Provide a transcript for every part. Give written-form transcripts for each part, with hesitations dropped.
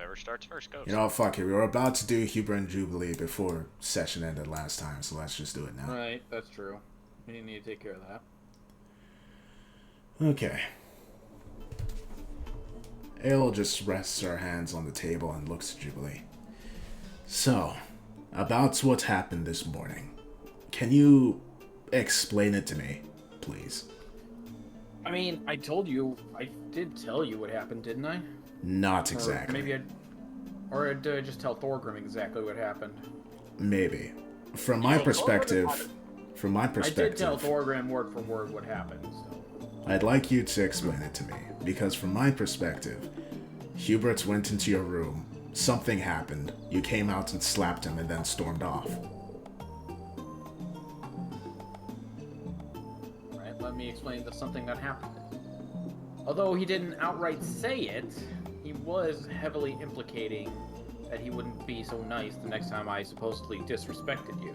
Whoever starts first goes. You know, fuck it. We were about to do Hubert and Jubilee before session ended last time, so let's just do it now. Right, that's true. We need to take care of that. Okay. Ale just rests her hands on the table and looks at Jubilee. So, about what happened this morning. Can you explain it to me, please? I mean, I did tell you what happened, didn't I? Not exactly. Or did I just tell Thorgrim exactly what happened? Maybe. From my perspective... I did tell Thorgrim word for word what happened, so... I'd like you to explain it to me, because from my perspective, Hubert went into your room, something happened, you came out and slapped him and then stormed off. Right, let me explain something that happened. Although he didn't outright say it, he was heavily implicating that he wouldn't be so nice the next time I supposedly disrespected you.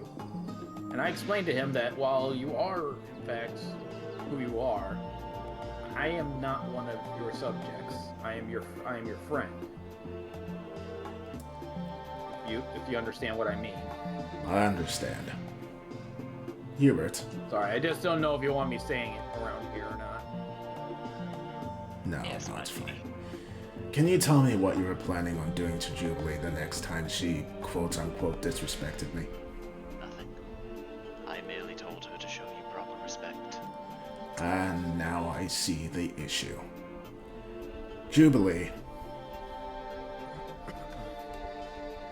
And I explained to him that while you are, in fact, who you are, I am not one of your subjects. I am your friend. If you understand what I mean. I understand. Hubert. Sorry, I just don't know if you want me saying it around here or not. No, yes, that's fine. Can you tell me what you were planning on doing to Jubilee the next time she, quote-unquote, disrespected me? Nothing. I merely told her to show you proper respect. And now I see the issue. Jubilee.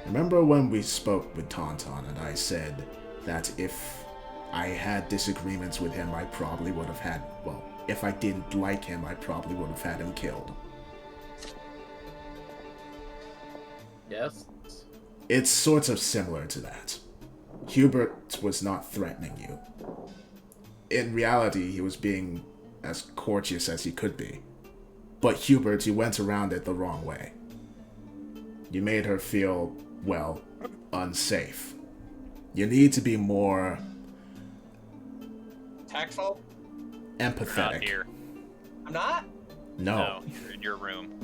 Remember when we spoke with Tauntaun and I said that if I had disagreements with him, I probably would have had, well, if I didn't like him, I probably would have had him killed. Yes? It's sort of similar to that. Hubert was not threatening you. In reality, he was being as courteous as he could be. But Hubert, you went around it the wrong way. You made her feel, well, unsafe. You need to be more... tactful? Empathetic. You're not here. I'm not? No. You're in your room.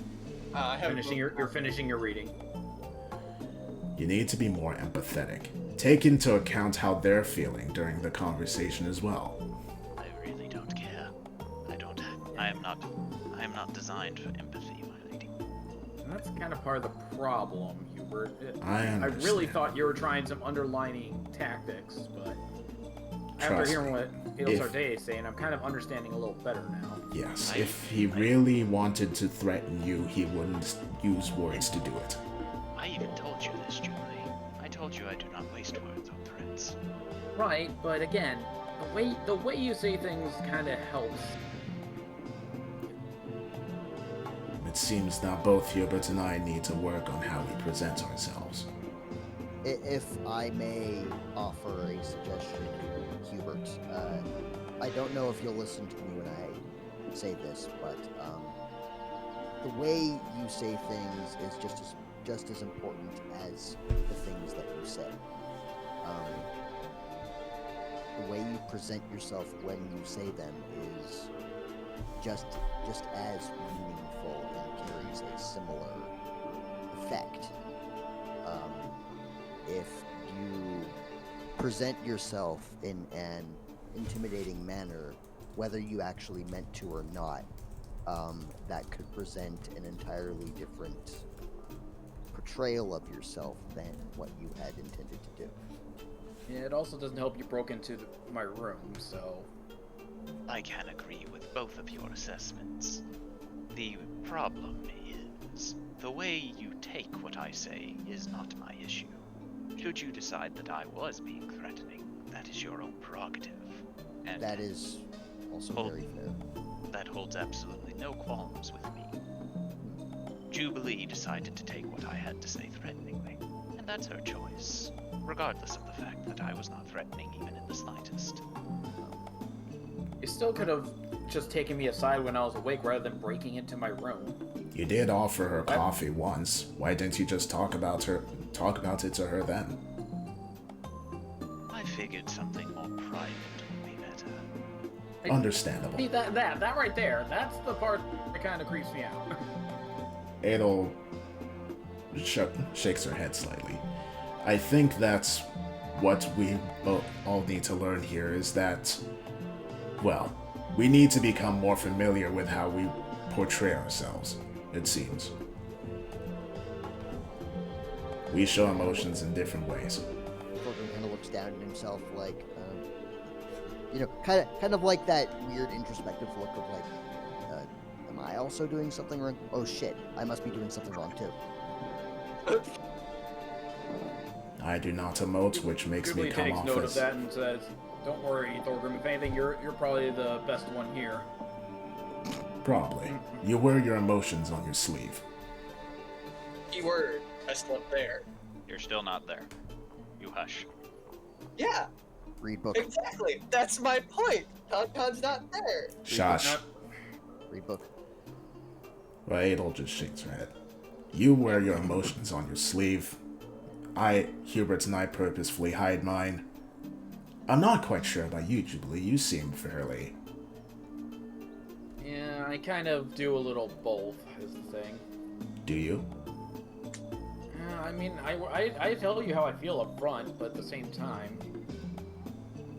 You're finishing your reading. You need to be more empathetic. Take into account how they're feeling during the conversation as well. I really don't care. I am not designed for empathy, my lady. And that's kind of part of the problem, Hubert. I really thought you were trying some underlining tactics, but after hearing what Ilsarday is saying, I'm kind of understanding a little better now. Yes, if he really wanted to threaten you, he wouldn't use words to do it. I even told you this, Jubilee. I told you I do not waste words on threats. Right, but again, the way you say things kind of helps. It seems now both Hubert and I need to work on how we present ourselves. If I may offer a suggestion, Hubert, I don't know if you'll listen to me when I say this, but the way you say things is just as important as the things that you say. The way you present yourself when you say them is just as meaningful and carries a similar effect. If you present yourself in an intimidating manner, whether you actually meant to or not, that could present an entirely different portrayal of yourself than what you had intended to do. Yeah, it also doesn't help you broke into my room, so... I can agree with both of your assessments. The problem is, the way you take what I say is not my issue. Should you decide that I was being threatening, that is your own prerogative. And that is also very fair. That holds absolutely no qualms with me. Jubilee decided to take what I had to say threateningly, and that's her choice, regardless of the fact that I was not threatening even in the slightest. You still could have just taken me aside when I was awake rather than breaking into my room. You did offer her coffee once. Why didn't you just talk about it to her then? I figured something more private would be better. Understandable. See, that right there, that's the part that kind of creeps me out. Adel shakes her head slightly. I think that's what we all need to learn here is that, well, we need to become more familiar with how we portray ourselves, it seems. We show emotions in different ways. Fulgrim kind of looks down at himself like, kind of like that weird introspective look of like, am I also doing something wrong? Oh shit, I must be doing something wrong too. I do not emote, which makes me come takes off note as... of that and says, "Don't worry, Thorgrim. If anything, you're probably the best one here." Probably. You wear your emotions on your sleeve. Keyword. I slept there. You're still not there. You hush. Yeah, Read book. exactly. That's my point. Tonton's not there. Shush. Read book. Well, Adel just shakes her head. You wear your emotions on your sleeve. Hubert and I purposefully hide mine. I'm not quite sure about you, Jubilee. You seem fairly... Yeah, I kind of do a little both, is the thing. Do you? I mean, I tell you how I feel up front, but at the same time,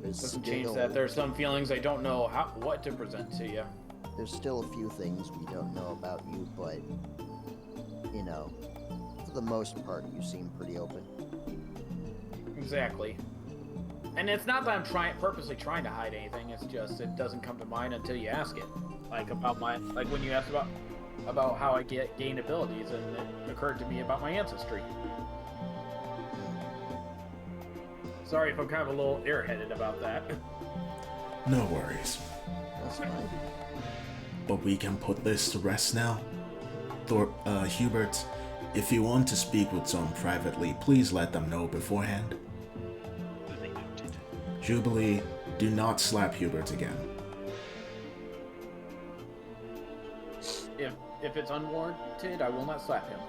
There's doesn't change still- that there's some feelings I don't know what to present to you. There's still a few things we don't know about you, but, for the most part, you seem pretty open. Exactly. And it's not that I'm purposely trying to hide anything. It's just it doesn't come to mind until you ask it. Like when you asked about how I gain abilities, and it occurred to me about my ancestry. Sorry if I'm kind of a little airheaded about that. No worries. That's fine. But we can put this to rest now. Hubert, if you want to speak with someone privately, please let them know beforehand. Duly noted. Jubilee, do not slap Hubert again. If it's unwarranted, I will not slap him.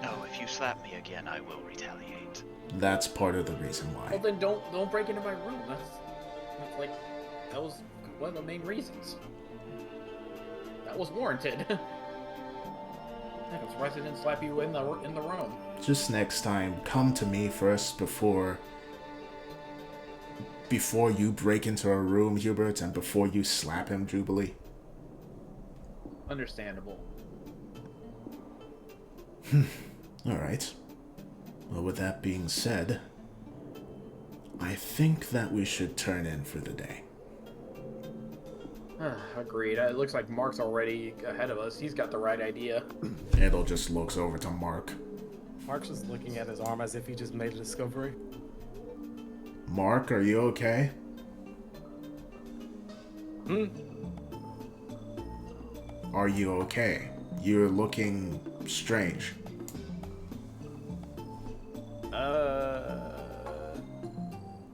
No, if you slap me again, I will retaliate. That's part of the reason why. Well, then don't break into my room. That was one of the main reasons. That was warranted. I'm surprised I didn't slap you in the room. Just next time, come to me first before you break into our room, Hubert, and before you slap him, Jubilee. Understandable. Alright. Well, with that being said, I think that we should turn in for the day. Agreed. It looks like Mark's already ahead of us. He's got the right idea. Adel just looks over to Mark. Mark's just looking at his arm as if he just made a discovery. Mark, are you okay? Are you okay? You're looking strange.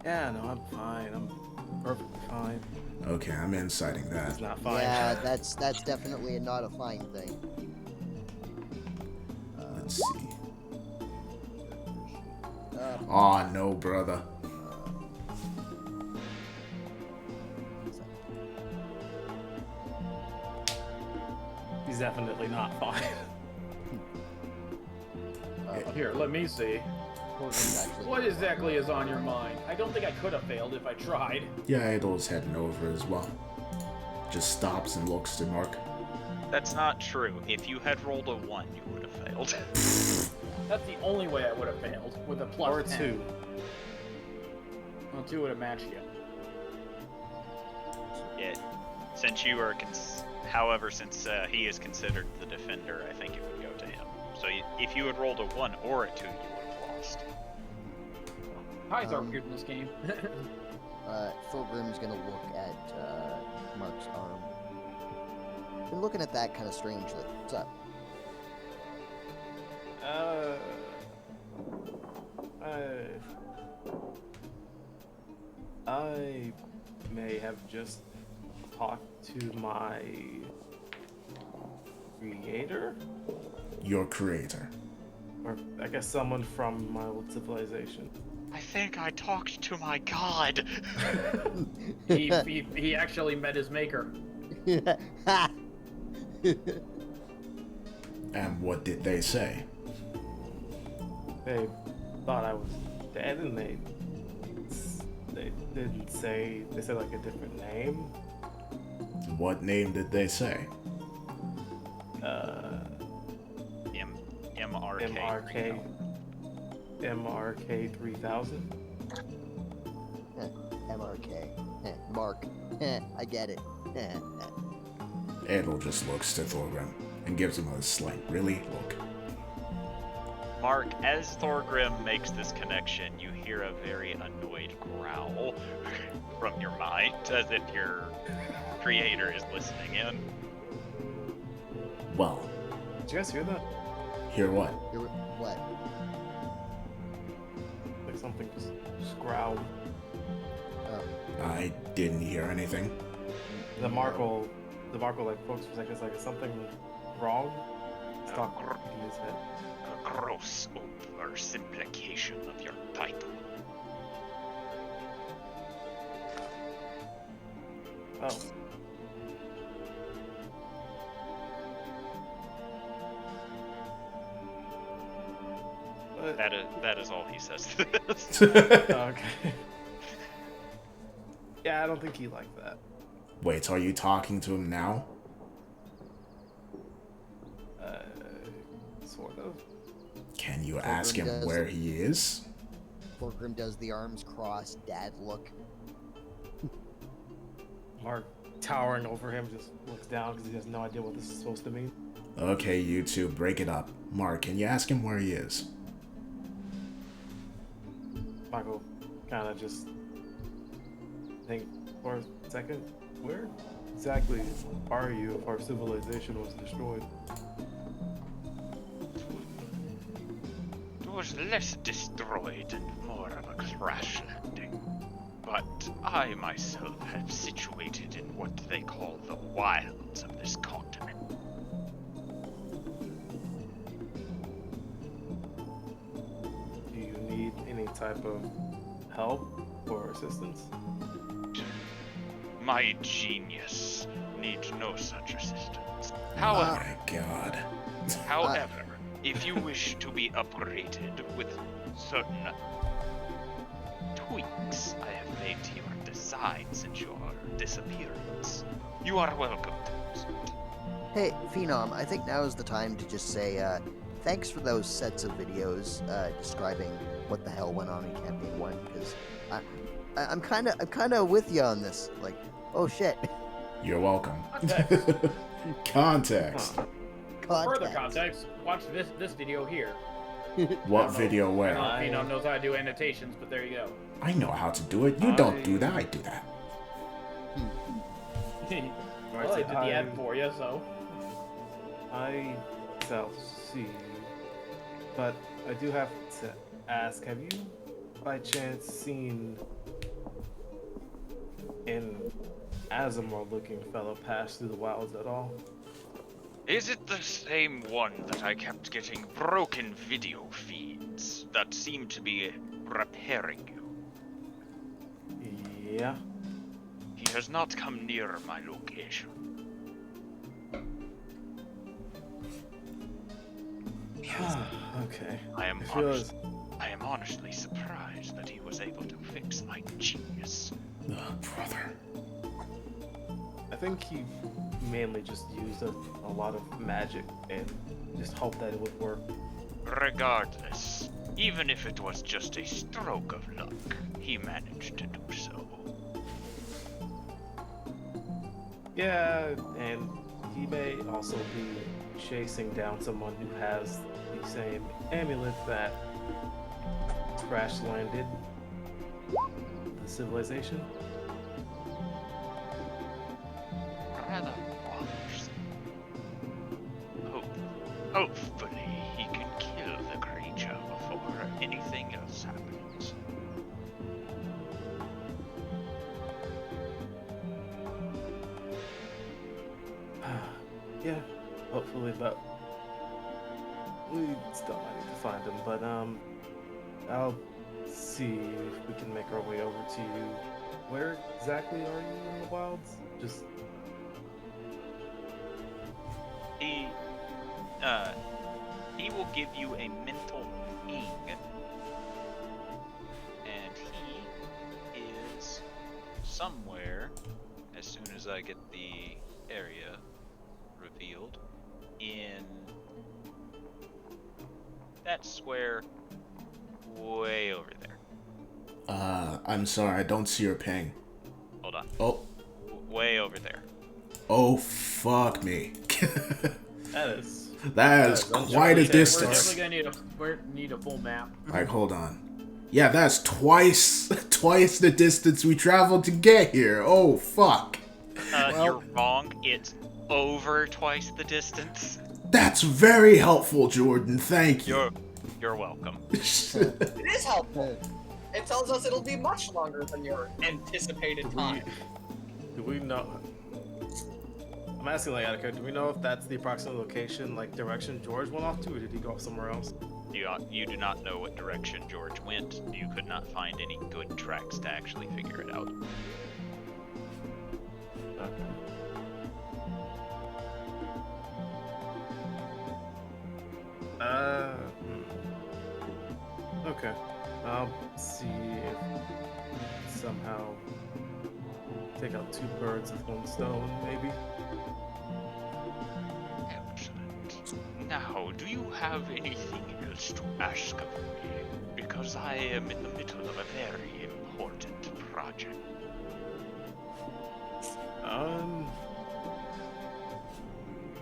Yeah, no, I'm fine. I'm perfectly fine. Okay, I'm inciting that. It's not fine. Yeah, that's definitely not a fine thing. Let's see. Uh, Aw, no, brother. He's definitely not fine. Here, let me see. What exactly is on your mind? I don't think I could have failed if I tried. Yeah, Adel's heading over as well. Just stops and looks to Mark. That's not true. If you had rolled a 1, you would have failed. That's the only way I would have failed, with a plus Or 10. 2. Well, 2 would have matched you. Yeah, since you are, however, since he is considered the defender, I think it would go to him. So if you had rolled a 1 or a 2, you would have lost. Ties are weird in this game. Fulgrim's gonna look at Mark's arm. Been looking at that kind of strangely. What's up? I may have just talked to my creator, Your creator. or I guess someone from my old civilization. I think I talked to my god. he actually met his maker. And what did they say? they thought I was dead, and they didn't say. They said like a different name. What name did they say? MRK. MRK 3000. MRK. Mark. I get it. Edel just looks to Thorgrim and gives him a slight really look. Mark, as Thorgrim makes this connection, you hear a very annoyed growl from your mind, as if your creator is listening in. Well, Did you guys hear that? hear what? What? Like something just growled. Oh. I didn't hear anything. The Markle like folks for a second. It's like, is something wrong? Stop in his head. A gross oversimplification of your title. Oh. But, That is all he says to this. okay. Yeah, I don't think he liked that. Wait, are you talking to him now? Sort of. Can you Thorgrim ask him does- where he is? Thorgrim does the arms crossed dad look. Mark, towering over him, just looks down because he has no idea what this is supposed to mean. Okay, you two, break it up. Mark, can you ask him where he is? Michael kind of just think for a second, where exactly are you if our civilization was destroyed? It was less destroyed and more of a crash landing. But I myself am situated in what they call the wilds of this continent. Do you need any type of help or assistance? My genius needs no such assistance. Oh However, my god. However, if you wish to be upgraded with certain tweaks I have made to your design since your disappearance, you are welcome to use it. Hey, Phenom, I think now is the time to just say thanks for those sets of videos describing what the hell went on in Campaign 1, because I'm kind of with you on this. Like, oh shit. You're welcome. Context. Context. Further context, watch this video here. What video I where? don't know if Phenom knows how to do annotations, but there you go. I know how to do it. You don't do that. I do that. Well, I did the ad for you, so. I shall see. But I do have to ask, have you by chance seen an Azamor looking fellow pass through the wilds at all? Is it the same one that I kept getting broken video feeds that seem to be repairing you? Yeah. He has not come near my location. Okay. I am feel as- honestly surprised that he was able to fix my genius. Oh, brother. I think he mainly just used a lot of magic and just hoped that it would work. Regardless, even if it was just a stroke of luck, he managed to do so. Yeah, and he may also be chasing down someone who has the same amulet that crash landed the civilization. Rather bothersome. Hopefully he can kill the creature before anything else happens. Yeah, hopefully, but we still might need to find him. But I'll see if we can make our way over to you. Where exactly are you in the wilds? Just He will give you a mental ping somewhere, as soon as I get the area revealed, in that square way over there. I'm sorry, I don't see your ping. Hold on. Oh. Way over there. Oh, fuck me. That is quite a We're distance. definitely gonna need a full map. Like, hold on. Yeah, that's twice the distance we traveled to get here. Oh, fuck. You're wrong. It's over twice the distance. That's very helpful, Jordan. Thank you. You're welcome. It is helpful. It tells us it'll be much longer than your anticipated time. Do we know? I'm asking like Attica, do we know if that's the approximate location, like direction George went off to, or did he go off somewhere else? You do not know what direction George went. You could not find any good tracks to actually figure it out. Okay. I'll see if somehow take out two birds with one stone, maybe. Excellent. Now, do you have anything else to ask of me? Because I am in the middle of a very important project.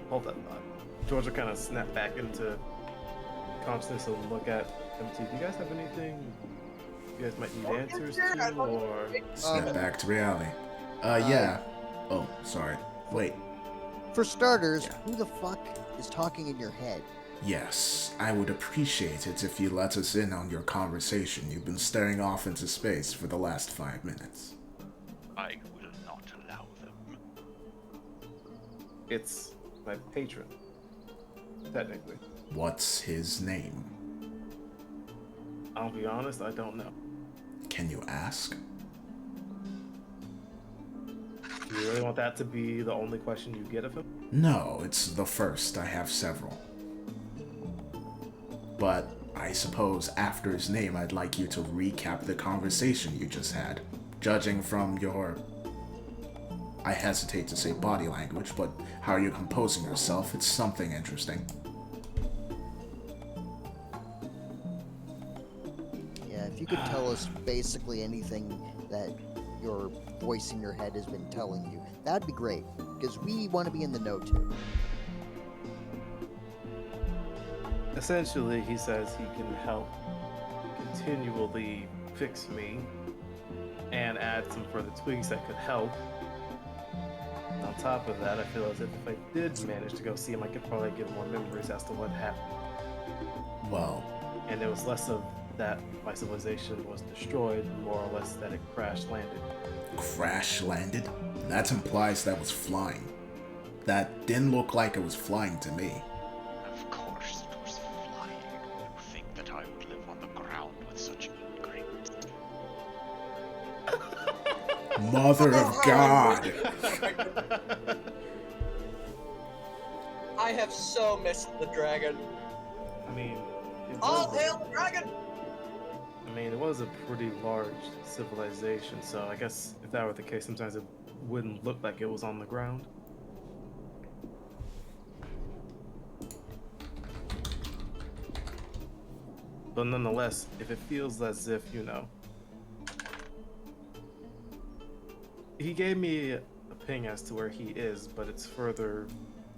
Hold that thought. George will kind of snap back into consciousness and look at MT. Do you guys have anything you guys might need answers to, or Snap back to reality. Yeah. Oh, sorry. Wait. For starters, who the fuck is talking in your head? Yes, I would appreciate it if you let us in on your conversation. You've been staring off into space for the last 5 minutes. I will not allow them. it's my patron, technically. What's his name? I'll be honest, I don't know. Can you ask? Do you really want that to be the only question you get of him? No, it's the first. I have several. But I suppose after his name, I'd like you to recap the conversation you just had. Judging from your, I hesitate to say body language, but how you're composing yourself, it's something interesting. Yeah, if you could tell us basically anything that your voice in your head has been telling you, that'd be great, because we want to be in the know too. Essentially, he says he can help continually fix me and add some further tweaks that could help. On top of that, I feel as if I did manage to go see him, I could probably get more memories as to what happened. Well, And it was less of that my civilization was destroyed, more or less that it crash landed. crash landed? That implies that was flying. That didn't look like it was flying to me. Of course it was flying. You think that I would live on the ground with such ingrates? Mother of God! I have so missed the dragon. I mean, All hail the dragon! it was a pretty large civilization, so I guess if that were the case, sometimes it wouldn't look like it was on the ground. But nonetheless, if it feels as if, he gave me a ping as to where he is, but it's further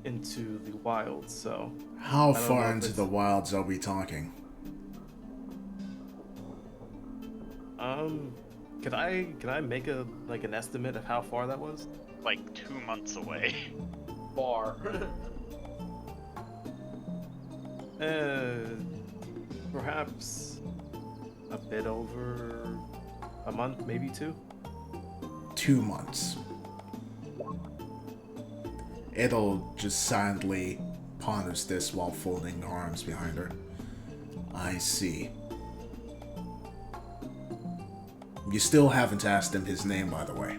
into the wilds, so How I don't know far if into it's- the wilds are we talking? could I make an estimate of how far that was? Like 2 months away. Bar. Perhaps a bit over a month, maybe 2. 2 months. It'll just silently ponders this while folding her arms behind her. I see. You still haven't asked him his name, by the way.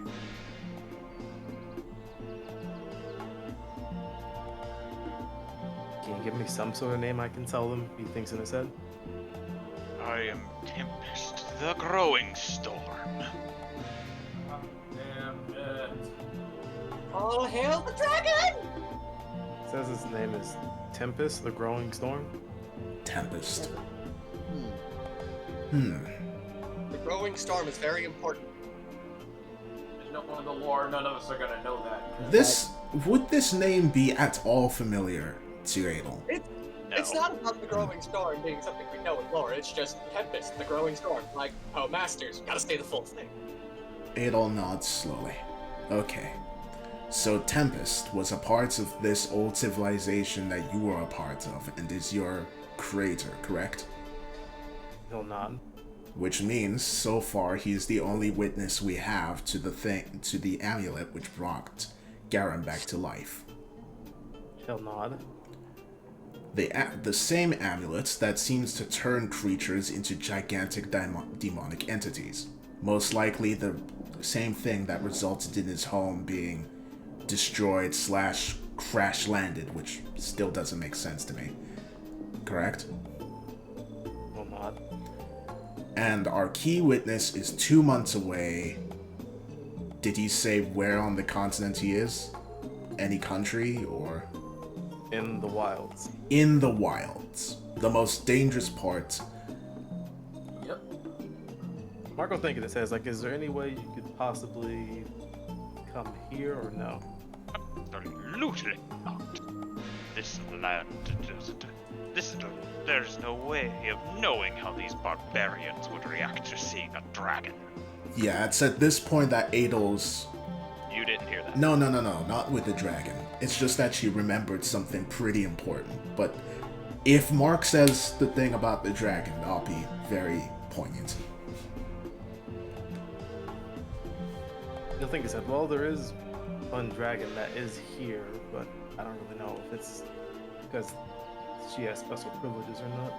Can you give me some sort of name I can tell him he thinks in his head? I am Tempest, the growing storm. All hail the dragon! Says his name is Tempest, the Growing Storm. Tempest. Hmm. The growing storm is very important. There's no one in the lore, none of us are gonna know that. Would this name be at all familiar to Adel? It's not about the growing storm being something we know in lore, it's just Tempest, the growing storm. Like, oh, Masters, gotta say the full thing. Adel nods slowly. Okay. So Tempest was a part of this old civilization that you are a part of, and is your creator, correct? He'll nod. Which means, so far, he's the only witness we have to the amulet which brought Garen back to life. He'll nod. The same amulet that seems to turn creatures into gigantic demonic entities. Most likely the same thing that resulted in his home being destroyed / crash landed, which still doesn't make sense to me. Correct? He'll nod. And our key witness is 2 months away. Did he say where on the continent he is? Any country, or? In the wilds. In the wilds. The most dangerous part. Yep. Marco thinking it says, like, is there any way you could possibly come here or no? Absolutely not. This land doesn't. There's no way of knowing how these barbarians would react to seeing a dragon. Yeah, it's at this point that Adel's... You didn't hear that. No, not with the dragon. It's just that she remembered something pretty important. But if Mark says the thing about the dragon, I'll be very poignant. You'll think he said, well, there is one dragon that is here, but I don't really know if it's because she has special privileges or not.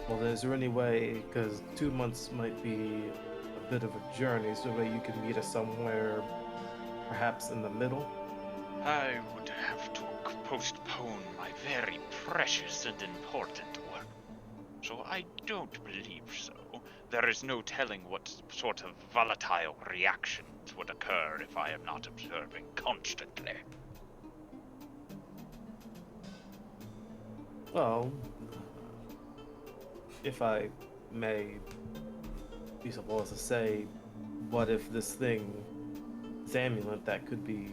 Well, is there any way, because 2 months might be a bit of a journey, is there a way you could meet us somewhere, perhaps in the middle? I would have to postpone my very precious and important work. So I don't believe so. There is no telling what sort of volatile reactions would occur if I am not observing constantly. Well, if I may be so bold as to say, what if this thing, this amulet that could be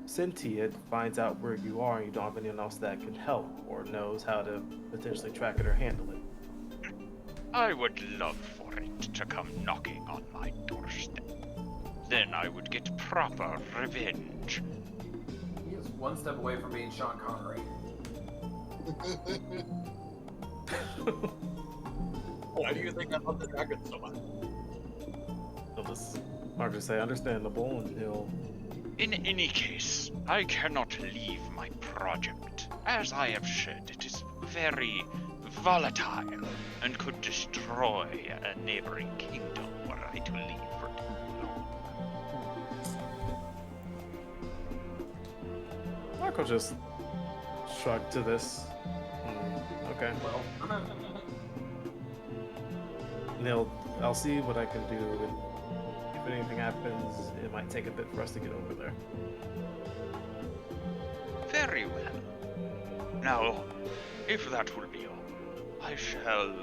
sentient, finds out where you are and you don't have anyone else that can help or knows how to potentially track it or handle it? I would love for it to come knocking on my doorstep. Then I would get proper revenge. He is one step away from being Sean Connery. Why do you think I love the dragon so much? He'll just, I'll just say understandable, and he'll... In any case, I cannot leave my project. As I have said, it is very volatile and could destroy a neighboring kingdom were I to leave for too long. Marco just shrugged to this. Okay. Well, And I'll see what I can do, and if anything happens, it might take a bit for us to get over there. Very well. Now, if that will be all, I shall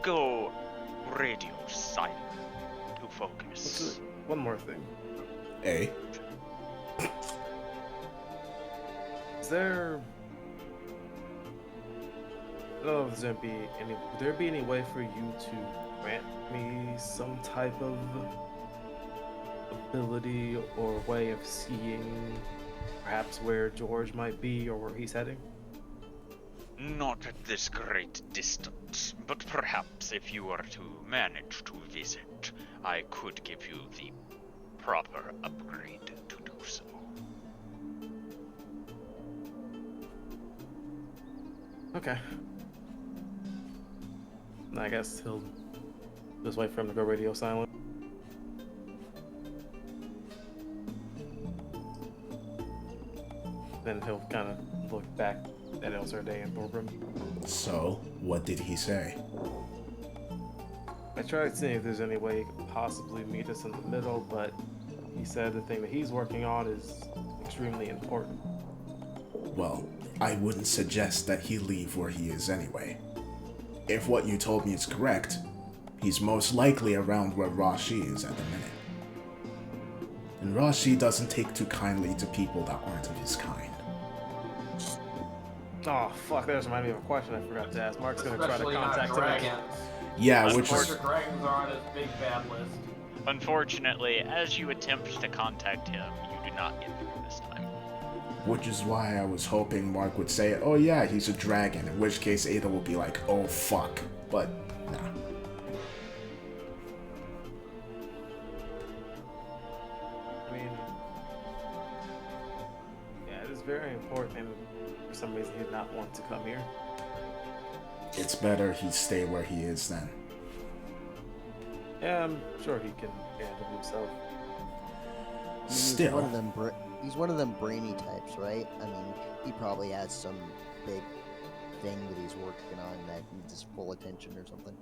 go radio silent to focus. One more thing. A. Is there... I don't know if there's gonna be any... Would there be any way for you to grant me some type of ability or way of seeing perhaps where George might be or where he's heading? Not at this great distance, but perhaps if you were to manage to visit, I could give you the proper upgrade to do so. Okay. I guess he'll just wait for him to go radio silent. Then he'll kind of look back at Elsarday and Thorgrim. So, what did he say? I tried seeing if there's any way he could possibly meet us in the middle, but he said the thing that he's working on is extremely important. Well, I wouldn't suggest that he leave where he is anyway. If what you told me is correct, he's most likely around where Rashi is at the minute. And Rashi doesn't take too kindly to people that aren't of his kind. Oh, fuck, that just reminded me of a question I forgot to ask. Mark's gonna try to Especially not contact him. dragons. Yeah, which Of is... course, dragons are on his big bad list. Unfortunately, as you attempt to contact him, you do not get through this time. Which is why I was hoping Mark would say, oh yeah, he's a dragon, in which case Ada will be like, oh fuck. But, nah. I mean, yeah, it is very important, and for some reason he did not want to come here. It's better he stay where he is then. Yeah, I'm sure he can handle himself. I mean, Still. he's one of them brainy types, right? I mean, he probably has some big thing that he's working on that needs his full attention or something.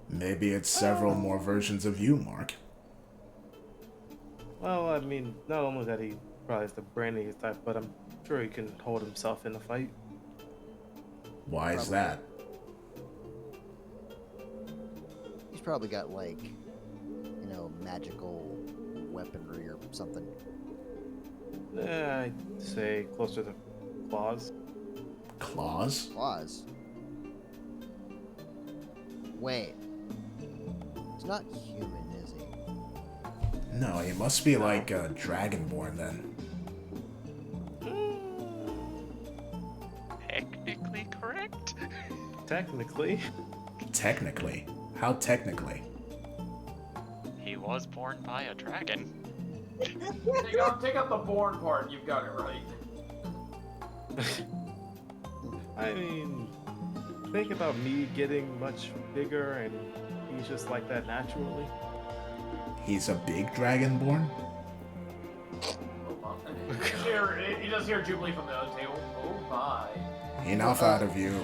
Maybe it's several more versions of you, Mark. Well, I mean, not only that he probably is the brainiest type, but I'm sure he can hold himself in a fight. Why is that? He's probably got, like, you know, magical weaponry or something. I'd say closer to claws. Claws? Claws. Wait. He's not human, is he? No, he must be like a dragonborn then. Technically correct? Technically. Technically. How technically? He was born by a dragon. Take out the born part, you've got it right. I mean, think about me getting much bigger and he's just like that naturally. He's a big dragonborn? You just hear Jubilee from the other table. Oh my. Enough out of you.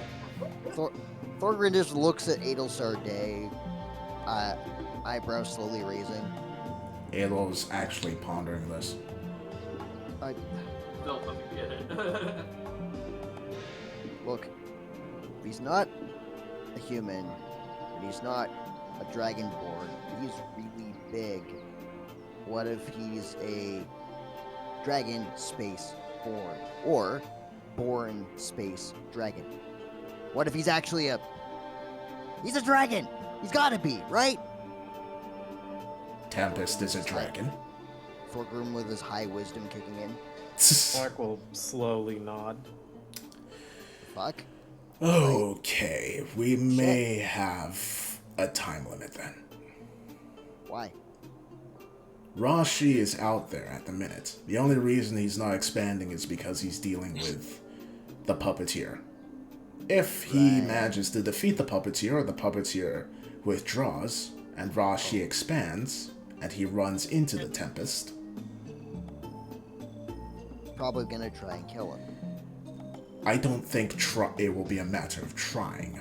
Thorgrim just looks at Adelsar Day, eyebrows slowly raising. Elo's actually pondering this. I, Still doesn't get it. Look, if he's not a human, and he's not a dragonborn, but he's really big. What if he's a dragon space born, or born space dragon? What if he's actually he's a dragon? He's gotta be, right? Tempest is a dragon. Thorgrim with his high wisdom kicking in. Mark will slowly nod. Fuck. Okay, we may have a time limit then. Why? Rashi is out there at the minute. The only reason he's not expanding is because he's dealing with the puppeteer. If he manages to defeat the puppeteer withdraws, and Rashi expands, and he runs into the Tempest. Probably gonna try and kill him. I don't think it will be a matter of trying.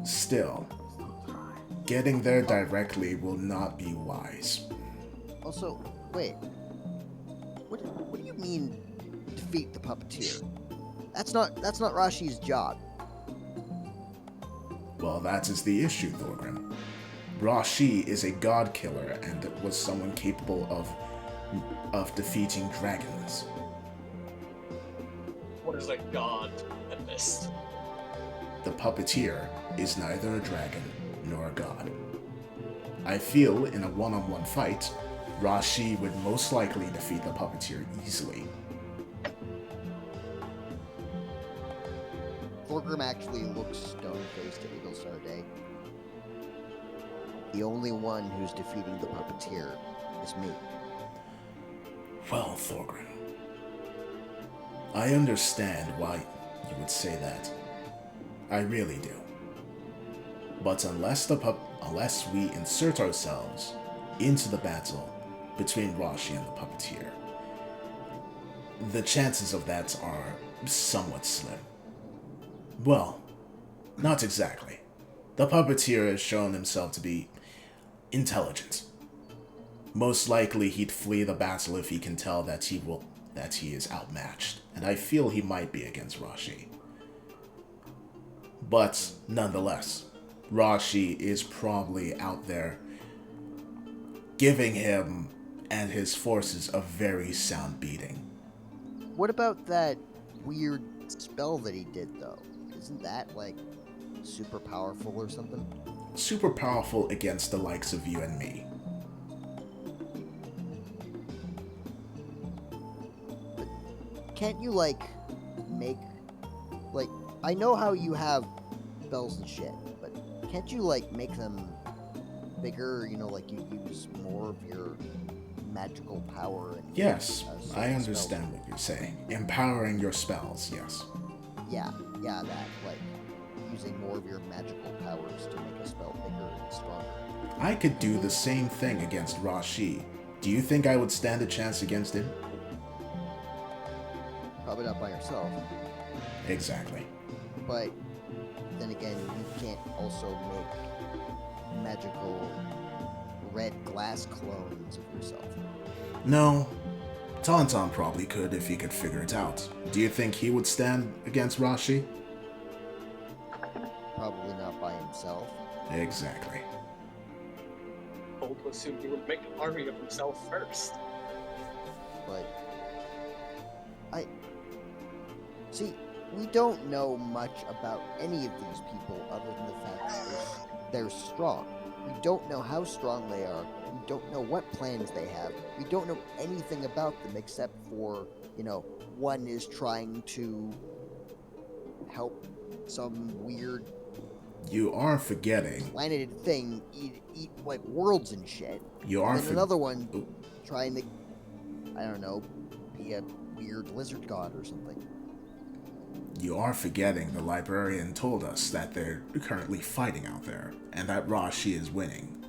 Still, getting there directly will not be wise. Also, wait. What do you mean defeat the puppeteer? That's not Rashi's job. Well, that is the issue, Thorgrim. Rashi is a god killer and was someone capable of defeating dragons. What is a god at this? The puppeteer is neither a dragon nor a god. I feel in a one-on-one fight, Rashi would most likely defeat the puppeteer easily. Thorgrim actually looks stone-faced at Adelsar Day. The only one who's defeating the puppeteer is me. Well, Thorgrim, I understand why you would say that. I really do. But unless we insert ourselves into the battle between Rashi and the puppeteer, the chances of that are somewhat slim. Well, not exactly. The puppeteer has shown himself to be intelligent. Most likely he'd flee the battle if he can tell that he is outmatched, and I feel he might be against Rashi. But nonetheless, Rashi is probably out there giving him and his forces a very sound beating. What about that weird spell that he did, though? Isn't that, like, super powerful or something? Super powerful against the likes of you and me. But can't you, like, make... Like, I know how you have spells and shit, but can't you, like, make them bigger? You know, like, you use more of your magical power and... Yes, certain I understand spells. what you're saying. Empowering your spells, yes. Yeah, that, like, using more of your magical powers to make a spell bigger and stronger. I could do the same thing against Rashi. Do you think I would stand a chance against him? Probably not by yourself, Exactly. but then again, you can't also make magical red glass clones of yourself. No, Tauntaun probably could if he could figure it out. Do you think he would stand against Rashi? Probably not by himself. Exactly. Bold to assume he would make an army of himself first. But see, we don't know much about any of these people other than the fact that they're strong. We don't know how strong they are. We don't know what plans they have. We don't know anything about them except for, you know, one is trying to help some weird You are forgetting. planeted thing eat like worlds and shit. You are And then another one Ooh. trying to, I don't know, be a weird lizard god or something. You are forgetting the librarian told us that they're currently fighting out there, and that Rashi is winning.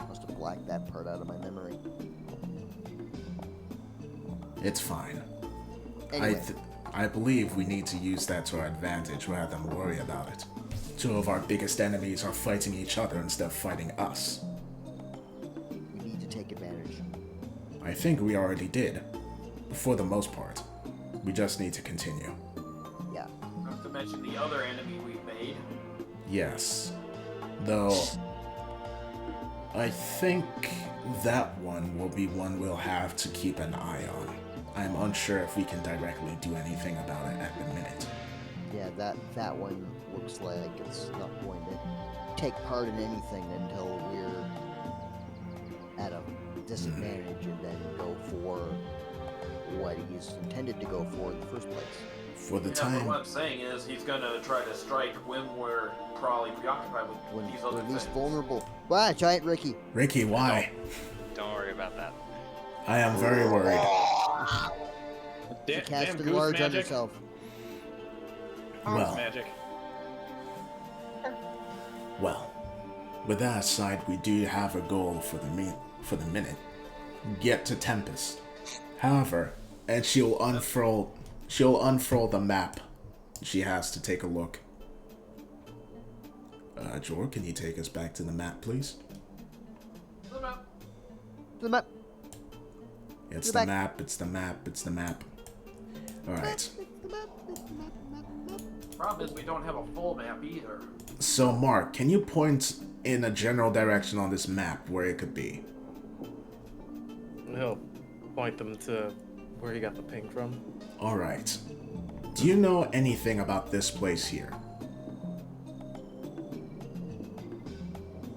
Must have blacked that part out of my memory. It's fine. Anyway, I believe we need to use that to our advantage rather than worry about it. Two of our biggest enemies are fighting each other instead of fighting us. we need to take advantage. I think we already did. For the most part. We just need to continue. Yeah. Not to mention the other enemy we've made. Yes. Though, I think that one will be one we'll have to keep an eye on. I'm unsure if we can directly do anything about it at the minute. Yeah, that one looks like it's not going to take part in anything until we're at a disadvantage and then go for what he's intended to go for in the first place. For the But time, what I'm saying is he's gonna try to strike when we're probably preoccupied with When these we're other least things. vulnerable. Wow, Giant Ricky. Ricky, why? Don't worry about that. I am very worried. You cast enlarge on yourself. Well, Magic. well. With that aside, we do have a goal for the minute. Get to Tempest. However, and she'll unfurl the map. She has to take a look. Jor, can you take us back to the map, please? To the map. It's To the the back. map, it's the map, it's the map. Alright. Problem is we don't have a full map either. So, Mark, can you point in a general direction on this map where it could be? He'll point them to where he got the ping from. Alright. Do you know anything about this place here?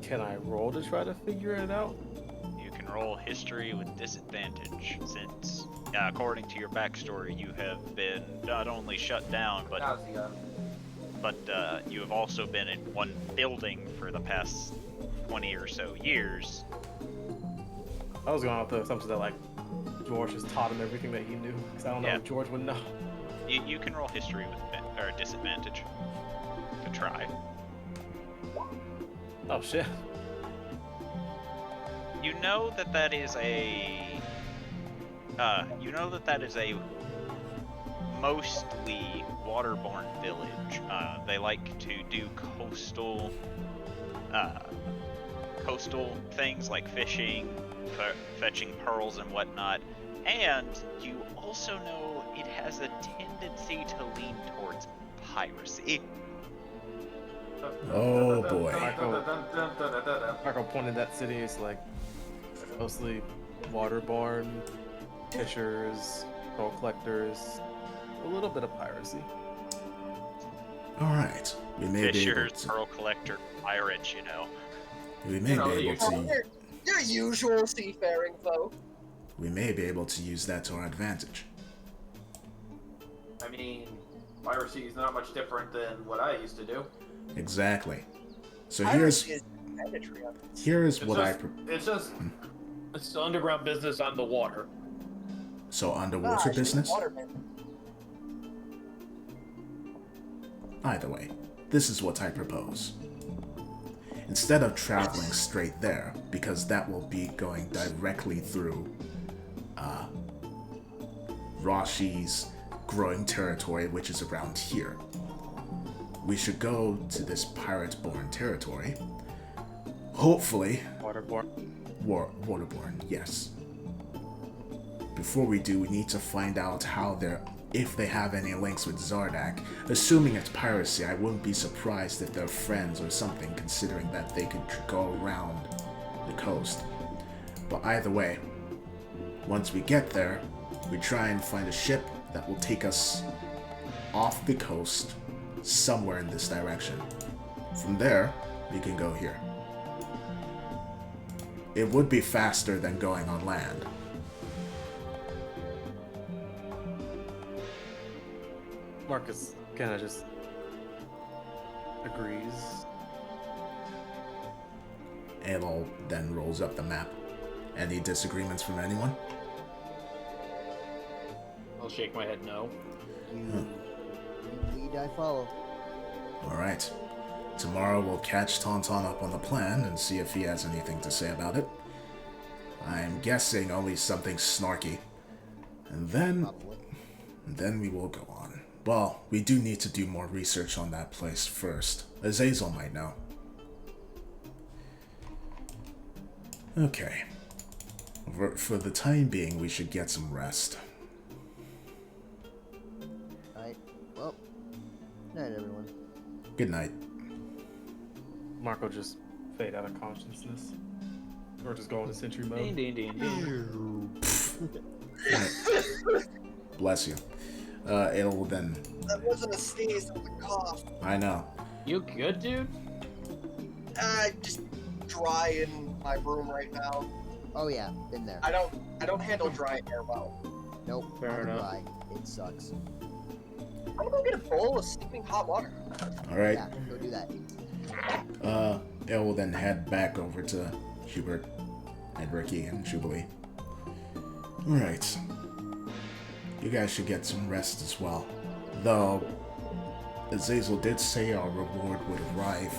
Can I roll to try to figure it out? You can roll history with disadvantage, since, according to your backstory, you have been not only shut down, but you have also been in one building for the past 20 or so years. I was going off the assumption that, like, George has taught him everything that he knew, because I don't know Yeah. if George would know. You can roll history with disadvantage to try. Oh, shit. You know that is a mostly waterborne village. They like to do coastal things like fishing, fetching pearls and whatnot. And you also know it has a tendency to lean towards piracy. Oh boy. Marco pointed that city is like mostly waterborne, fishers, gold collectors, a little bit of piracy. Alright. We may be able Fishers, to, pearl collector, pirates, you know. we may be able to Your usual seafaring folk. we may be able to use that to our advantage. I mean, piracy is not much different than what I used to do. Exactly. So Piracy is mandatory on this. here's what It's just It's the underground business on the water. so underwater business? Waterman. Either way, this is what I propose. Instead of traveling straight there, because that will be going directly through Rashi's growing territory, which is around here. We should go to this pirate-born territory. Hopefully, Waterborne. waterborne, yes. Before we do, we need to find out if they have any links with Zardak. Assuming it's piracy, I wouldn't be surprised if they're friends or something, considering that they could go around the coast. But either way, once we get there, we try and find a ship that will take us off the coast somewhere in this direction. From there, we can go here. It would be faster than going on land. Marcus kind of just agrees. Alo then rolls up the map. Any disagreements from anyone? I'll shake my head no. You lead, I follow. Alright. Tomorrow we'll catch Tauntaun up on the plan and see if he has anything to say about it. I'm guessing only something snarky. And Probably. then we will go on. Well, we do need to do more research on that place first. Azazel might know. Okay. For the time being, we should get some rest. Alright. Well, night, everyone. Good night. Marco just fade out of consciousness. Or just go into sentry mode. Bless you. It'll then... That wasn't a sneeze, that was a cough. I know. You good, dude? Just dry in my room right now. Oh yeah, been there. I don't handle dry air well. Nope. Fair I'm enough. dry. It sucks. I'm gonna go get a bowl of steaming hot water. Alright. Yeah, go do that. It will then head back over to Hubert and Ricky and Jubilee. Alright. You guys should get some rest as well. Though, Azazel did say our reward would arrive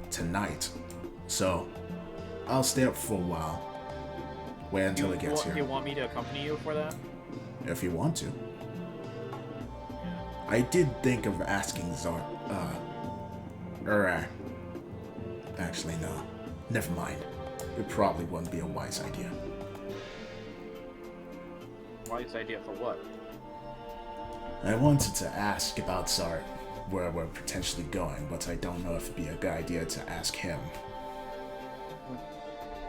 tonight. So, I'll stay up for a while. Wait until it gets You here. want me to accompany you for that? If you want to. I did think of asking actually, no. Never mind. It probably wouldn't be a wise idea. Wise idea for what? I wanted to ask about Zart, where we're potentially going, but I don't know if it'd be a good idea to ask him.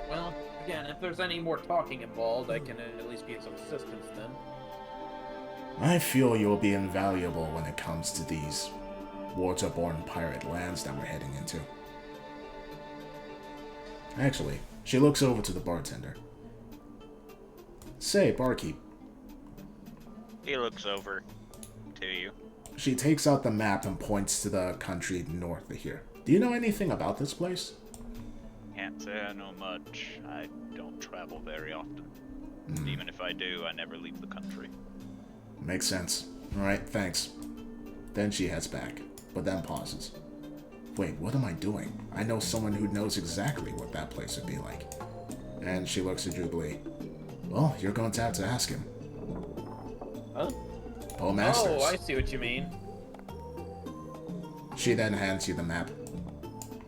Well, again, if there's any more talking involved, I can at least be of some assistance then. I feel you'll be invaluable when it comes to these waterborne pirate lands that we're heading into. Actually, she looks over to the bartender. Say, barkeep. He looks over to you. She takes out the map and points to the country north of here. Do you know anything about this place? Can't say I know much. I don't travel very often. Even if I do, I never leave the country. Makes sense. Alright, thanks. Then she heads back, but then pauses. Wait, what am I doing? I know someone who knows exactly what that place would be like. And she looks at Jubilee. Well, you're going to have to ask him. Huh? Poe Masters. Oh, I see what you mean. She then hands you the map.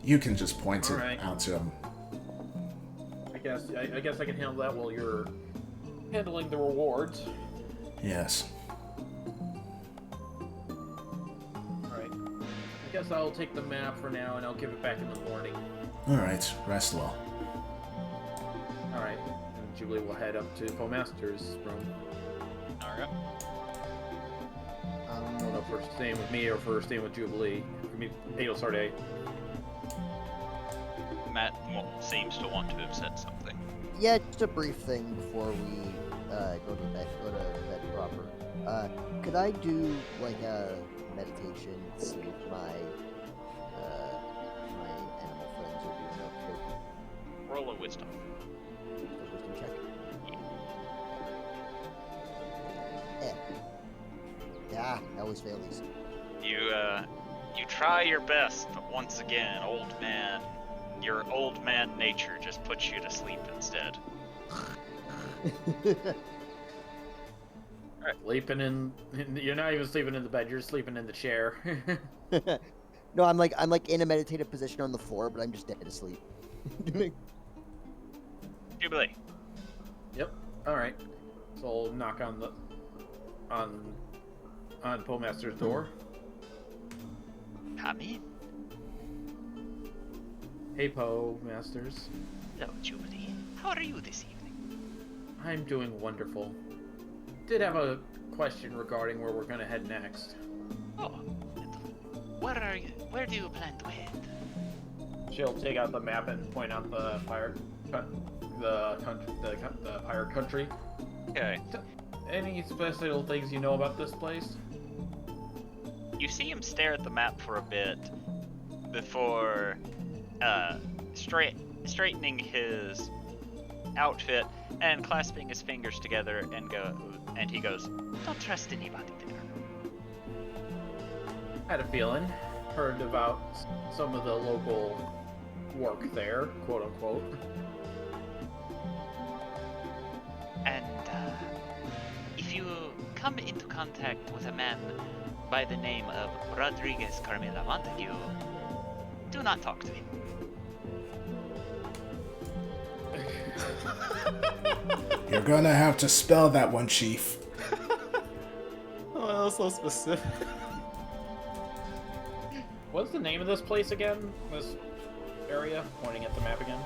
You can just point it Alright. out to him. I guess I can handle that while you're handling the rewards. Yes. Alright. I guess I'll take the map for now and I'll give it back in the morning. Alright, rest well. Alright. And Jubilee will head up to Poe Master's room. Aria? I don't know if we're staying with me or if we're staying with Jubilee. I mean, Adel Sarday. Matt seems to want to have said something. Yeah, just a brief thing before we go to bed proper. Could I do like a meditation, see if my my animal friends are doing okay? Roll a wisdom. Wisdom check. Yeah, I always fail these. You try your best, but once again, your old man nature just puts you to sleep instead. Sleeping in, you're not even sleeping in the bed, you're sleeping in the chair. No, I'm like in a meditative position on the floor, but I'm just dead asleep. Jubilee. Yep. Alright. So I'll knock on the on Poe Master's door. Come in. Hey Poe Masters. Hello, Jubilee. How are you this evening? I'm doing wonderful. Did have a question regarding where we're gonna head next. Oh, where do you plan to head? She'll take out the map and point out the pirate country. Okay. Any special things you know about this place? You see him stare at the map for a bit before straightening his outfit and clasping his fingers together and he goes, "Don't trust anybody there." Had a feeling. Heard about some of the local work there, quote unquote. And if you come into contact with a man by the name of Rodriguez Carmela Montague, do not talk to him. You're gonna have to spell that one, Chief. Oh, that was so specific. What's the name of this place again? This area? Pointing at the map again.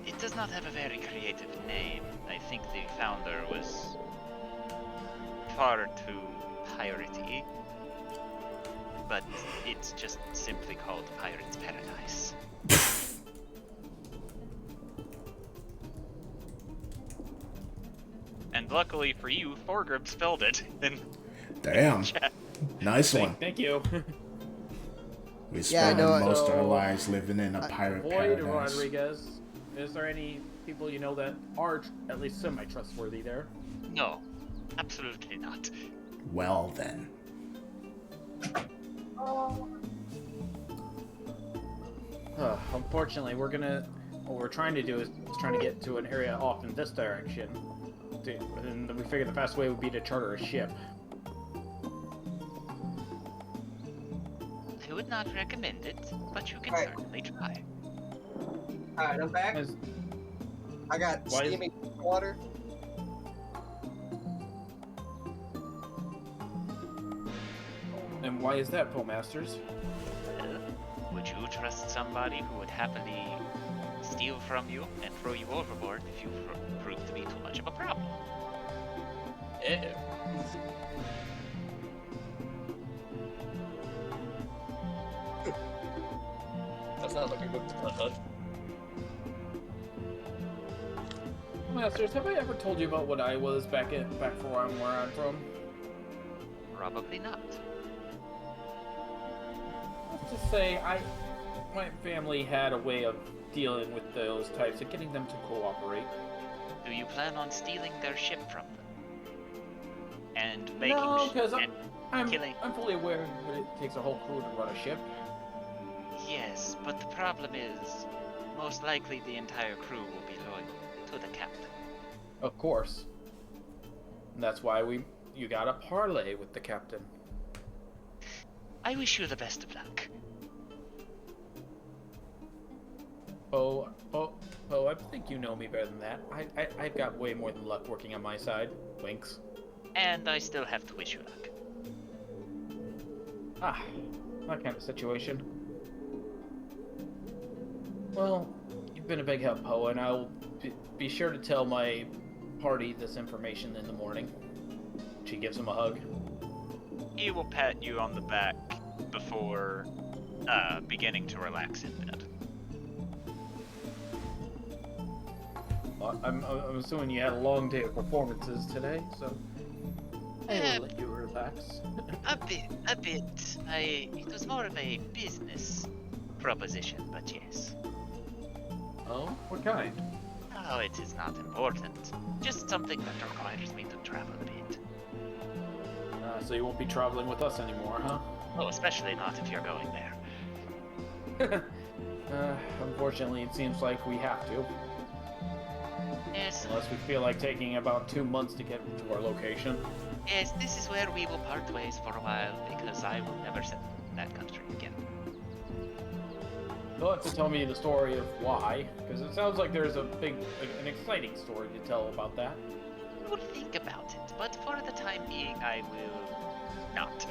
It does not have a very creative name. I think the founder was far too piratey, but it's just simply called Pirate's Paradise. And luckily for you, Thorgrim spelled it in Damn. chat. Nice one. Thank you. We Yeah, I spend know, most of our so- lives living in a pirate Boyd paradise. Rodriguez, is there any people you know that are at least semi-trustworthy there? No, absolutely not. Well then. Unfortunately, what we're trying to do is trying to get to an area off in this direction. And we figured the fast way would be to charter a ship. I would not recommend it, but you can Right. certainly try. Alright, I'm back. As- I got Why is- steaming water. And why is that, Poe Masters? Well, would you trust somebody who would happily steal from you and throw you overboard if you prove to be too much of a problem? That's not looking good to cut. Masters, have I ever told you about what I was back for where I'm from? Probably not. Let's just say my family had a way of dealing with those types and getting them to cooperate. Do you plan on stealing their ship from them? And making No, because and I'm killing? fully aware that it takes a whole crew to run a ship. Yes, but the problem is, most likely the entire crew will be loyal to the captain. Of course. That's why you got a parlay with the captain. I wish you the best of luck. I think you know me better than that. I've got way more than luck working on my side. Winks. And I still have to wish you luck. Ah, that kind of situation. Well, you've been a big help, Poe, and I'll be sure to tell my party this information in the morning. She gives him a hug. He will pat you on the back before beginning to relax in bed. I'm assuming you had a long day of performances today, so I will let you relax. A bit. It was more of a business proposition, but yes. Oh, what kind? Oh, it is not important. Just something that requires me to travel a bit. So you won't be traveling with us anymore, huh? Oh, especially not if you're going there. Unfortunately, it seems like we have to. Yes. Unless we feel like taking about 2 months to get to our location. Yes, this is where we will part ways for a while, because I will never settle in that country again. You'll have to tell me the story of why, because it sounds like there's an exciting story to tell about that. I will think about it, but for the time being, I will not.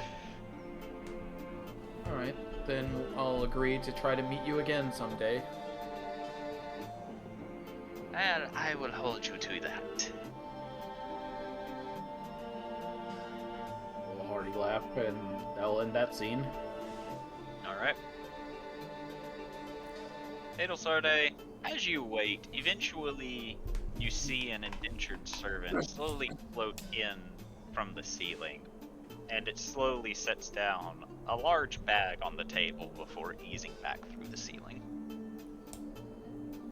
Alright, then I'll agree to try to meet you again someday. Well, I will hold you to that. A hearty laugh, and that'll end that scene. Alright. Adelsarde, as you wait, eventually you see an indentured servant slowly float in from the ceiling, and it slowly sets down a large bag on the table before easing back through the ceiling.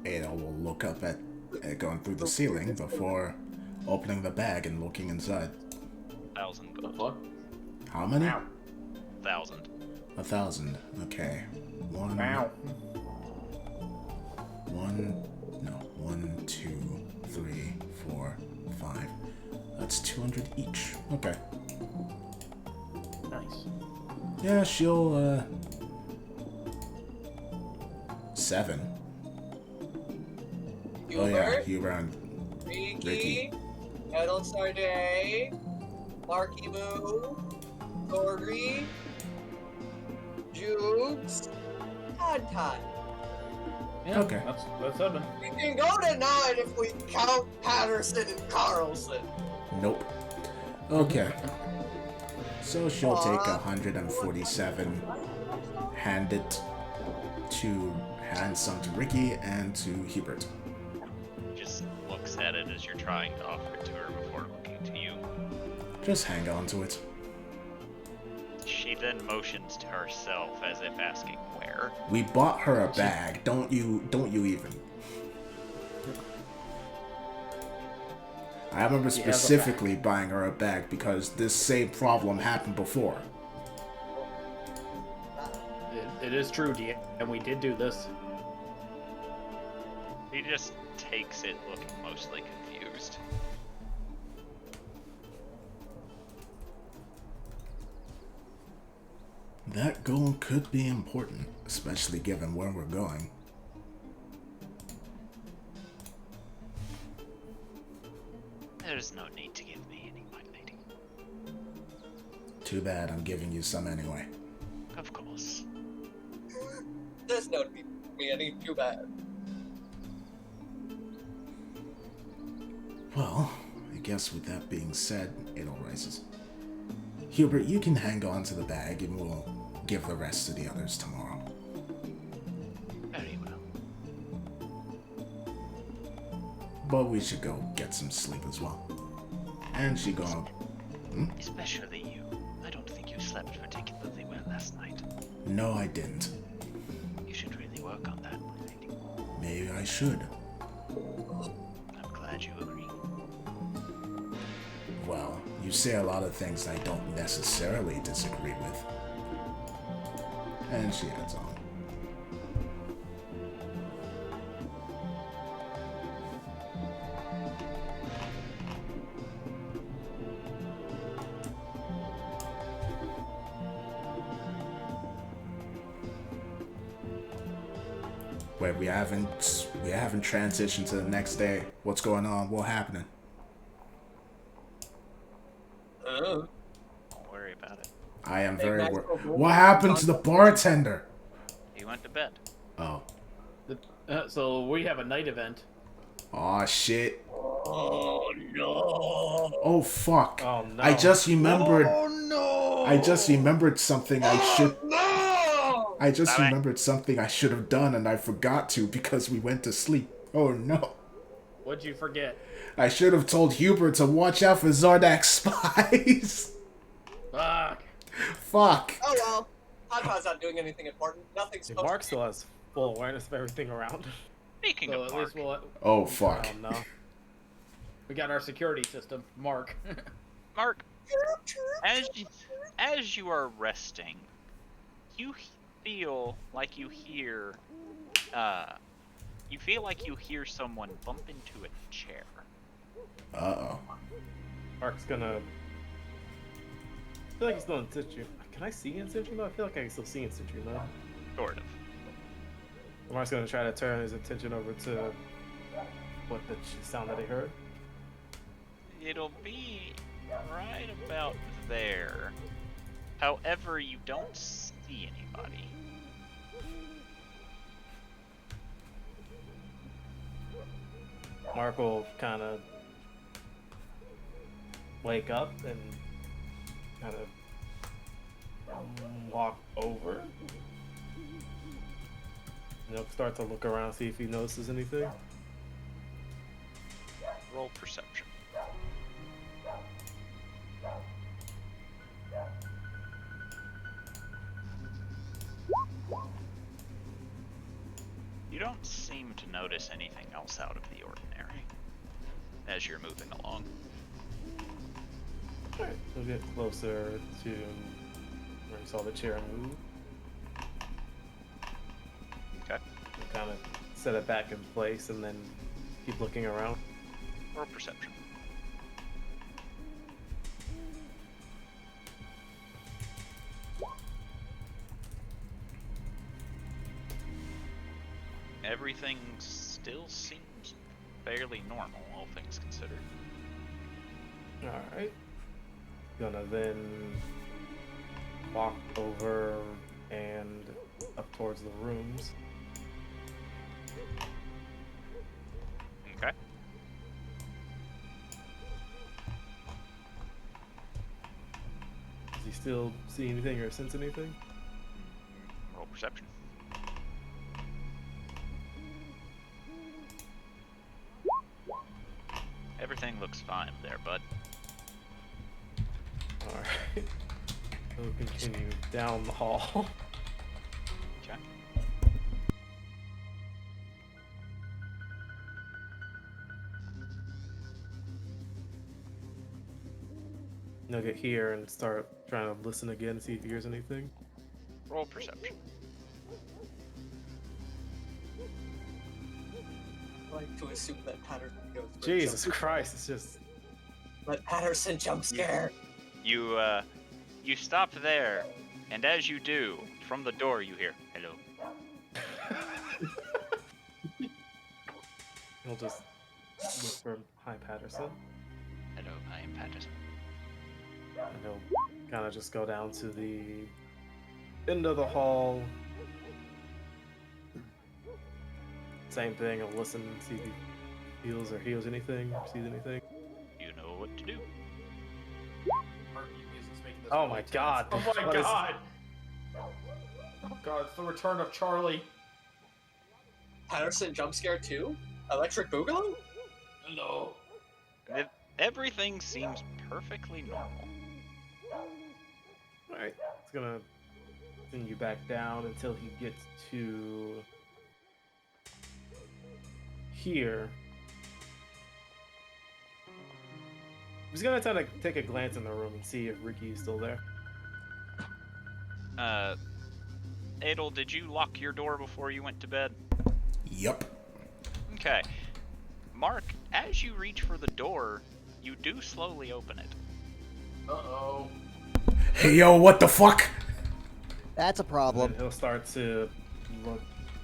Ada will look up at going through the ceiling before opening the bag and looking inside. 1,000 gold. What? How many? Wow. 1,000. 1,000. Okay. One, 2, 3, 4, 5. That's 200 each. Okay. Nice. Yeah, she'll, 7. Oh yeah, Hubert and Ricky. Adelsarde, Marky Moo, Thorgri, Jubes, Todd. Yeah, Okay. That's 7. We can go to 9 if we count Patterson and Carlson. Nope. Okay. So she'll take 147, hand some to Ricky and to Hubert. Just looks at it as you're trying to offer it to her before looking to you. Just hang on to it. She then motions to herself as if asking where. We bought her a bag. Don't you even. I remember specifically buying her a bag because this same problem happened before. It is true, and we did do this. He just takes it looking mostly confused. That goal could be important, especially given where we're going. There's no need to give me any, my lady. Too bad, I'm giving you some anyway. Of course. There's no need for me any too bad. Well, I guess with that being said, it all rises. Hubert, you can hang on to the bag and we'll give the rest to the others tomorrow. Very well. But we should go get some sleep as well. And she go... Especially you. I don't think you slept particularly well last night. No, I didn't. You should really work on that, my lady. Maybe I should. I'm glad you agree. Well, you say a lot of things I don't necessarily disagree with. And she adds on. Wait, we haven't transitioned to the next day. What's going on? What happening? Don't worry about it. I am Hey, very Max, worried. go What happened to the bartender? He went to bed. Oh. So we have a night event. Aw, shit. Oh no! Oh, fuck. Oh no. I just remembered. Oh no! I just remembered something I should. No! I just Bye-bye. remembered something I should have done and I forgot to because we went to sleep. Oh no. What'd you forget? I should have told Hubert to watch out for Zardak's spies. Fuck. Fuck. Oh well. Podpod's not doing anything important. Nothing's See, supposed Mark to still has full awareness of everything around. Speaking So of at Mark, least we'll. Oh, fuck. Oh no. We got our security system, Mark. Mark, as you are resting, you feel like you hear someone bump into a chair. Uh-oh. Mark's gonna. I feel like he's still in situ. Can I see in situ? No, I feel like I can still see in situ. No. Sort of. Mark's gonna try to turn his attention over to what the sound that he heard. It'll be right about there. However, you don't see anybody. Mark will kind of wake up and kind of walk over. And he'll start to look around, see if he notices anything. Roll perception. You don't seem to notice anything else out of the ordinary as you're moving along. Alright, we'll get closer to where you saw the chair move. Okay. We'll kind of set it back in place and then keep looking around. Roll perception. Everything still seems fairly normal, all things considered. Alright. Gonna then walk over and up towards the rooms. Okay. Does he still see anything or sense anything? Roll perception. Everything looks fine there, bud. Alright. We'll continue down the hall. Okay. He'll get here and start trying to listen again to see if he hears anything. Roll perception. I like to assume that Patterson goes for Jesus jump. Christ, it's just... Let Patterson jump scare. You stop there, and as you do, from the door you hear, "Hello." He'll just whisper, "Hi, Patterson." Hello, I am Patterson. And he'll kind of just go down to the end of the hall. Same thing, he'll listen, see if he feels or hears anything, or sees anything. You know what to do. Oh my god! Oh my What is- god! Oh god, it's the return of Charlie. Patterson jump scare too? Electric Boogaloo? Hello. Everything seems perfectly normal. Alright, it's gonna send you back down until he gets to here. He's gonna try to take a glance in the room and see if Ricky is still there. Adel, did you lock your door before you went to bed? Yup. Okay. Mark, as you reach for the door, you do slowly open it. Uh-oh. Hey, yo, what the fuck? That's a And problem. then he'll start to look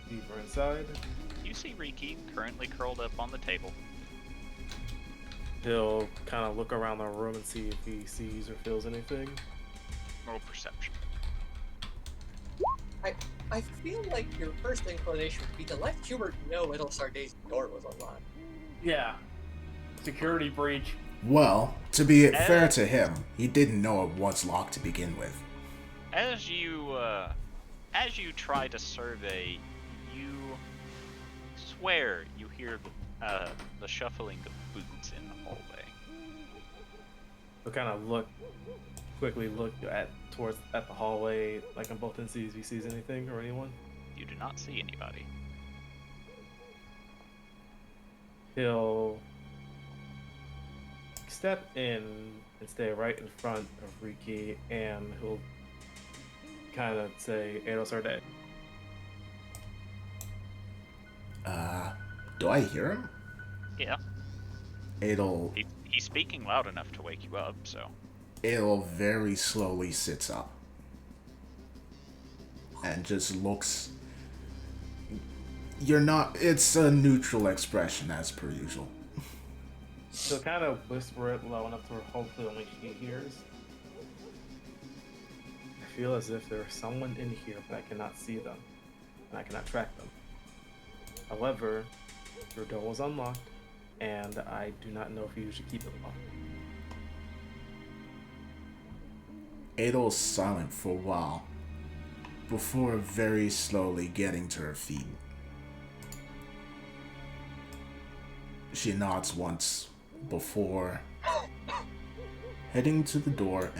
deeper inside. You see Riki currently curled up on the table. He'll kind of look around the room and see if he sees or feels anything. Roll perception. I feel like your first inclination would be to let Hubert know Little Sarday's door was unlocked. Yeah. Security breach. Well, to be fair to him, he didn't know it was locked to begin with. As you try to survey, you swear you hear the shuffling of boots in the hallway. He'll kind of quickly look at the hallway, like on both ends, see if he sees anything or anyone. You do not see anybody. He'll step in and stay right in front of Riki, and he'll kind of say, "Ados are dead." Do I hear him? Yeah. He's speaking loud enough to wake you up, so. Adel very slowly sits up and just looks. It's a neutral expression as per usual. He'll kind of whisper it low enough to where hopefully only she hears. I feel as if there is someone in here, but I cannot see them, and I cannot track them. However, your door was unlocked, and I do not know if you should keep it locked. Adel's silent for a while, before very slowly getting to her feet. She nods once before heading to the door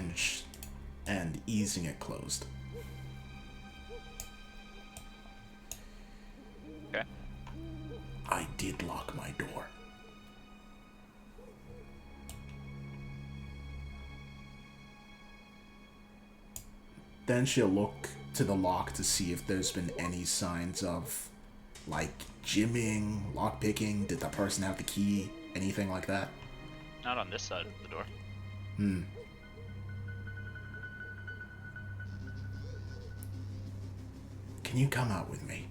and easing it closed. Okay. I did lock my door. Then she'll look to the lock to see if there's been any signs of, like, jimming, lockpicking. Did the person have the key? Anything like that? Not on this side of the door. Can you come out with me?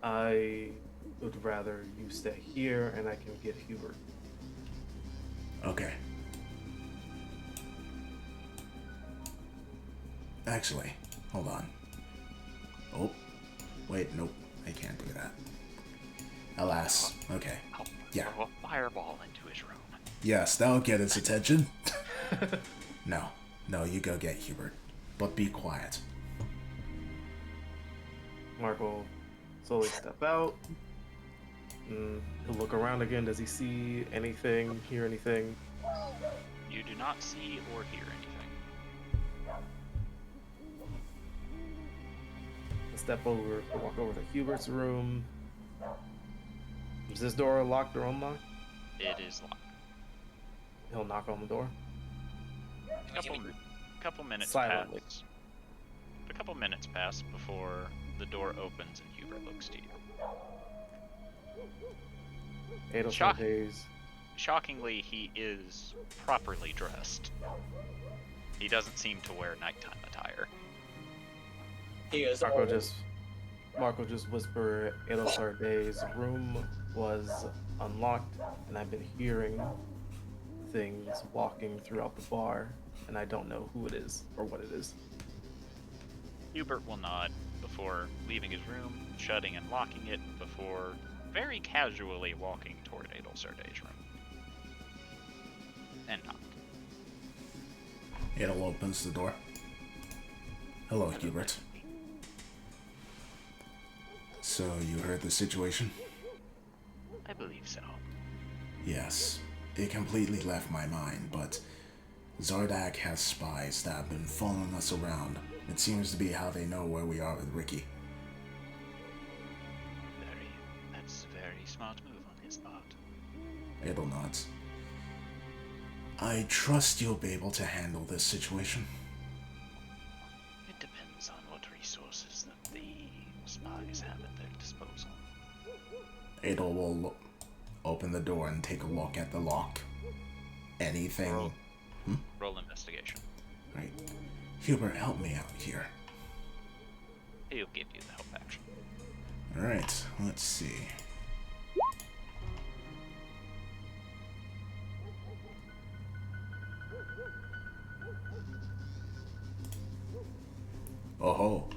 I would rather you stay here, and I can get Hubert. Okay. Actually, hold on. Oh, wait, nope, I can't do that. Alas, okay. Yeah. Throw a fireball into his room. Yes, that'll get his attention. No, you go get Hubert. But be quiet. Mark will slowly step out. He'll look around again. Does he see anything, hear anything? You do not see or hear anything. He'll walk over to Hubert's room. Is this door locked or unlocked? It is locked. He'll knock on the door. Couple minutes Silently. pass. A couple minutes pass before the door opens and Hubert looks to you. Shockingly, he is properly dressed. He doesn't seem to wear nighttime attire. He is Mark will just whisper, Adolfar Day's room was unlocked, and I've been hearing things walking throughout the bar, and I don't know who it is or what it is. Hubert will nod before leaving his room, shutting and locking it, before very casually walking toward Adol Sarday's room. And knock. Adel opens the door. Hello, Hubert. So, you heard the situation? I believe so. Yes. It completely left my mind, but Zardak has spies that have been following us around. It seems to be how they know where we are with Ricky. That's a very smart move on his part. Adel nods. I trust you'll be able to handle this situation. It depends on what resources that the spies have at their disposal. Adel will open the door and take a look at the lock. Anything? Roll investigation. Right. Hubert, help me out here. He'll give you the help action. Alright, let's see. Oh.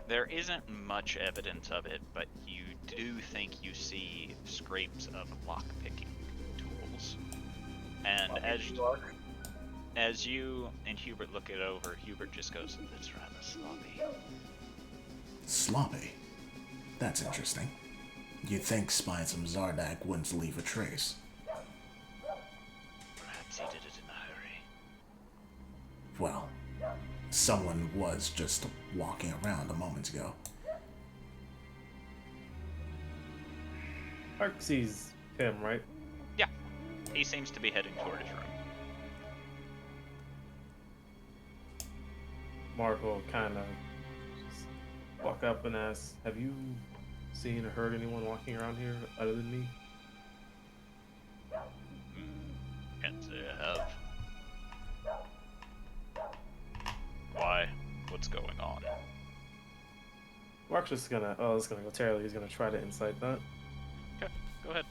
There isn't much evidence of it, but you do think you see scrapes of lockpicking tools. And as you and Hubert look it over, Hubert just goes, "It's rather sloppy." Sloppy? That's interesting. You'd think spies from Zardak wouldn't leave a trace. Perhaps he did it in a hurry. Well, someone was just walking around a moment ago. Ark sees him, right? Yeah, he seems to be heading toward his room. Mark will kind of walk up and ask, "Have you seen or heard anyone walking around here other than me?" Can't say I have. Why? What's going on? Mark's just gonna, it's gonna go terribly. He's gonna try to insight that. Okay, go ahead.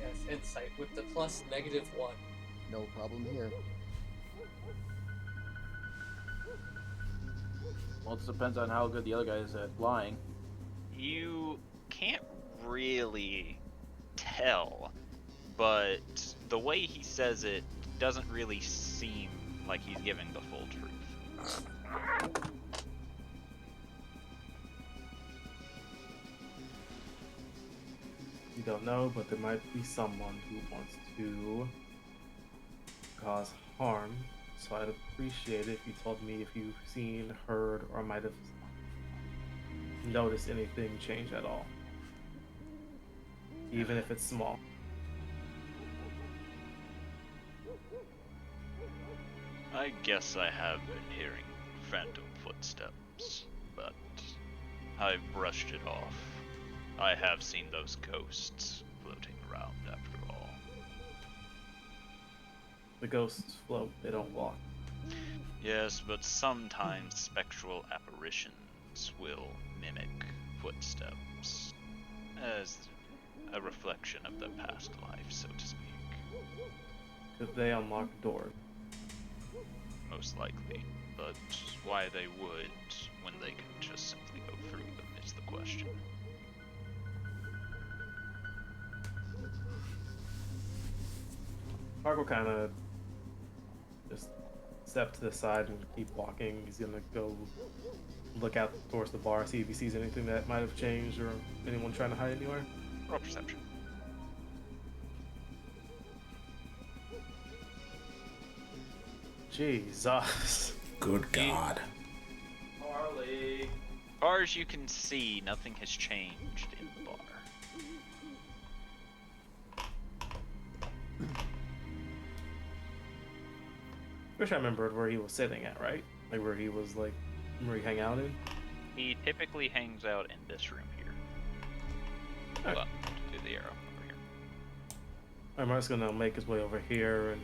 Yes, insight with the plus -1. No problem here. Well, it depends on how good the other guy is at lying. You can't really tell, but the way he says it doesn't really seem like he's giving the full truth. You don't know, but there might be someone who wants to cause harm. So I'd appreciate it if you told me if you've seen, heard, or might have noticed anything change at all. Even if it's small. I guess I have been hearing phantom footsteps, but I've brushed it off. I have seen those ghosts floating around after all. The ghosts float, they don't walk. Yes, but sometimes spectral apparitions will mimic footsteps as a reflection of their past life, so to speak. Could they unlock doors? Most likely, but why they would when they could just simply go through them is the question. Mark will kind of just step to the side and keep walking. He's gonna go look out towards the bar, see if he sees anything that might have changed or anyone trying to hide anywhere. Roll perception. Jesus. Good God. Harley. As far as you can see, nothing has changed in the bar. Wish I remembered where he was sitting at, right? Like where he was like, where he hang out in? He typically hangs out in this room here. Hold on, do the arrow over here. I'm just gonna make his way over here and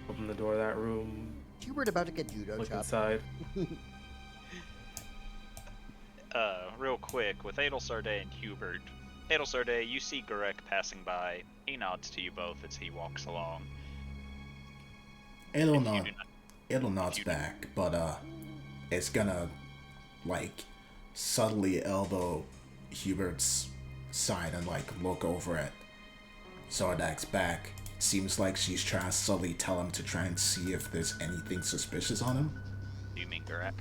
open the door of that room, Hubert about to get judo look chopped. inside. Real quick, with Adelsarday and Hubert. Adelsarday, you see Gurek passing by. He nods to you both as he walks along. It'll If you not. do not- It'll nod back, but it's gonna like subtly elbow Hubert's side and like look over at Zardak's back. Seems like she's trying to subtly tell him to try and see if there's anything suspicious on him. Do you mean Gurek?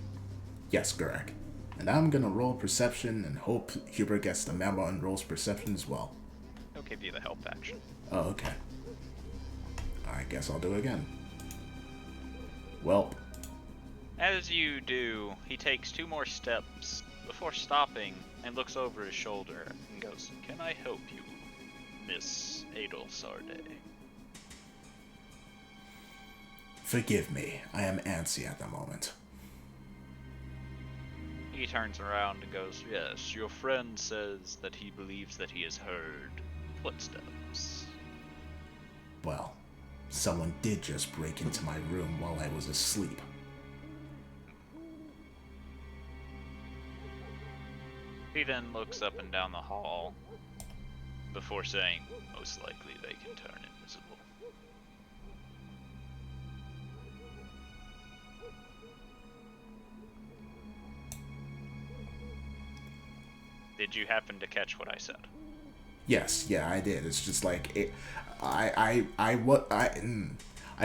Yes, Gurek. And I'm gonna roll perception and hope Hubert gets the memo and rolls perception as well. He'll give you the help action. Oh, okay. I guess I'll do it again. Welp. As you do, he takes 2 more steps before stopping and looks over his shoulder and goes, "Can I help you, Miss Adelsarday?" Forgive me, I am antsy at the moment. He turns around and goes, "Yes, your friend says that he believes that he has heard footsteps." Well, someone did just break into my room while I was asleep. He then looks up and down the hall before saying, most likely they can turn invisible. Did you happen to catch what I said? Yes, yeah, I did. It's just like it. I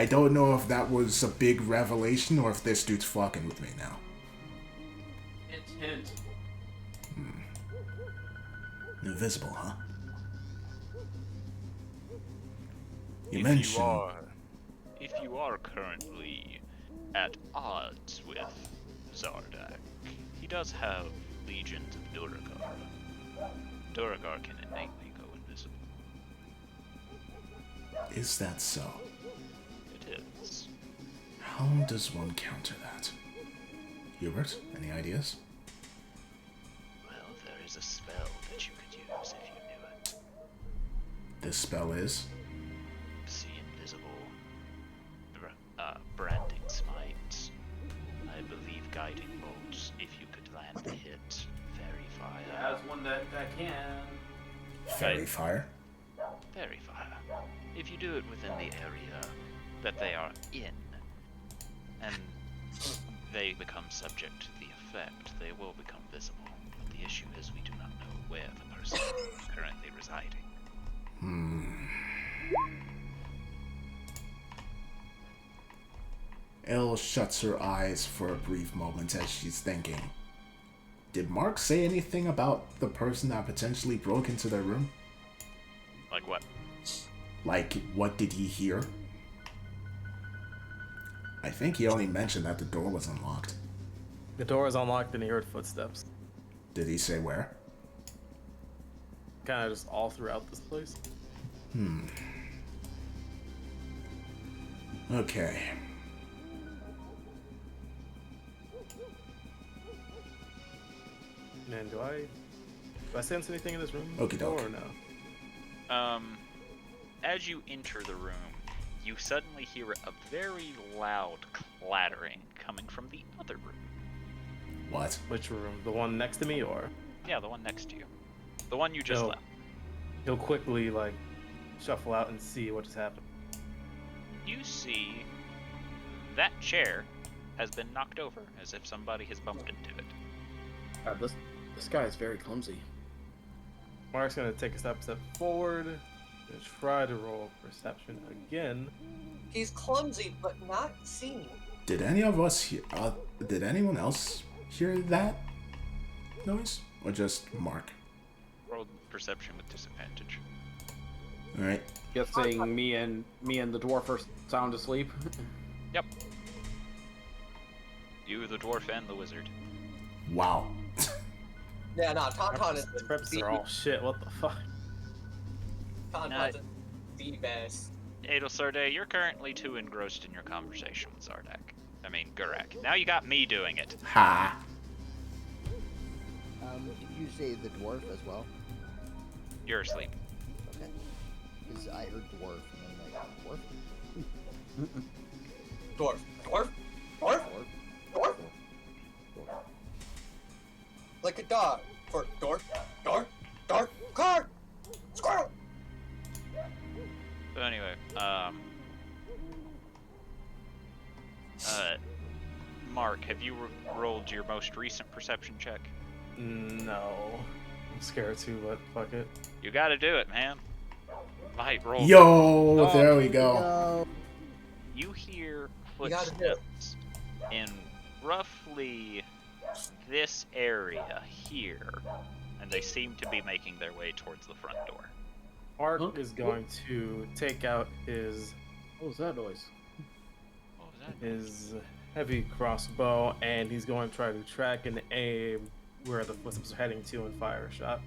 don't know if that was a big revelation or if this dude's fucking with me now. Hint, hint. Invisible, huh? You If mentioned. If you are currently at odds with Zardak, he does have legions of Duragar. Duragar can innately go invisible. Is that so? It is. How does one counter that? Hubert, any ideas? Well, there is a spell that you could use if you knew it. This spell is? See invisible. Branding smite. I believe guiding bolts. If you could land the hit, fairy fire. That's one that can. Fairy fire? Fairy fire. If you do it within the area that they are in, and they become subject to the effect, they will become visible. But the issue is we do not know where the person is currently residing. Elle shuts her eyes for a brief moment as she's thinking. Did Mark say anything about the person that potentially broke into their room? Like what? Like, what did he hear? I think he only mentioned that the door was unlocked. The door is unlocked and he heard footsteps. Did he say where? Kind of just all throughout this place. Okay. Man, do I sense anything in this room? Okie doke. Or no? As you enter the room, you suddenly hear a very loud clattering coming from the other room. What? Which room? The one next to me, or? Yeah, the one next to you. The one you just No. left. He'll quickly, like, shuffle out and see what just happened. You see that chair has been knocked over as if somebody has bumped into it. This guy is very clumsy. Mark's gonna take a step forward and try to roll perception again. He's clumsy, but not seen. Did any of us hear? Did anyone else hear that noise, or just Mark? Roll perception with disadvantage. All right. Guessing me and the dwarf are sound asleep. Yep. You, the dwarf, and the wizard. Wow. Yeah, no, Tauntaun is Preps are all shit. What the fuck? Tauntaun's the best. Adelsarde, you're currently too engrossed in your conversation with Zardak. I mean, Gurak. Now you got me doing it. Ha. Did you say the dwarf as well? You're asleep. Okay. Because I heard dwarf and then like, dwarf? Dwarf. Dwarf? Dwarf? Dwarf? Dwarf? Like a dog. For door, door, door, car, squirrel. So anyway, Mark, have you rolled your most recent perception check? No. I'm scared too, but fuck it. You gotta do it, man. Might roll. Yo, there we go. You hear You gotta do it. footsteps in roughly this area here, and they seem to be making their way towards the front door. Mark is going to take out his What was that noise? What was that? his heavy crossbow, and he's going to try to track and aim where the footsteps are heading to and fire a shot.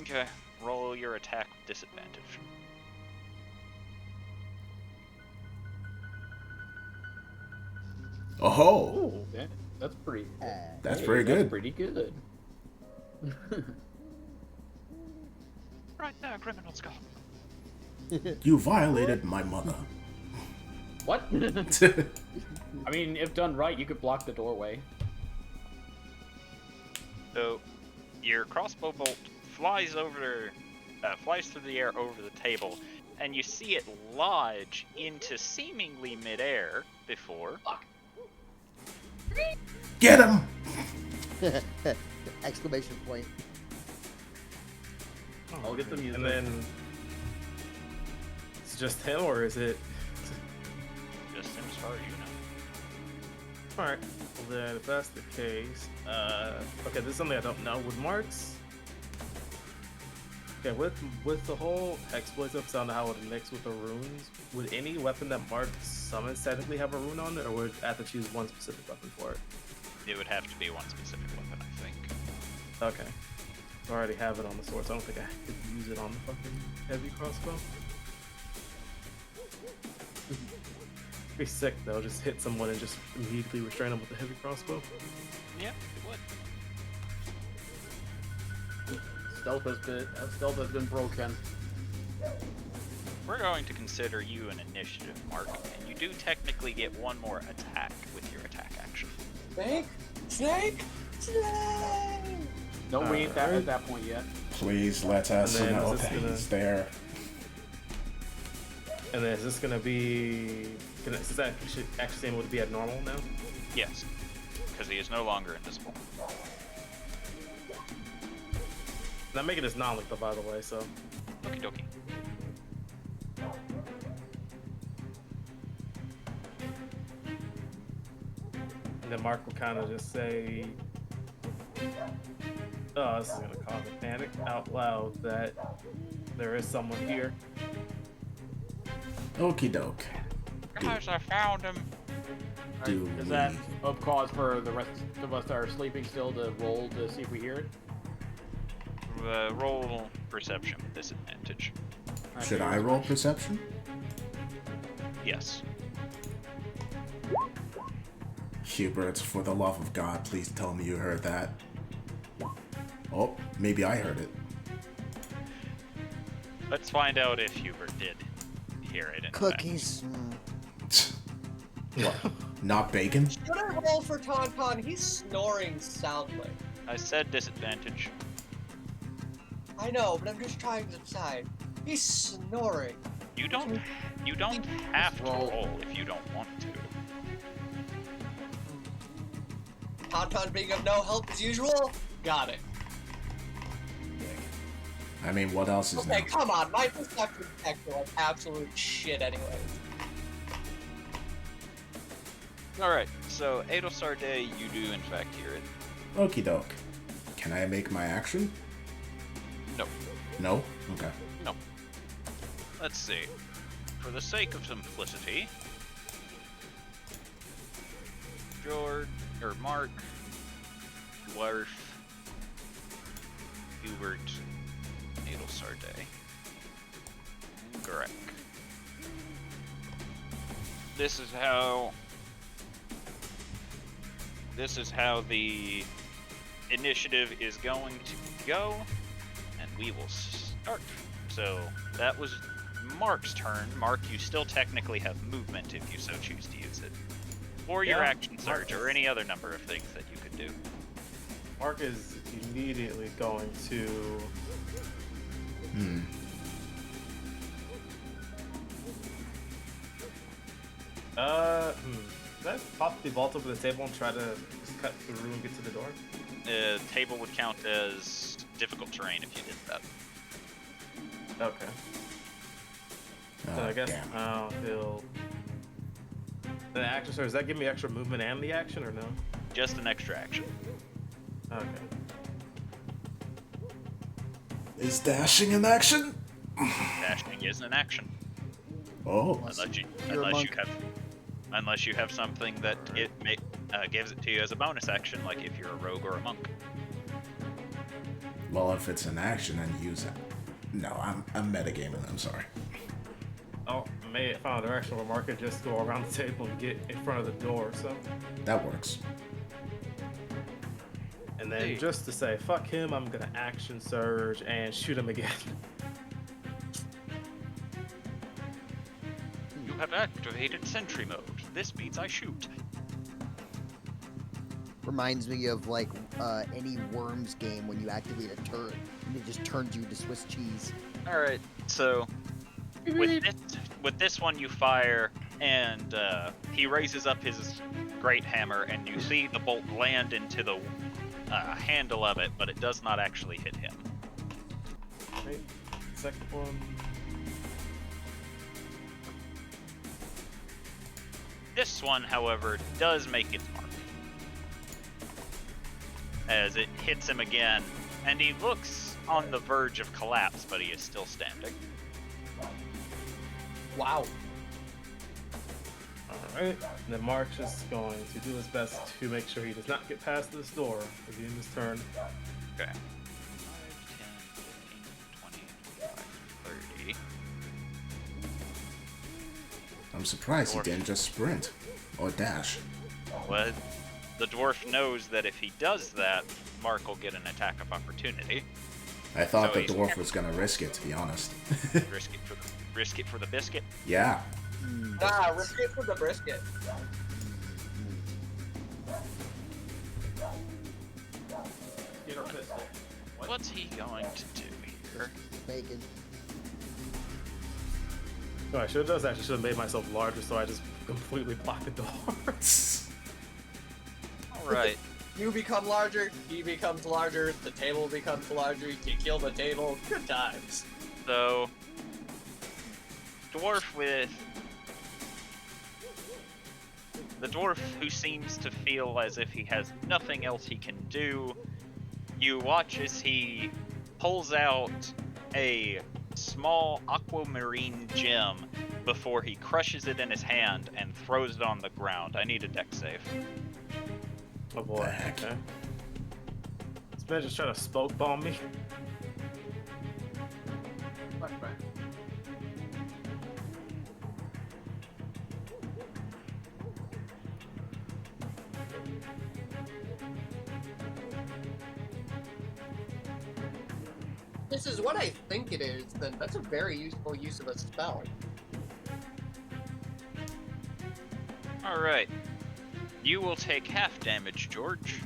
Okay, roll your attack with disadvantage. Oh, Oh, that's pretty. that's hey, pretty That's good. pretty good. Right now, criminal skull. You violated my mother. What? I mean, if done right, you could block the doorway. So, your crossbow bolt flies through the air over the table, and you see it lodge into seemingly midair before. Get him! Exclamation point. I'll get the music. And then it's just him, or is it? Just him, as far as you know. All right. Well, then, if that's the case, okay, this is something I don't know. Would marks? Okay, with the whole exploisive sound, how it would mix with the runes, would any weapon that marks summons technically have a rune on it, or would I have to choose one specific weapon for it? It would have to be one specific weapon, I think. Okay. I already have it on the sword, so I don't think I could use it on the fucking heavy crossbow. Be sick though, just hit someone and just immediately restrain them with the heavy crossbow. Yeah, it would. Stealth has been broken. We're going to consider you an initiative mark, and you do technically get one more attack with your attack action. Snake? Snake? Snake! No, we ain't at that point yet. Please let us And then know is this that gonna- he's there. And then is this gonna be? Is this actually able to be at normal now? Yes, because he is no longer invisible. And I'm making this non-lethal, by the way, so. Okie dokie. And then Mark will kind of just say, "Oh, this is gonna cause a panic out loud that there is someone here." Okie doke. Guys, I found him. Do Is we... that a cause for the rest of us that are sleeping still to roll to see if we hear it? Roll perception with disadvantage. Should I roll perception? Yes. Hubert, for the love of God, please tell me you heard that. Oh, maybe I heard it. Let's find out if Hubert did hear it. In fact. Cookies. What? Not bacon? Should I roll for Tauntaun? He's snoring soundly. I said disadvantage. I know, but I'm just trying to decide. He's snoring. You don't have to roll if you don't want to. Tauntaun being of no help as usual? Got it. I mean, what else is Okay, new? come on. My perception checks are like absolute shit anyway. Alright, so Adelsar Day, you do in fact hear it. Okie doke. Can I make my action? No. No? Okay. No. Let's see. For the sake of simplicity, George, or Mark, Dwarf, Hubert, Adelsar Day, and Greg. This is how the initiative is going to go, and we will start. So that was Mark's turn. Mark, you still technically have movement if you so choose to use it. Or your action surge, or any other number of things that you could do. Mark is immediately going to. Did I pop the vault over the table and try to just cut through and get to the door? Table would count as difficult terrain if you did that. Okay. So I guess Damn. he'll. The action, so does that give me extra movement and the action, or no? Just an extra action. Okay. Is dashing an action? Dashing isn't an action. Oh. Unless you have something that gives it to you as a bonus action, like if you're a rogue or a monk. Well, if it's an action, then use it. No, I'm metagaming. I'm sorry. Oh, I may have found a direction where Mark could just go around the table and get in front of the door, so. That works. And then just to say, fuck him, I'm gonna action surge and shoot him again. You have activated sentry mode. This means I shoot. Reminds me of like any Worms game when you activate a turret and it just turns you to Swiss cheese. Alright, so with this one you fire, and he raises up his great hammer, and you see the bolt land into the handle of it, but it does not actually hit him. Right. Second one. This one, however, does make its mark, as it hits him again, and he looks on the verge of collapse, but he is still standing. Wow. Alright. Then Mark's just going to do his best to make sure he does not get past this door at the end of his turn. Okay. 5, 10, 15, 20, 25, 30. I'm surprised he didn't just sprint or dash. Well, the dwarf knows that if he does that, Mark will get an attack of opportunity. I thought So the he's- dwarf was gonna risk it, to be honest. Risk it for the biscuit. Yeah. Nah, risk it for the brisket. Get her pistol. What's he going to do here? Bacon. No, I should have made myself larger so I just completely block the door. Alright. You become larger, he becomes larger, the table becomes larger, you kill the table, good times. So, the dwarf who seems to feel as if he has nothing else he can do, you watch as he pulls out a small aquamarine gem before he crushes it in his hand and throws it on the ground. I need a deck save. Oh boy. The heck? Okay. This man just trying to smoke bomb me. This is what I think it is, then that's a very useful use of a spell. Alright. You will take half damage, George.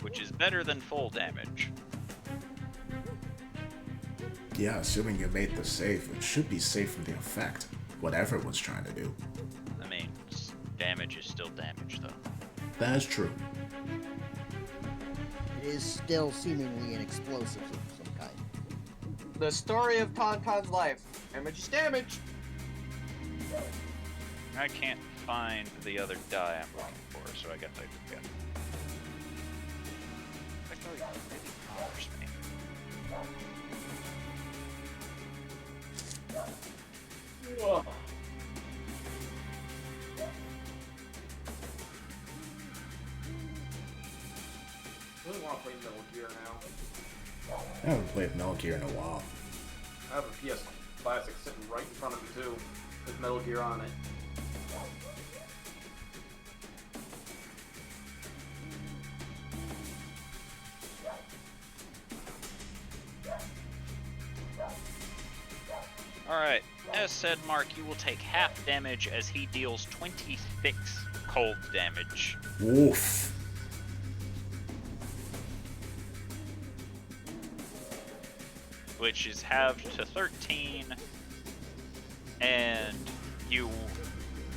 Which is better than full damage. Yeah, assuming you made the save, it should be safe from the effect, whatever it was trying to do. I mean, damage is still damage, though. That is true. It is still seemingly an explosive of some kind. The story of Tauntaun's life. Damage is damage. I can't find the other die I'm looking for, so I guess I just got. I thought he really bothers me. Ugh. I really want to play Metal Gear now. I haven't played Metal Gear in a while. I have a PS Classic sitting right in front of me too, with Metal Gear on it. Alright, as said, Mark, you will take half damage as he deals 26 cold damage. Woof. Which is halved to 13, and you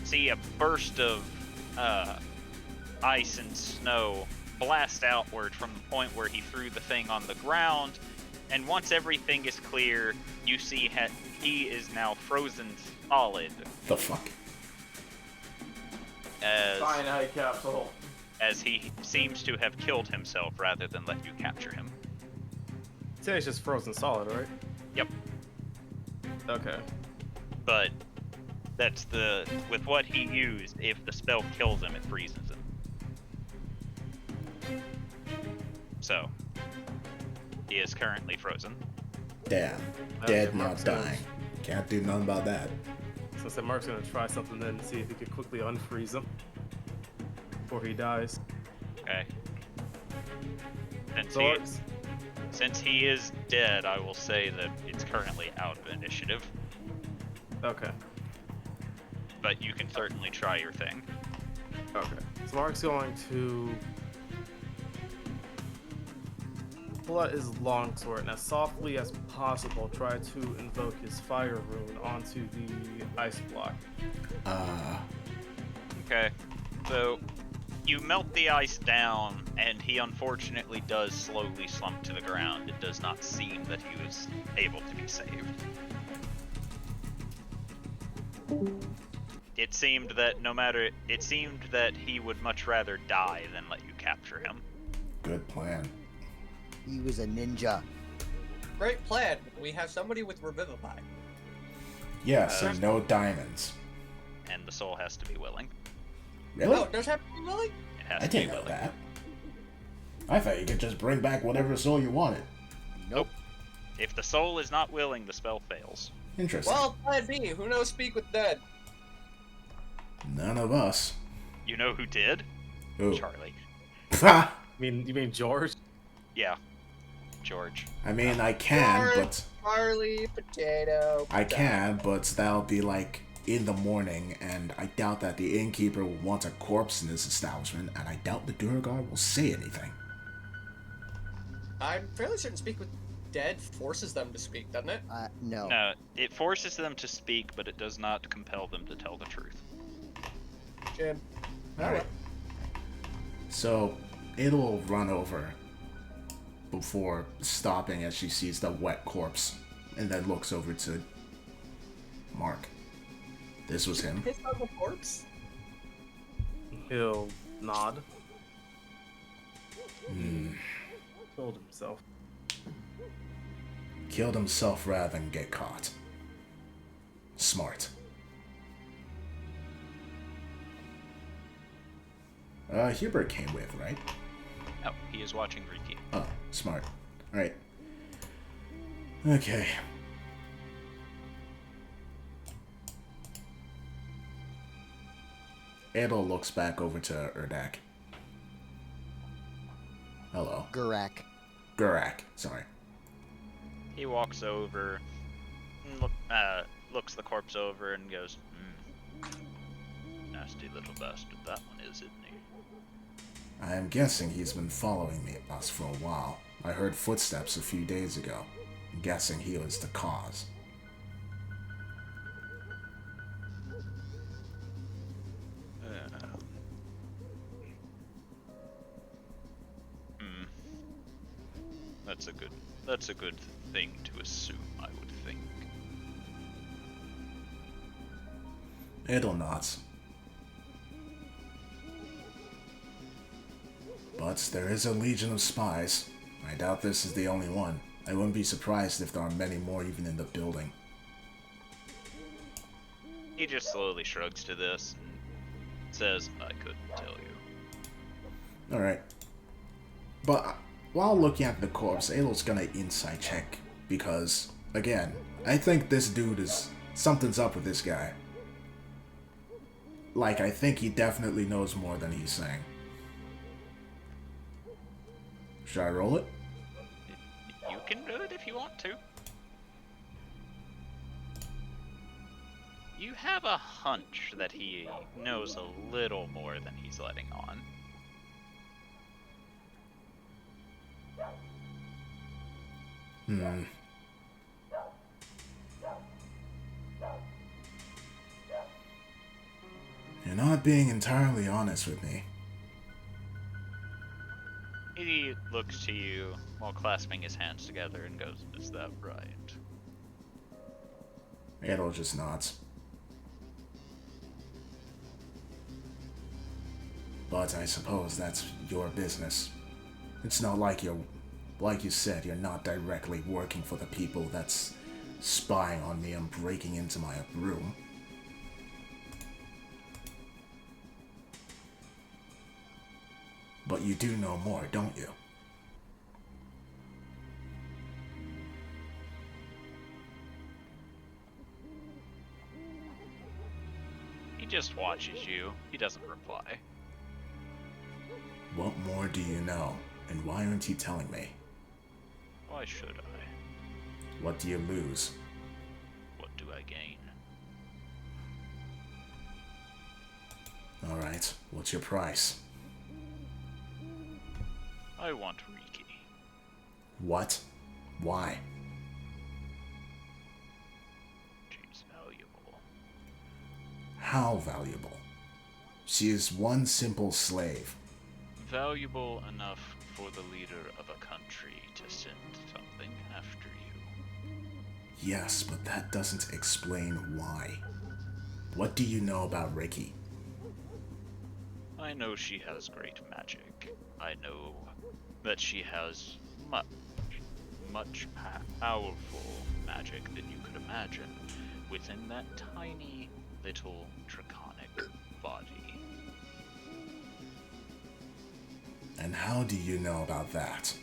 see a burst of ice and snow blast outward from the point where he threw the thing on the ground, and once everything is clear, you see he is now frozen solid The fuck? Cyanide capsule. as he seems to have killed himself rather than let you capture him. Say it's just frozen solid, right? Yep. Okay. But that's with what he used, if the spell kills him, it freezes him. So, he is currently frozen. Damn. Okay, Dead, Mark's not gonna- dying. Can't do nothing about that. So I said Mark's gonna try something then to see if he could quickly unfreeze him before he dies. Okay. So Since he is dead, I will say that it's currently out of initiative. okay. but you can certainly try your thing. Okay. So Mark's going to pull out his longsword and as softly as possible try to invoke his fire rune onto the ice block. Okay, so you melt the ice down, and he unfortunately does slowly slump to the ground. It does not seem that he was able to be saved. It seemed that he would much rather die than let you capture him. Good plan. He was a ninja. Great plan. We have somebody with Revivify. Yes, and no diamonds. And the soul has to be willing. Really? Oh, does have to be willing? It has I to be didn't know willing. that. I thought you could just bring back whatever soul you wanted. Nope. If the soul is not willing, the spell fails. Interesting. Well, plan B. Who knows speak with dead? None of us. You know who did? Who? Charlie. Ha! You mean George? Yeah. George. I mean, I can, George, but... Barley, potato. I can, but that'll be like in the morning, and I doubt that the innkeeper will want a corpse in his establishment, and I doubt the Durgar will say anything. I'm fairly certain speak with dead forces them to speak, doesn't it? No. No, it forces them to speak, but it does not compel them to tell the truth. Jim. Alright. So, it'll run over before stopping as she sees the wet corpse, and then looks over to Mark. This was him. Piss on the corpse? He'll nod. Hmm. Killed himself. Killed himself rather than get caught. Smart. Hubert came with, right? No, he is watching Reiki. Oh, smart. Alright. Okay. Adol looks back over to Urdak. Hello. Gurak. Gurak, sorry. He walks over, and looks the corpse over, and goes, nasty little bastard that one is, isn't he? I am guessing he's been following us for a while. I heard footsteps a few days ago. I'm guessing he was the cause. That's a good thing to assume, I would think. Adol nods. But there is a legion of spies. I doubt this is the only one. I wouldn't be surprised if there are many more even in the building. He just slowly shrugs to this and says, I couldn't tell you. Alright. But while looking at the corpse, Adol's gonna insight check. Because, again, I think this dude is... something's up with this guy. Like, I think he definitely knows more than he's saying. Should I roll it? You can do it if you want to. You have a hunch that he knows a little more than he's letting on. You're not being entirely honest with me. He looks to you while clasping his hands together and goes, is that right? Adol just nods. But I suppose that's your business. It's not like like you said, you're not directly working for the people that's spying on me and breaking into my room. But you do know more, don't you? He just watches you. He doesn't reply. What more do you know, and why aren't you telling me? Why should I? What do you lose? What do I gain? Alright, what's your price? I want Riki. What? Why? She's valuable. How valuable? She is one simple slave. Valuable enough for the leader of a country to send something after you. Yes, but that doesn't explain why. What do you know about Riki? I know she has great magic. I know that she has much powerful magic than you could imagine within that tiny little draconic body. And how do you know about that?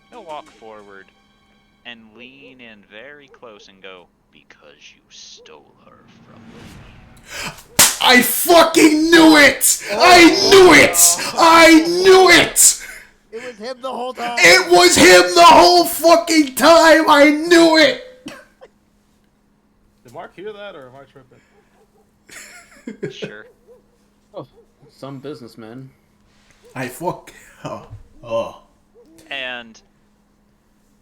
He'll walk forward and lean in very close and go, because you stole her from me. I fucking knew it! I knew it! I knew it! It was him the whole time. It was him the whole fucking time! I knew it! Did Mark hear that, or am I tripping? Sure. Oh, some businessmen. Oh. And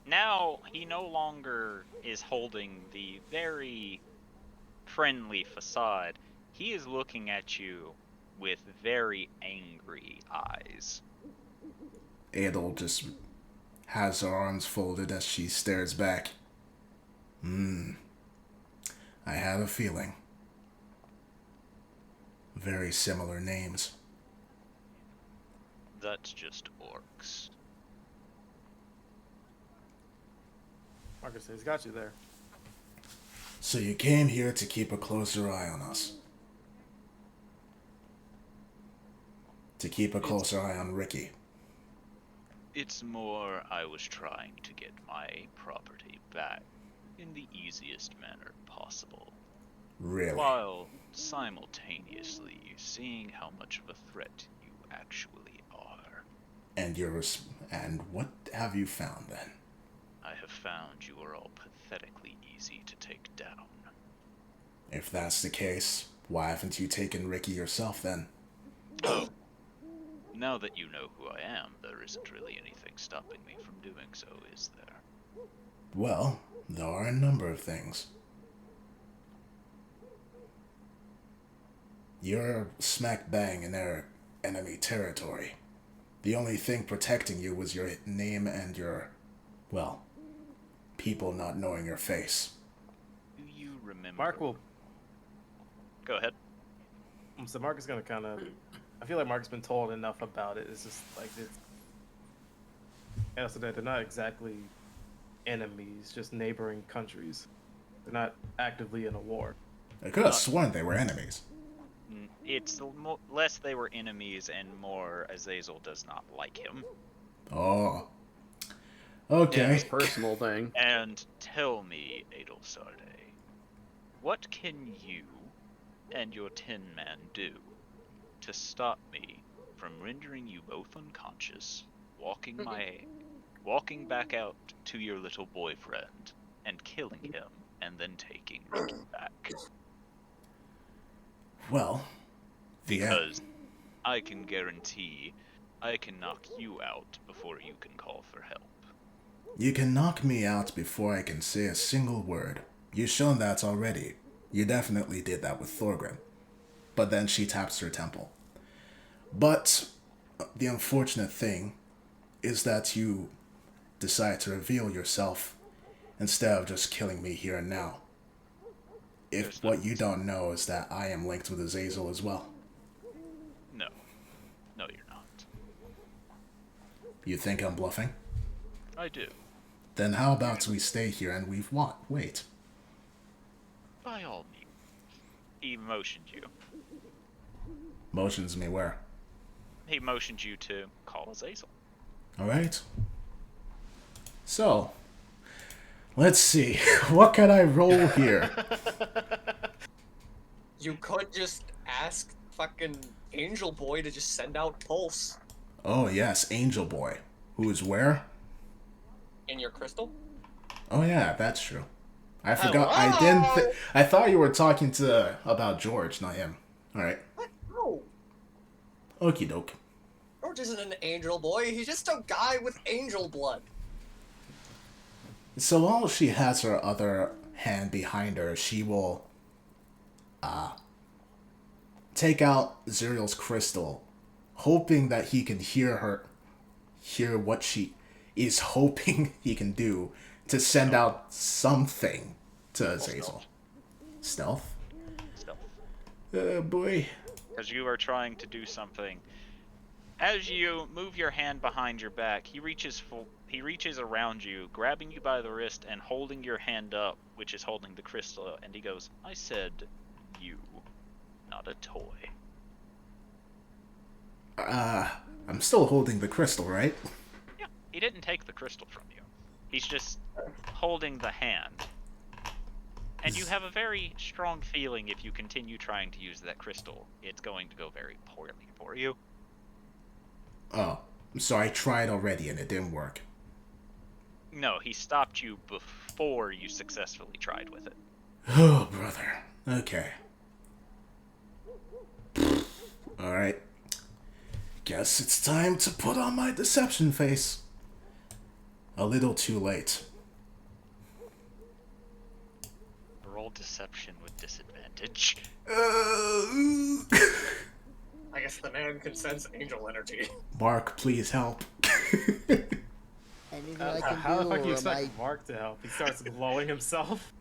now he no longer is holding the very friendly facade. He is looking at you with very angry eyes. Adel just has her arms folded as she stares back. I had a feeling. Very similar names. That's just orcs. Marcus says, got you there. So you came here to keep a closer eye on us. To keep a closer eye on Riki. It's more I was trying to get my property back in the easiest manner possible. Really? While simultaneously seeing how much of a threat you actually are. And what have you found then? I have found you are all pathetically easy to take down. If that's the case, why haven't you taken Riki yourself then? Now that you know who I am, there isn't really anything stopping me from doing so, is there? Well, there are a number of things. You're smack bang in their enemy territory. The only thing protecting you was your name and your, well, people not knowing your face. Do you remember? Mark will. Go ahead. So Mark is gonna kind of. I feel like Mark's been told enough about it. It's just like it's. And also that they're not exactly enemies, just neighboring countries. They're not actively in a war. I could have sworn they were enemies. It's less they were enemies and more Azazel does not like him. Oh. Okay. It's a personal thing. And tell me, Adelsarde, what can you and your Tin Man do to stop me from rendering you both unconscious, walking back out to your little boyfriend and killing him, and then taking Ricky back? Well, Because I can guarantee I can knock you out before you can call for help. You can knock me out before I can say a single word. You've shown that already. You definitely did that with Thorgrim. But then she taps her temple. But the unfortunate thing is that you decide to reveal yourself instead of just killing me here and now. If what you don't know is that I am linked with Azazel as well. No. No, you're not. You think I'm bluffing? I do. Then how about we stay here and we wait? By all means. He motioned you. Motions me where? He motioned you to call Azazel. Alright. So, let's see. What can I roll here? You could just ask fucking Angel Boy to just send out Pulse Oh yes, Angel Boy. Who is where? in your crystal. Oh yeah, that's true. I forgot. I didn't. I thought you were talking about George, not him. All right. What? No. Okie doke. George isn't an angel boy. He's just a guy with angel blood. So while she has her other hand behind her, she will take out Zuriel's crystal, hoping that he can hear what she is hoping he can do to send out something to Azazel. Stealth? Stealth. Oh boy. Because you are trying to do something. As you move your hand behind your back, he reaches around you, grabbing you by the wrist and holding your hand up, which is holding the crystal, and he goes, I said you, not a toy. I'm still holding the crystal, right? Yeah, he didn't take the crystal from you. He's just holding the hand. And you have a very strong feeling if you continue trying to use that crystal, it's going to go very poorly for you. Oh, so I tried already and it didn't work. No, he stopped you before you successfully tried with it. Oh, brother. Okay. Alright. Guess it's time to put on my deception face. A little too late. Roll deception with disadvantage. I guess the man can sense angel energy. Mark, please help. Anything I can How do, the fuck you or am I... expect Mark to help? He starts glowing himself.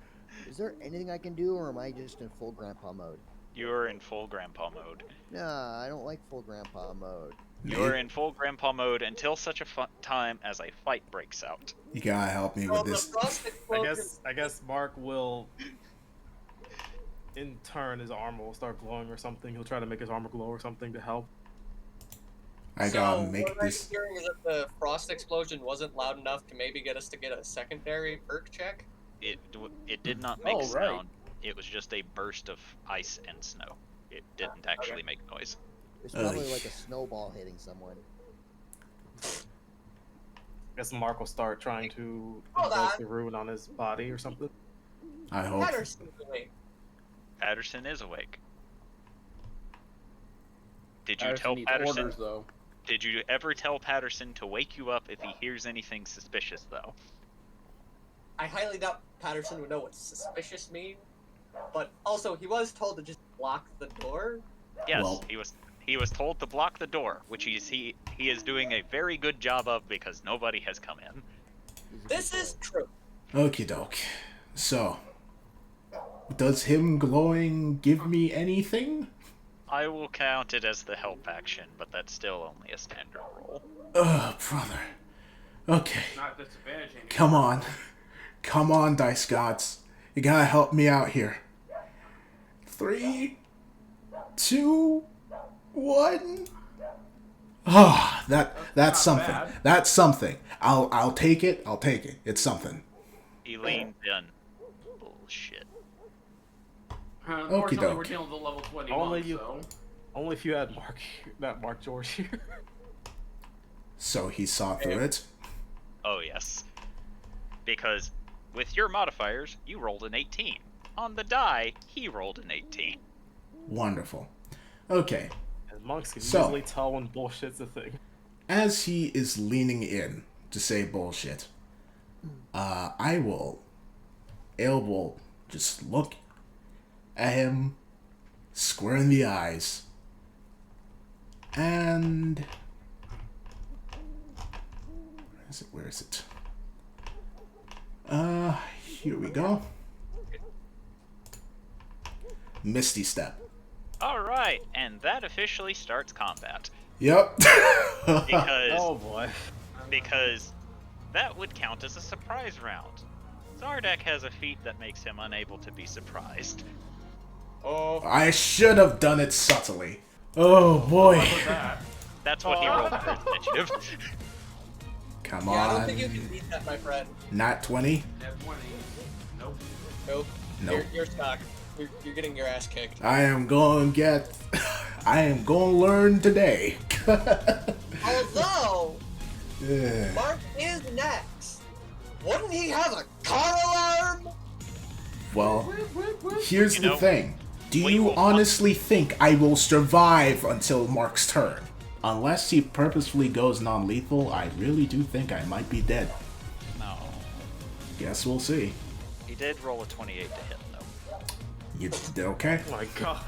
Is there anything I can do, or am I just in full grandpa mode? You're in full grandpa mode. Nah, I don't like full grandpa mode. You're in full grandpa mode until such a time as a fight breaks out. You gotta help me with this. I guess Mark will, in turn, his armor will start glowing or something. He'll try to make his armor glow or something to help. I gotta make what this. I'm hearing is that the frost explosion wasn't loud enough to maybe get us to get a secondary perk check. It did not make Oh, right. sound. It was just a burst of ice and snow. It didn't actually make noise. It's probably like a snowball hitting someone. I guess Mark will start trying to Hold invoke on. the rune on his body or something. I hope. Patterson's awake. Patterson is awake. Did you Patterson tell needs Patterson? orders, though. Did you ever tell Patterson to wake you up if he hears anything suspicious, though? I highly doubt Patterson would know what suspicious means, but also he was told to just block the door. Yes, Well- he was told to block the door, which he is doing a very good job of because nobody has come in. This is true. Okie doke. So, does him glowing give me anything? I will count it as the help action, but that's still only a standard roll. Brother. Okay. Not disadvantaging. Come on. Come on, Dice Gods. You gotta help me out here. 3, 2, 1. Ah, that's something. bad. That's something. I'll take it. I'll take it. It's something. He leaned in. Bullshit. Unfortunately, we're doke. dealing with a level 20 Only monk, you- so... Only if you had Mark, not Mark George here. So he saw through it. Oh, yes. Because with your modifiers, you rolled an 18. On the die, he rolled an 18. Wonderful. Okay. And monks can So- easily tell when bullshit's a thing. As he is leaning in to say bullshit, I will just look at him square in the eyes, and where is it? Here we go. Misty Step. Alright, and that officially starts combat. Yep. Because, Oh boy. because that would count as a surprise round. Zardak has a feat that makes him unable to be surprised. Oh, I should have done it subtly. Oh boy. That's what he rolled for his initiative. Come yeah, I don't on. think you can beat that, my friend. Not 20? Net 20. Nope. Nope. Nope. You're stuck. You're getting your ass kicked. I am going to learn today. Although, Ugh. Mark is next. Wouldn't he have a car alarm? Well, here's You the know, thing. Do we you will- honestly think I will survive until Mark's turn? Unless he purposefully goes non-lethal, I really do think I might be dead. No. Guess we'll see. He did roll a 28 to hit, though. You did okay? Oh my god.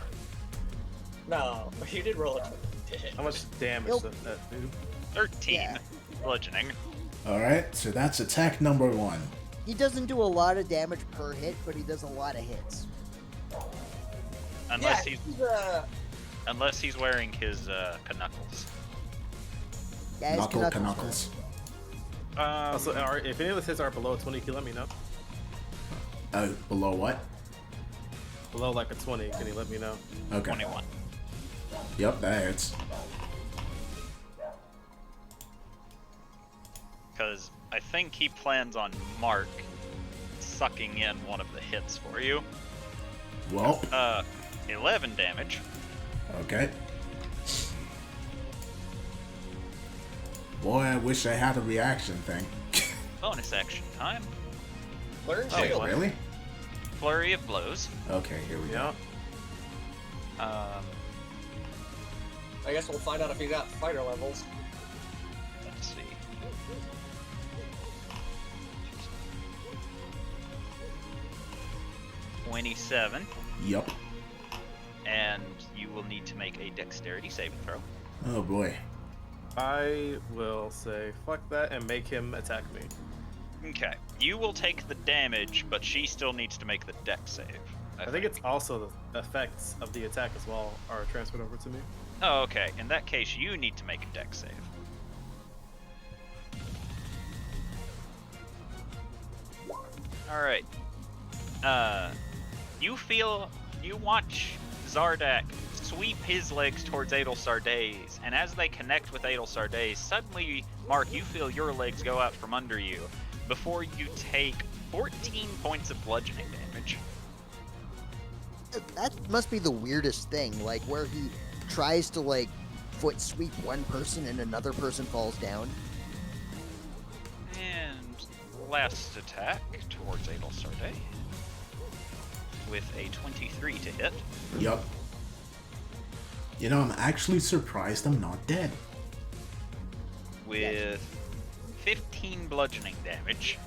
No, you did roll it to hit. How much damage Nope. does that do? 13 Yeah. bludgeoning. Alright, so that's attack number 1. He doesn't do a lot of damage per hit, but he does a lot of hits. Unless Yeah, he's unless he's wearing his knuckles. Yeah, his Knuckle knuckles. knuckles. Also, if any of the hits are below 20, can you let me know? Below what? Below like a 20, can you let me know? Okay. 21. Yep, that hits. Because I think he plans on Mark sucking in one of the hits for you. Well, 11 damage. okay. Boy, I wish I had a reaction thing. Bonus action time. Learn Oh, shield. really? Flurry of blows. Okay, here we go. Yeah. I guess we'll find out if he got fighter levels. Let's see. $27, Yup. and you will need to make a dexterity saving throw. Oh boy. I will say fuck that and make him attack me. Okay, you will take the damage, but she still needs to make the dex save. I think it's also the effects of the attack as well are transferred over to me. Oh, okay. In that case, you need to make a dex save. Alright. You watch Zardak sweep his legs towards Adel Sardays, and as they connect with Adel Sardays, suddenly, Mark, you feel your legs go out from under you before you take 14 points of bludgeoning damage. That must be the weirdest thing, like where he tries to like foot sweep one person and another person falls down. And last attack towards Adel Sarday with a 23 to hit. Yup. You know, I'm actually surprised I'm not dead. With 15 bludgeoning damage.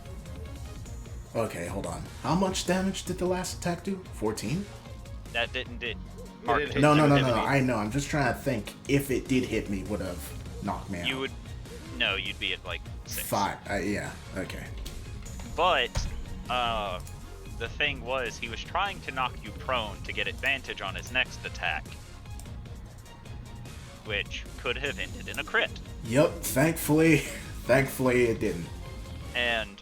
Okay, hold on. How much damage did the last attack do? 14? That didn't hit. It Mark, didn't hit No, you, no, it no, hit no. me. I know. I'm just trying to think. If it did hit me, would have knocked me out. you would. No, you'd be at like 6. 5. Yeah. Okay. But, the thing was, he was trying to knock you prone to get advantage on his next attack, which could have ended in a crit. Yep. Thankfully it didn't. And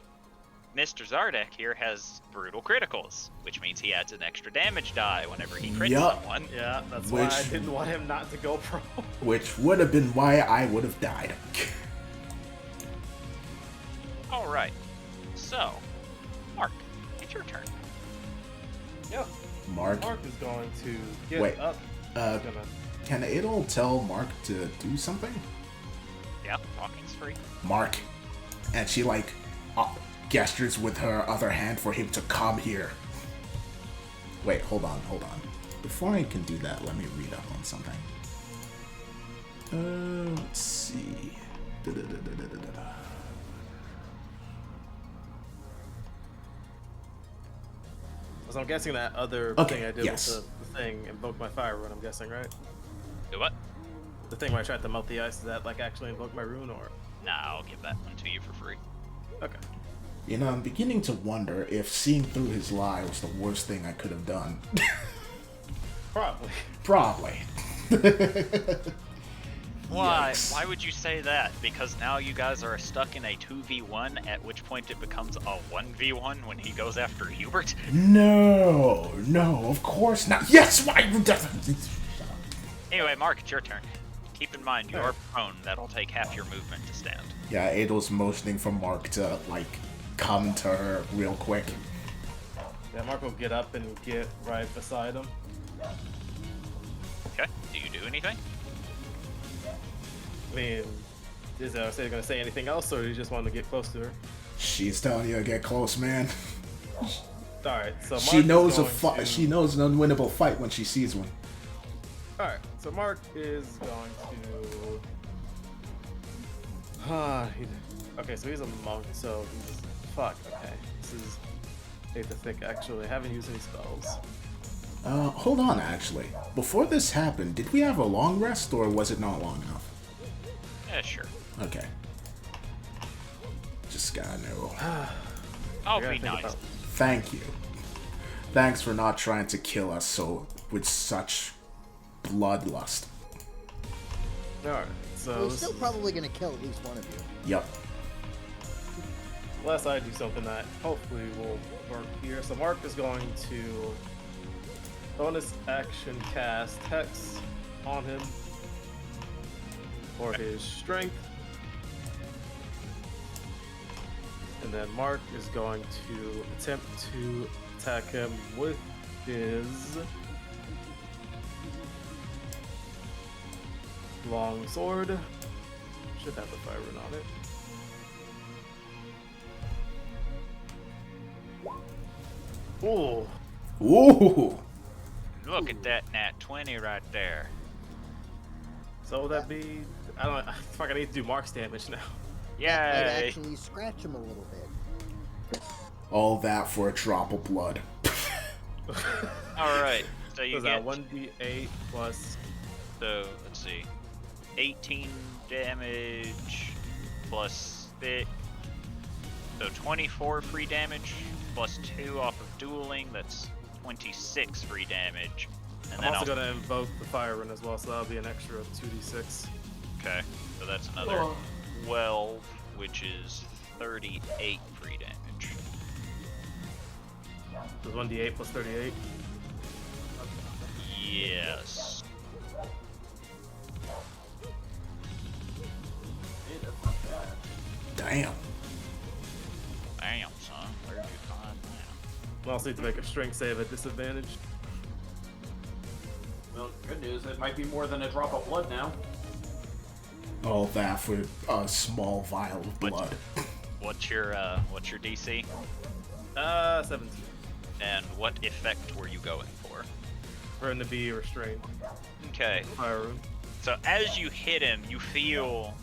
Mr. Zardak here has brutal criticals, which means he adds an extra damage die whenever he crits Yup. someone. Yeah, that's why I Which- didn't want him not to go pro. Which would have been why I would have died. Alright, so, Mark, it's your turn. Yeah, Mark, Mark is going to get Wait. up. uh, He's gonna can Adel tell Mark to do something? Yeah, talking's free. Mark. And she, like, gestures with her other hand for him to come here. Wait, hold on. Before I can do that, let me read up on something. Let's see. So I'm guessing that other Okay, thing I did yes. with the thing invoked my fire rune, I'm guessing, right? Do what? The thing where I tried to melt the ice, does that like actually invoke my rune or? Nah, I'll give that one to you for free. Okay. You know, I'm beginning to wonder if seeing through his lie was the worst thing I could have done. Probably. Probably. Why? Yikes. Why would you say that? Because now you guys are stuck in a 2v1, at which point it becomes a 1v1 when he goes after Hubert? No, of course not. Yes, why you doesn't? Anyway, Mark, it's your turn. Keep in mind, you are prone. That'll take half your movement to stand. Yeah, Adel's motioning for Mark to, like, come to her real quick. Yeah, Mark will get up and get right beside him. Okay, do you do anything? I mean, is Arcea gonna say anything else, or do you just want to get close to her? She's telling you to get close, man. Alright, so Mark She knows is going to... She knows an unwinnable fight when she sees one. Alright, so Mark is going to... okay, so he's a monk, so he's... Fuck, okay. This is... I hate to think, actually. I haven't used any spells. Hold on, actually. Before this happened, did we have a long rest, or was it not long enough? Yeah, sure. Okay. Just gotta know. I'll be nice. Thank you. Thanks for not trying to kill us with such bloodlust. Alright, so... We're still probably gonna kill at least one of you. Yep. Unless I do something that hopefully will work here. So Mark is going to bonus action cast Hex on him for his strength. And then Mark is going to attempt to attack him with his long sword. Should have the fire rune on it. Ooh. Ooh! Look at that nat 20 right there. So would that be... I don't know. Fuck, I need to do Mark's damage now. That might Yay! actually scratch him a little bit. All that for a drop of blood. Alright, so you Was get... that 1d8 plus... So, let's see. 18 damage plus it. So 24 free damage plus 2 off of dueling. That's 26 free damage. And I'm then also going to invoke the fire rune as well, so that'll be an extra 2d6. Okay, so that's another 12, which is 38 free damage. So 1d8 plus 38. Yes. Damn. Damn, son. 35 now. We'll also need to make a strength save at disadvantage. Well, good news, it might be more than a drop of blood now. All that for a small vial of blood. What's your DC? 17. And what effect were you going for? For him to be restrained. Okay. Fire rune. So as you hit him, you feel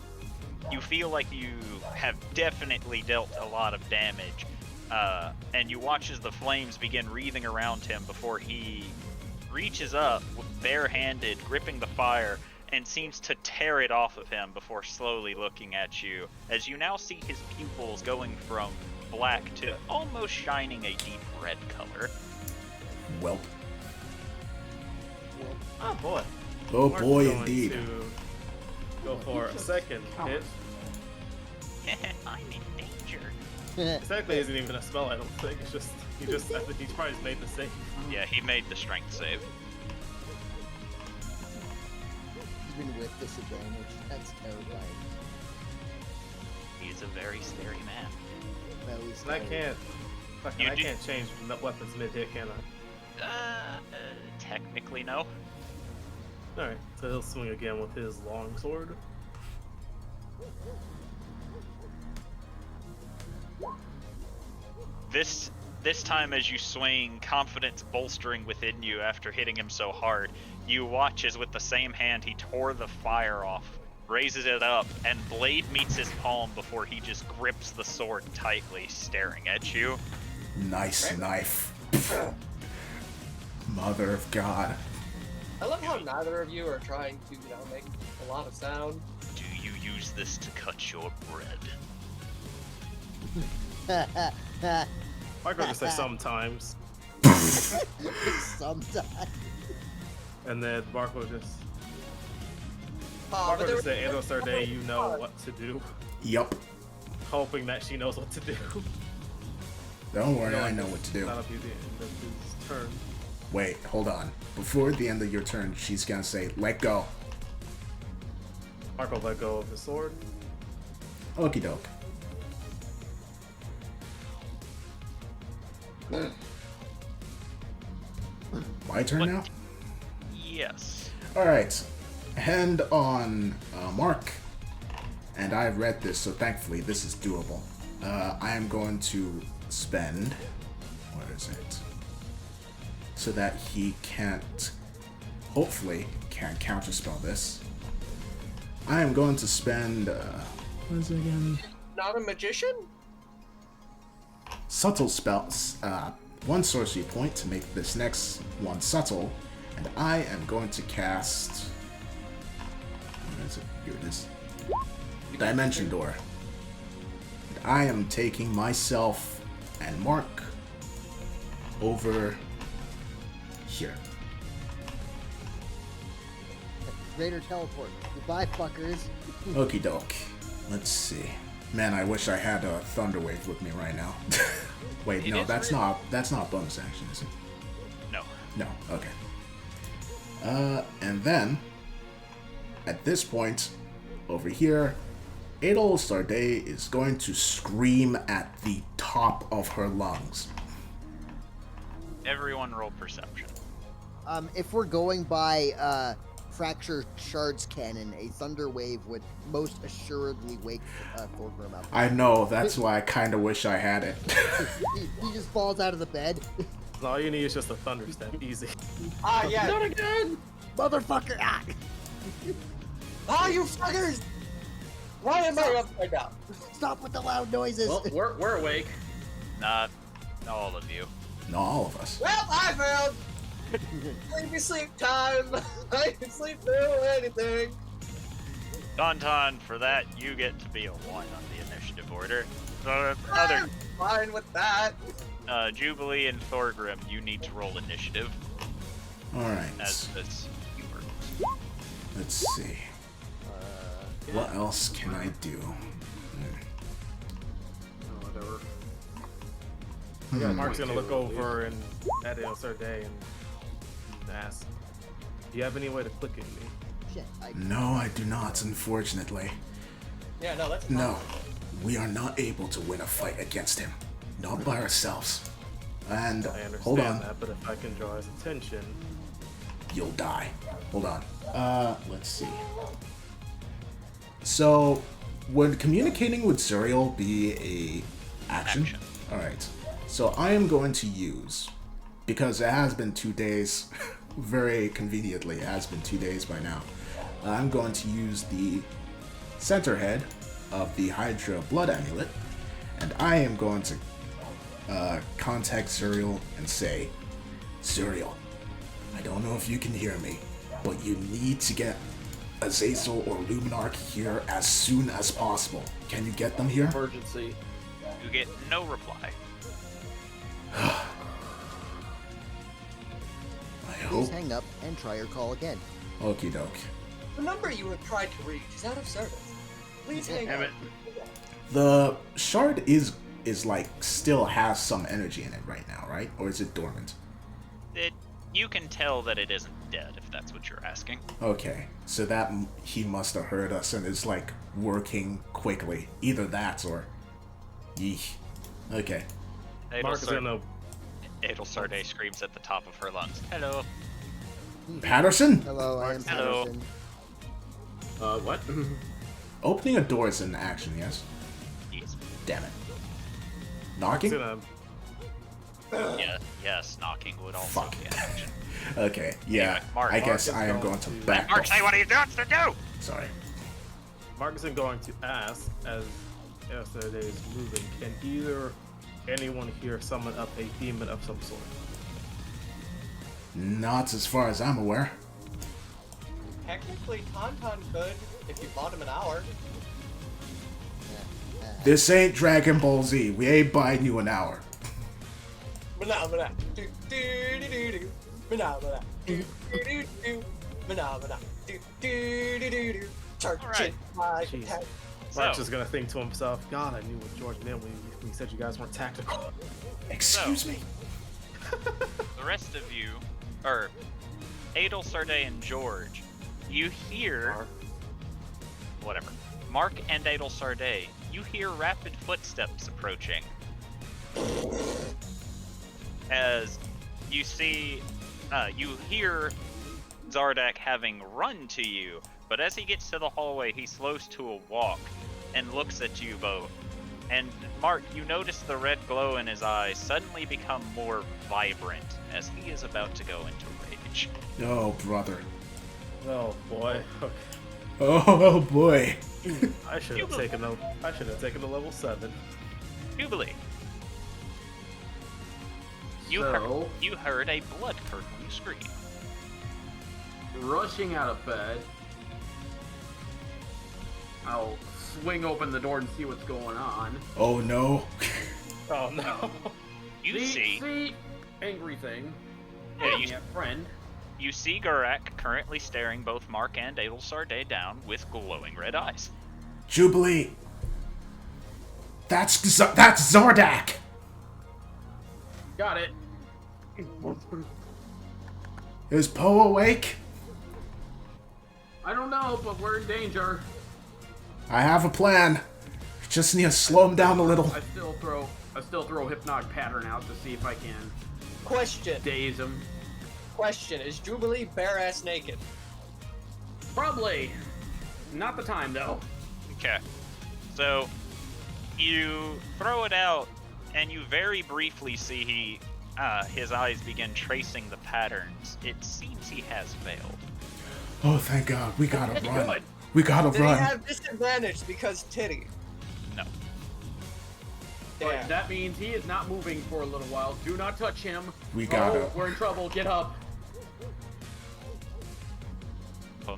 like you have definitely dealt a lot of damage, and you watch as the flames begin wreathing around him before he reaches up, barehanded, gripping the fire, and seems to tear it off of him before slowly looking at you, as you now see his pupils going from black to almost shining a deep red color. Welp. Oh boy. Oh Mark's boy, going indeed. to go for a second hit. I'm in danger. Exactly isn't even a spell, I don't think. It's just I think he's probably made the save. Yeah, he made the strength save. Even with disadvantage, that's terrifying. He's a very scary man. Very And I scary. I can't change weapons mid-hit, can I? Technically no. Alright, so he'll swing again with his long sword. This time as you swing, confidence bolstering within you after hitting him so hard, you watch as with the same hand he tore the fire off, raises it up, and blade meets his palm before he just grips the sword tightly, staring at you. Nice knife. Mother of God. I love how neither of you are trying to, make a lot of sound. Do you use this to cut your bread? I could just say sometimes. Sometimes. And then Mark will just... But Mark will there just say, was- Ando you know what to do. Yup. Hoping that she knows what to do. Don't worry, I know what to do. That'll be the end of his turn. Wait, hold on. Before the end of your turn, she's gonna say, let go. Mark will let go of his sword. Okie doke. My turn now? Yes. Alright. Hand on Mark. And I've read this, so thankfully this is doable. I am going to spend Where is it? So that he can't, hopefully, can't counterspell this. I am going to spend, what is it again? Not a magician? Subtle spells, 1 sorcery point to make this next one subtle, and I am going to cast. Where is it? Here it is. Dimension Door. And I am taking myself and Mark over here. Greater teleport. Goodbye, fuckers. Okie doke. Let's see. Man, I wish I had a Thunder Wave with me right now. Wait, no, that's not bonus action, is it? No. No, okay. And then, at this point, over here, Adol Sarday is going to scream at the top of her lungs. Everyone roll perception. If we're going by Fracture Shards canon, a thunder wave would most assuredly wake Thorgrim up. I know, that's why I kind of wish I had it. he just falls out of the bed. All you need is just a thunder step, easy. Ah, yeah. Not again! Motherfucker! Ah! Ah, you fuckers! Why am I upside down? Stop with the loud noises! Well, we're awake. Not all of you. No, all of us. Well, I failed! Sleepy time! I can sleep through anything! Tauntaun, for that, you get to be a 1 on the initiative order. The other, I'm fine with that. Jubilee and Thorgrim, you need to roll initiative Alright. as this Hubert. Let's see. What else can I do? Whatever. Yeah, Mark's gonna look over and at Sarday and ask, "Do you have any way to click in me?" Shit, No, I do not, unfortunately. Yeah, no, that's No, we are not able to win a fight against him. Not by ourselves. And, I understand hold on, that, but if I can draw his attention, you'll die. Hold on. Let's see. So, would communicating with Zuriel be a action? Action. Alright. So I am going to use, because it has been 2 days, very conveniently, it has been 2 days by now. I'm going to use the center head of the Hydra Blood Amulet, and I am going to contact Zuriel and say, Zuriel, I don't know if you can hear me, but you need to get Azazel or Luminarch here as soon as possible. Can you get them here? Emergency. You get no reply. I Please hope. hang up and try your call again. Okie doke. The number you have tried to reach is out of service. Please hang Damn up. it. The shard is like still has some energy in it right now, right? Or is it dormant? You can tell that it isn't dead, if that's what you're asking. Okay, so that he must have heard us and is like working quickly. Either that or, yeesh. Okay. Mark is gonna. Adelsarday screams at the top of her lungs. Hello. Patterson, Hello, I am Hello. Patterson. What? opening a door is an action, yes? Yes. Damn it. Mark's Knocking? gonna. Yeah, yes, knocking would also Fuck. be an action. Okay, yeah. Anyway, Mark. I guess Mark I is am going to going to- back Mark, off. say what he wants to do! Sorry. Mark isn't going to ask as the day is moving. Can either anyone here summon up a demon of some sort? Not as far as I'm aware. Technically, Tauntaun could if you bought him an hour. This ain't Dragon Ball Z. We ain't buying you an hour. Mana, do do do do. Mana, do do do do. Mana, do do do do do. Charge All right. it, my Jeez. attack. Mark's So- just gonna think to himself, God, I knew what George meant when he said you guys weren't tactical. Excuse So- me. The rest of you, or Adelsarday and George, you hear... Whatever. Mark and Adelsarday, you hear rapid footsteps approaching. As you see, you hear Zardak having run to you, but as he gets to the hallway, he slows to a walk and looks at you both And Mark, you notice the red glow in his eyes suddenly become more vibrant as he is about to go into rage. Oh, brother. Oh boy. Oh, boy. I should have taken a level 7. Jubilee. You heard a blood-curdling scream. Rushing out of bed, I'll swing open the door and see what's going on. Oh, no. Oh no. You see angry thing. Yeah, friend. You see Garak currently staring both Mark and Adelsarday down with glowing red eyes. Jubilee. That's Zardak. Got it. Is Poe awake? I don't know, but we're in danger. I have a plan. Just need to slow him down a little. I still throw hypnotic pattern out to see if I can Question. daze him. Question. Is Jubilee bare-ass naked? Probably. Not the time though. Okay. So, you throw it out, and you very briefly see his eyes begin tracing the patterns. It seems he has failed. Oh, thank God. We gotta run. Good. We gotta Did run. he have disadvantage because titty? No. But Damn. that means he is not moving for a little while. Do not touch him. We gotta. Oh, we're in trouble. Get up.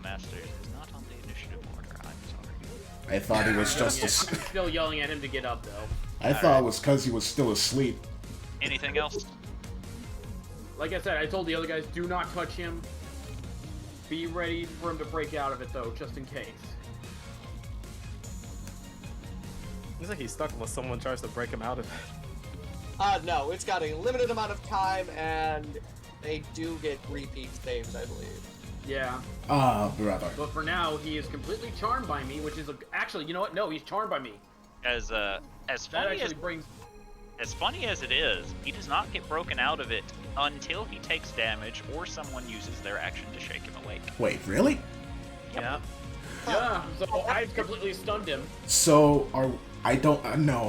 Master is not on the initiative order. I'm sorry. I thought he was just I'm still yelling at him to get up though. I thought it was because he was still asleep. Anything else? Like I said, I told the other guys, do not touch him. Be ready for him to break out of it though, just in case. Looks like he's stuck unless someone tries to break him out of it. No, it's got a limited amount of time, and they do get repeat saves, I believe. Yeah. Brother. But for now, he is completely charmed by me, which is actually, you know what? No, he's charmed by me. As That funny actually brings. as funny as it is, he does not get broken out of it until he takes damage or someone uses their action to shake him awake. Wait, really? Yeah. Yeah. So I completely stunned him. So I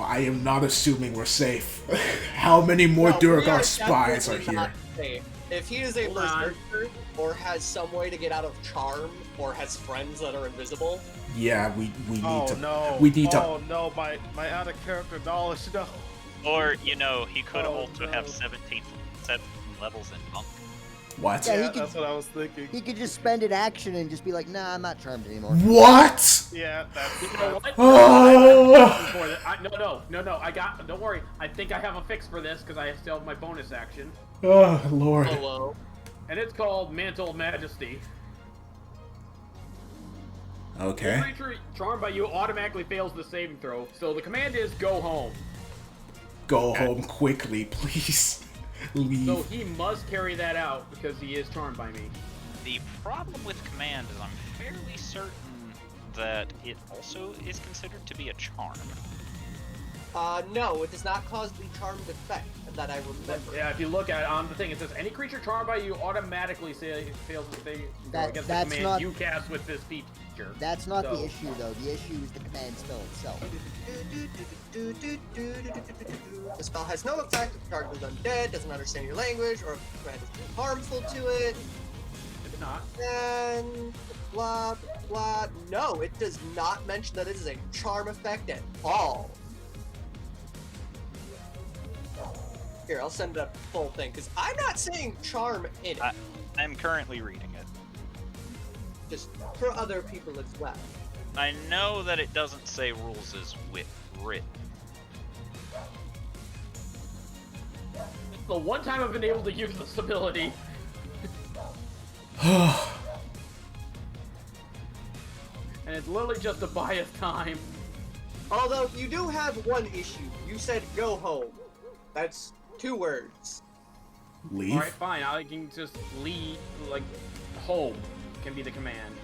am not assuming we're safe. How many more No, we Duragar spies are definitely here? not safe. If he is a Hold on. berserker, or has some way to get out of charm, or has friends that are invisible, Yeah, we need Oh to. no. We need to. Oh no, my out of character knowledge, no. Or, he could Oh, also no. have 17 levels in Monk. What? Yeah, he Yeah, could- that's what I was thinking. He could just spend an action and just be like, nah, I'm not charmed anymore. What? Yeah, that's You know what? Oh! Before that, no. I got. Don't worry. I think I have a fix for this because I still have my bonus action, Oh, Lord. hello. and it's called Mantle Majesty. Okay. Every creature charmed by you automatically fails the saving throw. So the command is go home. Go home quickly, please. Leave. So he must carry that out because he is charmed by me. The problem with command is I'm fairly certain that it also is considered to be a charm. No, it does not cause the charmed effect that I remember. Yeah, if you look at it on the thing, it says any creature charmed by you automatically fails the saving throw against the That's command not- you cast with this feature. That's not So- the issue, though. The issue is the command spell itself. The spell has no effect if the target is undead, doesn't understand your language, or if the command is harmful to it. It's not. And blah blah. No, it does not mention that it is a charm effect at all. Here, I'll send a full thing because I'm not saying charm in it, I'm currently reading it. just for other people as well. I know that it doesn't say rules is written. The one time I've been able to use this ability. And it's literally just a bias time. Although you do have one issue. You said go home. That's 2 words. Leave. Alright, fine. I can just leave, like, home can be the command.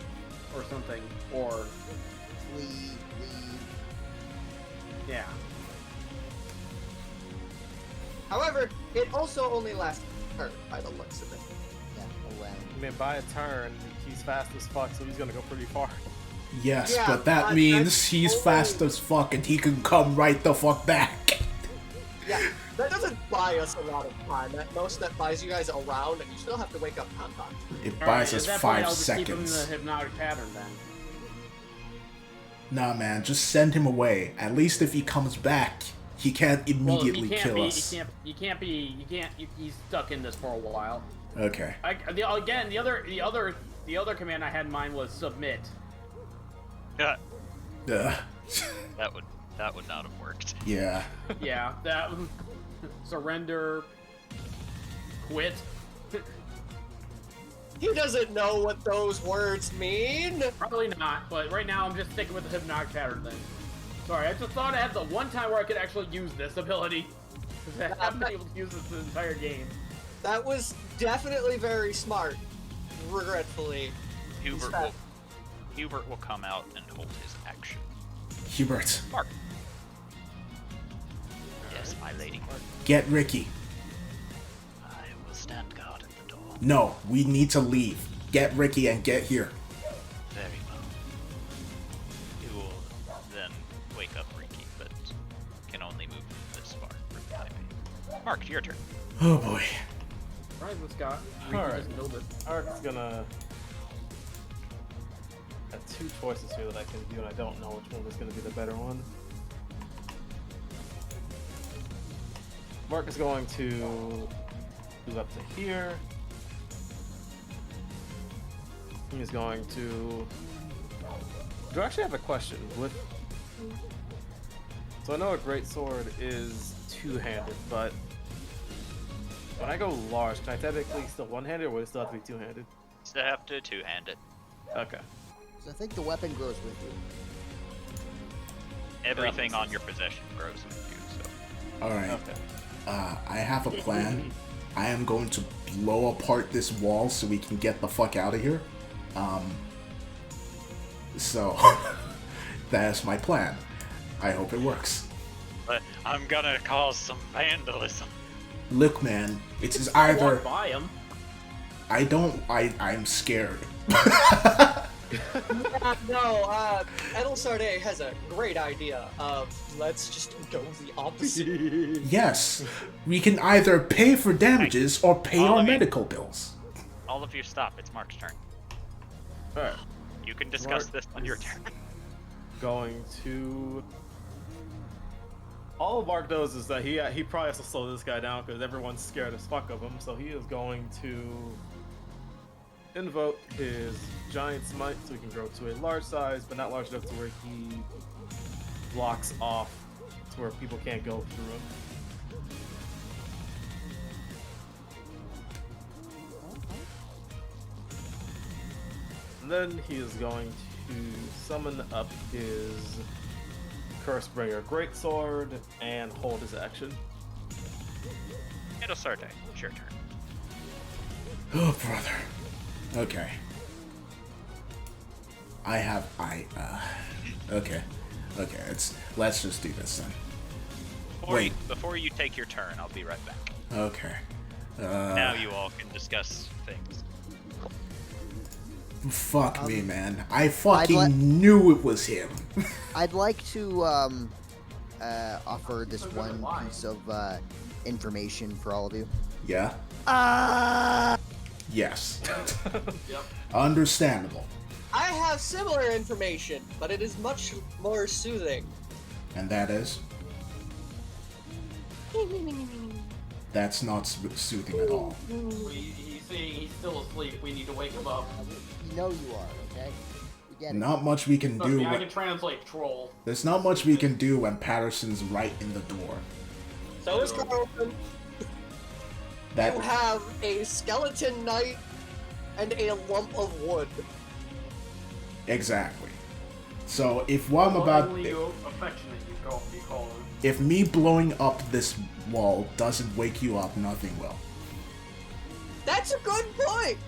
Or something. Or, Leave. yeah. However, it also only lasts a turn by the looks of it. Yeah, away. I mean, by a turn, he's fast as fuck, so he's gonna go pretty far. Yes, Yeah, but that but means that's he's only- fast as fuck and he can come right the fuck back. Yeah, that doesn't buy us a lot of time. At most, that buys you guys a round, and you still have to wake up Kanban. It All buys right, us at that point, 5 I'll just keep him in seconds. the hypnotic pattern then. Nah, man, just send him away. At least if he comes back, he can't immediately kill us. He's stuck in this for a while. Okay. The other command I had in mind was submit. Yeah, Ugh. that would not have worked. Yeah. Yeah, that surrender, quit. He doesn't know what those words mean. Probably not, but right now I'm just sticking with the hypnotic pattern thing. Sorry, I just thought I had the one time where I could actually use this ability. Because I haven't been able to use this the entire game. That was definitely very smart. Regretfully. Hubert will come out and hold his action. Hubert, Mark. Yes, my lady. get Ricky. I will stand guard at the door. No, we need to leave. Get Ricky and get here. Very well. He will then wake up Ricky, but can only move this far for the time being. Mark, your turn. Oh boy. Right, Scott. Alright. Just build it. Ark's gonna have 2 choices here that I can do, and I don't know which one is gonna be the better one. Mark is going to move up to here. He's going to. Do I actually have a question with? So I know a greatsword is 2-handed, but when I go large, can I technically still one-handed, or would it still have to be 2-handed? Still have to two-hand it. Okay. So I think the weapon grows with you. Everything on your possession grows with you, so. Alright. Okay. I have a plan. I am going to blow apart this wall so we can get the fuck out of here. So, that's my plan. I hope it works. But I'm gonna cause some vandalism. Look, man, it's Walk either by him. I'm scared. No, Edelsarde has a great idea of let's just go the opposite. Yes, we can either pay for damages or pay All our of you. medical bills. All of you stop, it's Mark's turn. Alright. You can discuss Mark this on your is- turn. Going to. All Mark knows is that he probably has to slow this guy down because everyone's scared as fuck of him. So he is going to invoke his giant smite so he can grow to a large size, but not large enough to where he blocks off to where people can't go through him. And then he is going to summon up his Cursebringer Greatsword and hold his action. Edelsarte, it's your turn. Oh, brother. Okay. Okay. Okay, let's just do this then. Wait. Before you take your turn, I'll be right back. Okay. Now you all can discuss things. Fuck me, man. I fucking let- knew it was him. I'd like to offer this one piece of information for all of you. Yeah? Yes. Yep. Understandable. I have similar information, but it is much more soothing. And that is? That's not soothing at all. He's saying he's still asleep. We need to wake him up. You know you are, okay? We get it. Not much we can Trust do. me, I when- can translate troll. There's not much we can do when Patterson's right in the door. So is Carlton. That You have a skeleton knight and a lump of wood. exactly. So if what I'm about, Only you affectionate you call him. if me blowing up this wall doesn't wake you up, nothing will. That's a good point!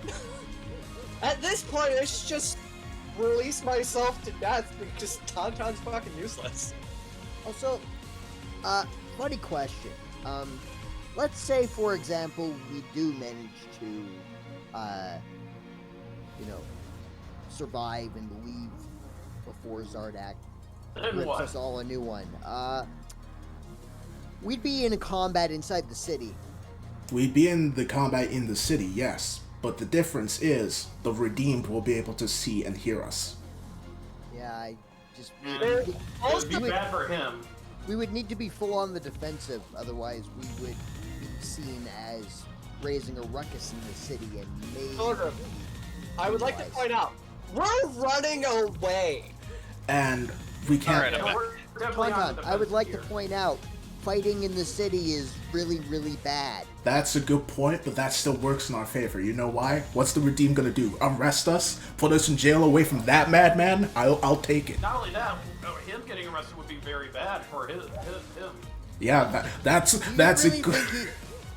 At this point, I should just release myself to death because Tauntaun's fucking useless. Also, funny question. Let's say, for example, we do manage to, survive and leave before Zardak Then rips what? us all a new one. We'd be in a combat inside the city. We'd be in the combat in the city, yes, but the difference is the redeemed will be able to see and hear us. Yeah, I just... It would be bad for him. We would need to be full on the defensive, otherwise we would be seen as raising a ruckus in the city and maybe... Pilgrim, I would like to point out, we're running away. And we can't... Alright, We're definitely on the I would defensive like here. to point out, fighting in the city is really, really bad. That's a good point, but that still works in our favor. You know why? What's the Redeem gonna do? Arrest us? Put us in jail away from that madman? I'll take it. Not only that, him getting arrested would be very bad for him. Yeah, that's Do a good...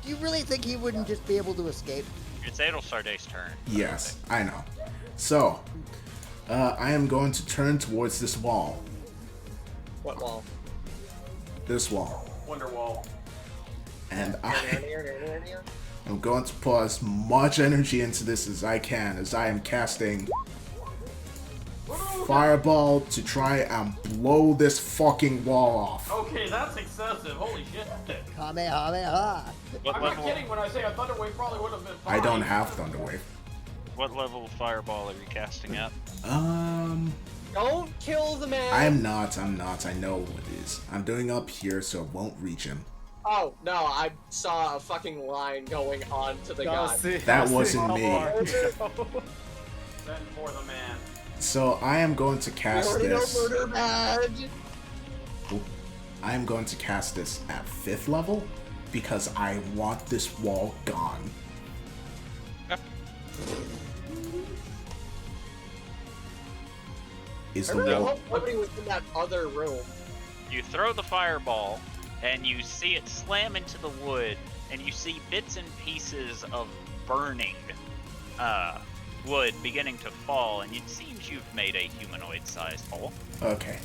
you really think he wouldn't just be able to escape? It's Adel Sarday's turn. Yes, I know. So, I am going to turn towards this wall. What wall? This wall. Wonderwall. And I'm going to put as much energy into this as I can, as I am casting Fireball to try and blow this fucking wall off. Okay, that's excessive. Holy shit. Kamehameha! What I'm not level? kidding when I say a Thunder Wave probably would have been fine. I don't have Thunderwave. What level fireball are you casting at? Don't kill the man. I'm not. I know what it is. I'm doing up here so it won't reach him. Oh, no, I saw a fucking line going on to the guy. That wasn't me. Then for the man. So I am going to We cast already know this. murder badge. I am going to cast this at 5th level because I want this wall gone. Is I the really wall... hope nobody was in that other room. You throw the fireball, and you see it slam into the wood, and you see bits and pieces of burning wood beginning to fall, and it seems you've made a humanoid-sized hole. Okay.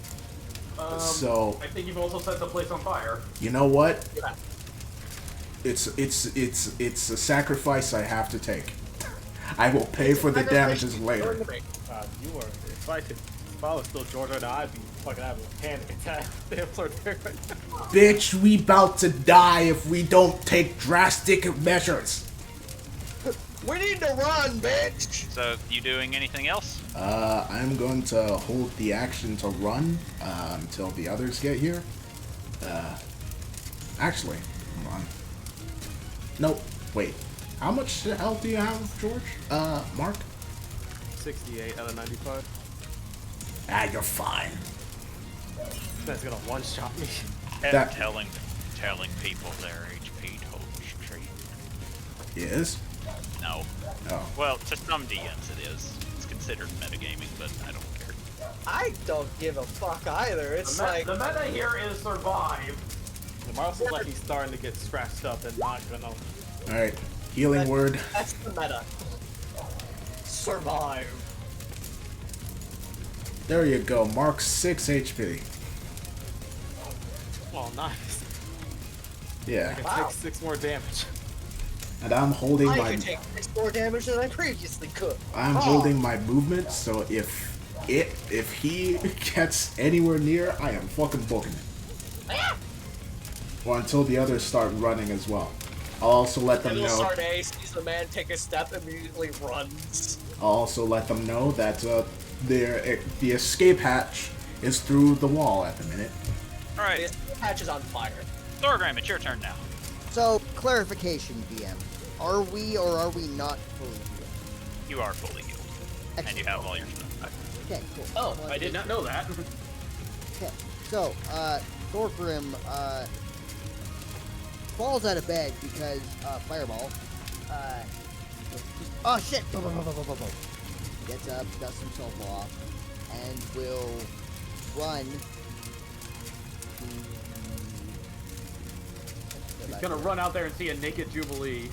So I think you've also set the place on fire. you know what? Yeah. It's a sacrifice I have to take. I will pay for the damages later. You were. If I was still Georgia, now I'd be fucking having a panic attack. Damn, sort of there right now. Bitch, we about to die if we don't take drastic measures. We need to run, bitch. So, you doing anything else? I'm going to hold the action to run until the others get here. Actually, hold on. Nope. Wait. How much health do you have, George? Mark? 68 out of 95. Ah, you're fine. That's gonna one-shot me. And That- telling people their HP total straight. Is? No. Oh. Well, to some DMs it is. It's considered metagaming, but I don't care. I don't give a fuck either. It's The like, meta here is survive. Tomorrow seems like he's starting to get scratched up and not gonna. Alright. Healing word. that's the meta. Survive. There you go. Mark 6 HP. Well, nice. Yeah. I can Wow. take 6 more damage. And I'm holding I my... could take 6 more damage than I previously could. I'm Oh. holding my movement, so if he gets anywhere near, I am fucking booking it. Or until the others start running as well. I'll also let them Little know. Sarday sees the man take a step, immediately runs. I'll also let them know that the escape hatch is through the wall at the minute. Alright, This patch is on fire. Thorgram, it's your turn now. So, clarification, DM. Are we or are we not fully healed? You are fully healed. And you have all your stuff back. Okay, cool. Oh, Well, I did not know that. Okay, so, Thorgrim, falls out of bed because, Fireball, oh shit! Boom, boom, boom, boom, boom, boom. Gets up, dusts himself off, and will run. He's gonna run out there and see a naked Jubilee.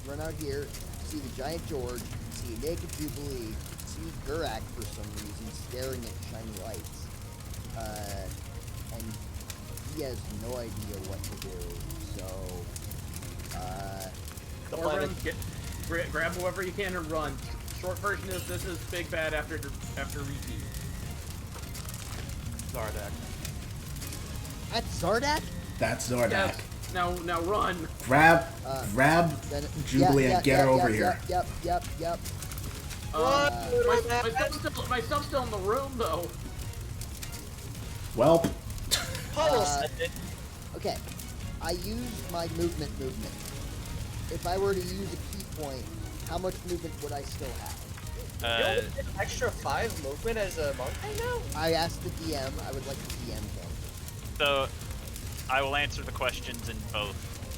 Run out here, see the giant George, see a naked Jubilee, see Gurak for some reason staring at shiny lights, and he has no idea what to do. So, Thorgrim, grab whoever you can and run. Short version is this is Big Bad after repeat. Zardak. That's Zardak? That's Zordak. Yes. Now run. Grab Then, Jubilee and get her over here. Yep. My stuff's still in the room though. Welp. Paul said it. Okay. I used my movement. If I were to use a key point, how much movement would I still have? You only get an extra 5 movement as a monk right now? I asked the DM. I would like the DM thing. So, I will answer the questions in both.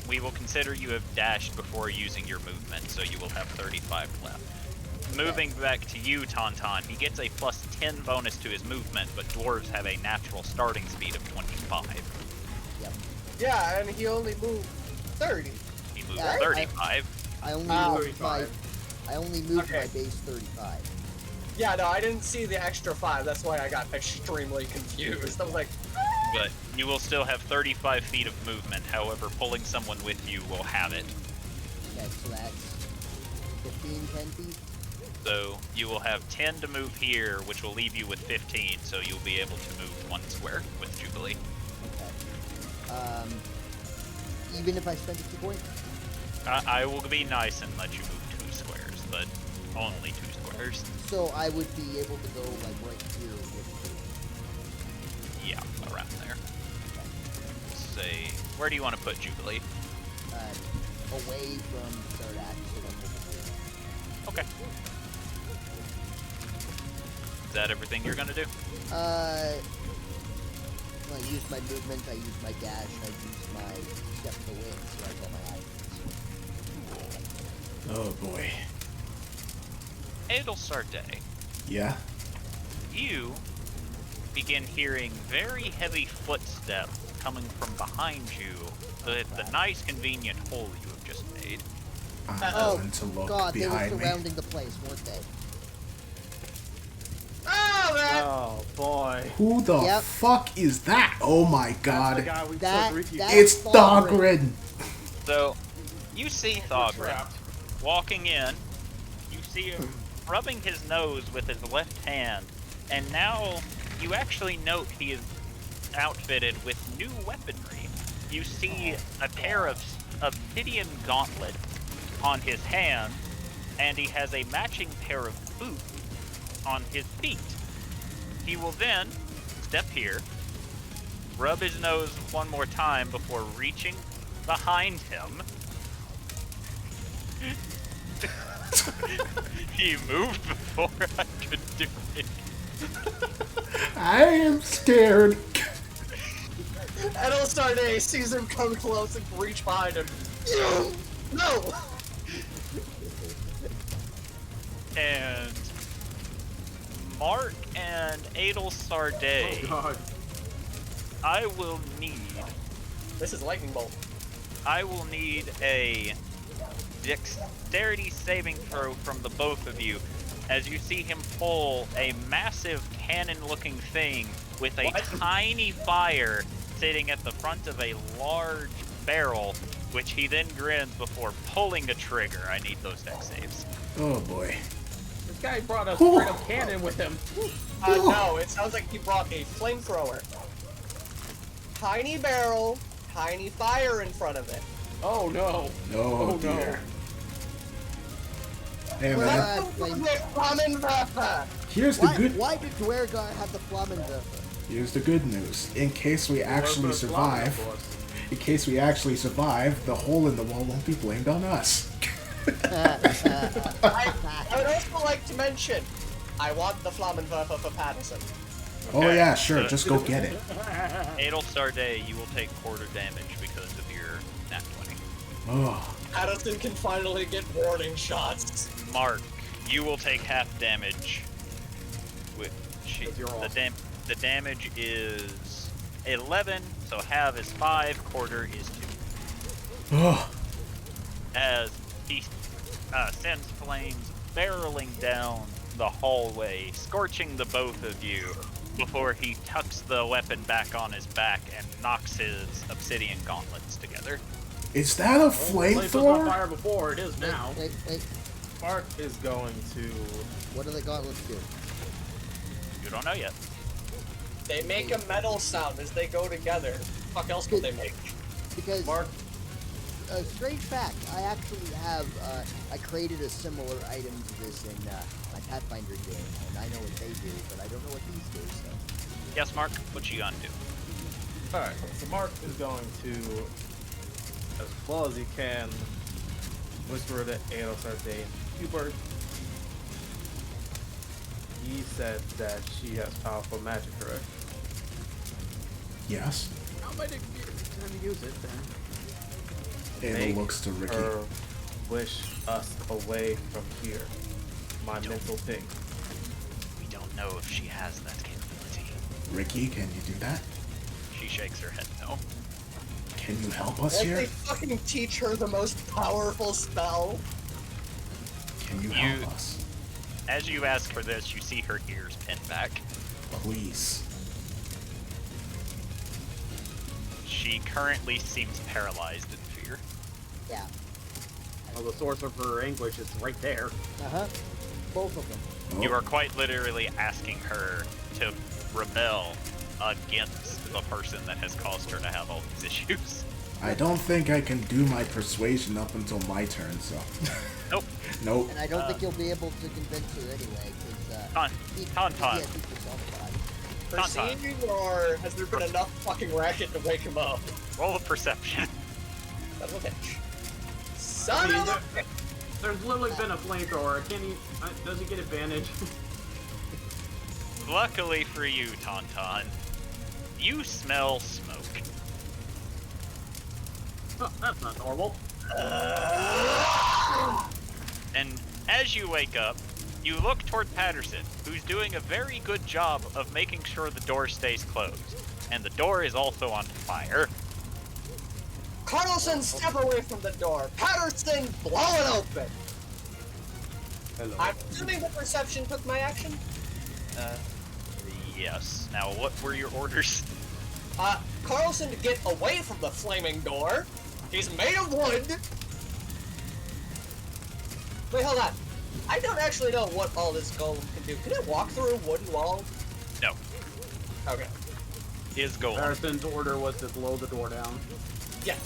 We will consider you have dashed before using your movement, so you will have 35 left. Moving back to you, Tauntaun, he gets a plus 10 bonus to his movement, but dwarves have a natural starting speed of 25. Yep. Yeah, and he only moved 30. He moved Yeah, 35. I only Oh, moved my 35. my base 35. Yeah, no, I didn't see the extra 5. That's why I got extremely confused. I was like, But you will still have 35 feet of movement, however, pulling someone with you will have it. Okay, so that's 15, 10 feet. So you will have 10 to move here, which will leave you with 15, so you'll be able to move 1 square with Jubilee. Okay. Even if I spend a key point? I will be nice and let you move 2 squares, but only 2 squares. So I would be able to go like right here with Yeah, around there. Say, where do you want to put Jubilee? 2. Away from Zardak, so I'm over here. Okay. Is that everything you're gonna do? I used my movement, I used my dash, I used my step to win, so that's all my items. Oh boy. Adelsarday, Yeah. you begin hearing very heavy footsteps coming from behind you. The nice convenient hole you have just made. I'm Oh, going to look God, they were behind me. surrounding the place, weren't they? oh, man! Oh boy. Who the Yep. fuck is that? Oh my That's the god. guy we That- took refuge. that- It's Thogrin. Thogrin. So, you see Thogrin Trapped. walking in. You see him rubbing his nose with his left hand, and now you actually note he is outfitted with new weaponry. You see a pair of obsidian gauntlets on his hand, and he has a matching pair of boots on his feet. He will then step here, rub his nose one more time before reaching behind him. He moved before I could do it. I am scared. Edelstarday sees him come close and reach behind him. No! And Mark and Adelsarday, Oh god. I will need Lightning Bolt. I will need a dexterity saving throw from the both of you as you see him pull a massive cannon-looking thing with a What? tiny fire sitting at the front of a large barrel, which he then grins before pulling a trigger. I need those dex saves. Oh boy. This guy brought a straight up cannon with him. No, it sounds like he brought a flamethrower. Tiny barrel, tiny fire in front of it. Oh no. Oh, Oh, no. dear. Hey man, What? Flame- Flammenwerfer! here's the Why, good. why did Dwergar have the Flammenwerfer? Here's the good news. In case we actually Whoever brought it survive, for us. in case we actually survive, the hole in the wall won't be blamed on us. I would also like to mention, I want the Flammenwerfer for Patterson. Oh Okay, yeah, sure. so- Just go get it. Adelsarday, you will take quarter damage because of your nat 20. Oh, Patterson can finally get warning shots. Mark, you will take half damage. With You're awesome. the damage is 11, so half is 5, quarter is 2. oh. As he sends flames barreling down the hallway, scorching the both of you, before he tucks the weapon back on his back and knocks his obsidian gauntlets together. Is that a Well, the place was on flamethrower? fire before, it is now. Wait. Mark is going to. What do the gauntlets do? You don't know yet. They make a metal sound as they go together. Fuck else would they make? Because Mark. a strange fact, I actually have I created a similar item to this in my Pathfinder game, and I know what they do, but I don't know what these do. So Yes, Mark. What you gonna do? All right. So Mark is going to, as well as he can, whisper to Aedo Hubert. He said that she has powerful magic, correct? Yes. How might it be a good time to use it then? Ava looks to Ricky. Her wish us away from here. My mental thing. We don't know if she has that capability. Ricky, can you do that? She shakes her head no. Can you help us Won't here? they fucking teach her the most powerful spell? Can you help us? As you ask for this, you see her ears pin back. Please. She currently seems paralyzed in fear. yeah, Well, the source of her anguish is right there. both of them. Oh, You are quite literally asking her to rebel against the person that has caused her to have all these issues. I don't think I can do my persuasion up until my turn, so. Nope. Nope. And I don't think you'll be able to convince her anyway, because Tauntaun. he personified. Perceiving, or has there been enough fucking racket to wake him up? Roll a perception. Son of a bitch. Son of a bitch! There's literally been a flamethrower. Can he? Does he get advantage? Luckily for you, Tauntaun, you smell smoke. Oh, that's not normal. And as you wake up, you look toward Patterson, who's doing a very good job of making sure the door stays closed. And the door is also on fire. Carlson, step away from the door. Patterson, blow it open. Hello. I'm assuming the perception took my action. Yes. Now, what were your orders? Carlson to get away from the flaming door. He's made of wood. Wait, hold on. I don't actually know what all this golem can do. Can it walk through a wooden wall? No. Okay. Is golem. Harrison's order was to blow the door down. Yeah.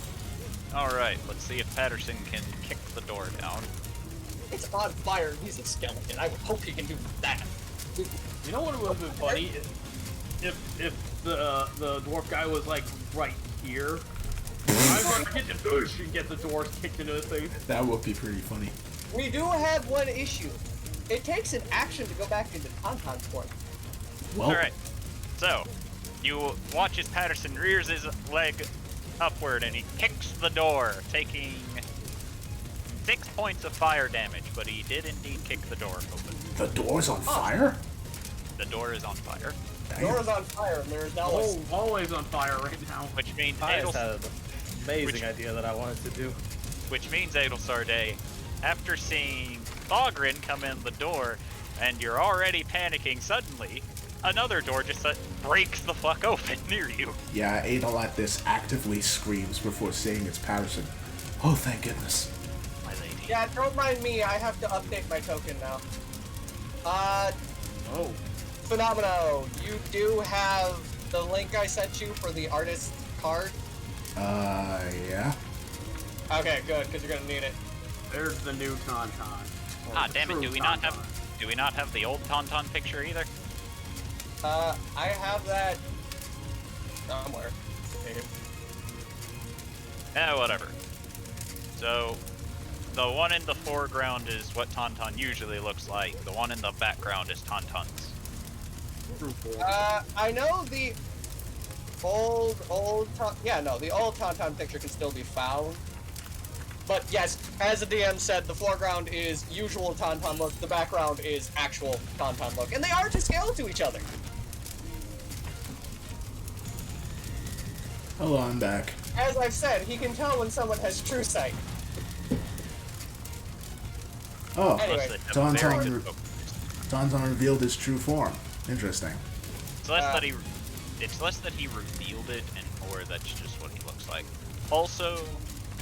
Alright, let's see if Patterson can kick the door down. It's on fire and he's a skeleton. I would hope he can do that. You know what would have been funny? If the dwarf guy was like right here. I'm gonna get the push and get the doors kicked into his face. That would be pretty funny. We do have one issue. It takes an action to go back into Tauntaun's form. Well, Alright, so, you watch as Patterson rears his leg upward and he kicks the door, taking 6 points of fire damage, but he did indeed kick the door open. the door's on fire? The door is on fire, The Dang. door is on fire and there is now The a... whole hallway's on fire right now. which means I just had an amazing Which- idea that I wanted to do. Adelsarday, after seeing Thogrin come in the door, and you're already panicking suddenly, another door just breaks the fuck open near you. Yeah, Adel at this actively screams before seeing it's Patterson. Oh, thank goodness. My lady. Yeah, don't mind me. I have to update my token now. Oh. Phenomeno, you do have the link I sent you for the artist card? Yeah. Okay, good, because you're gonna need it. There's the new Tauntaun. Or Ah, the damn it, true do we not Tauntaun. have the old Tauntaun picture either? I have that somewhere. Whatever. So, the one in the foreground is what Tauntaun usually looks like. The one in the background is Tauntaun's. True form. I know the the old Tauntaun picture can still be found. But yes, as the DM said, the foreground is usual Tauntaun look, the background is actual Tauntaun look, and they are to scale to each other. Hello, I'm back. As I've said, he can tell when someone has true sight. Oh, Anyway. Unless they have a very Tauntaun, good focus. Tauntaun revealed his true form. Interesting. It's less that he revealed it, and more that's just what he looks like. Also,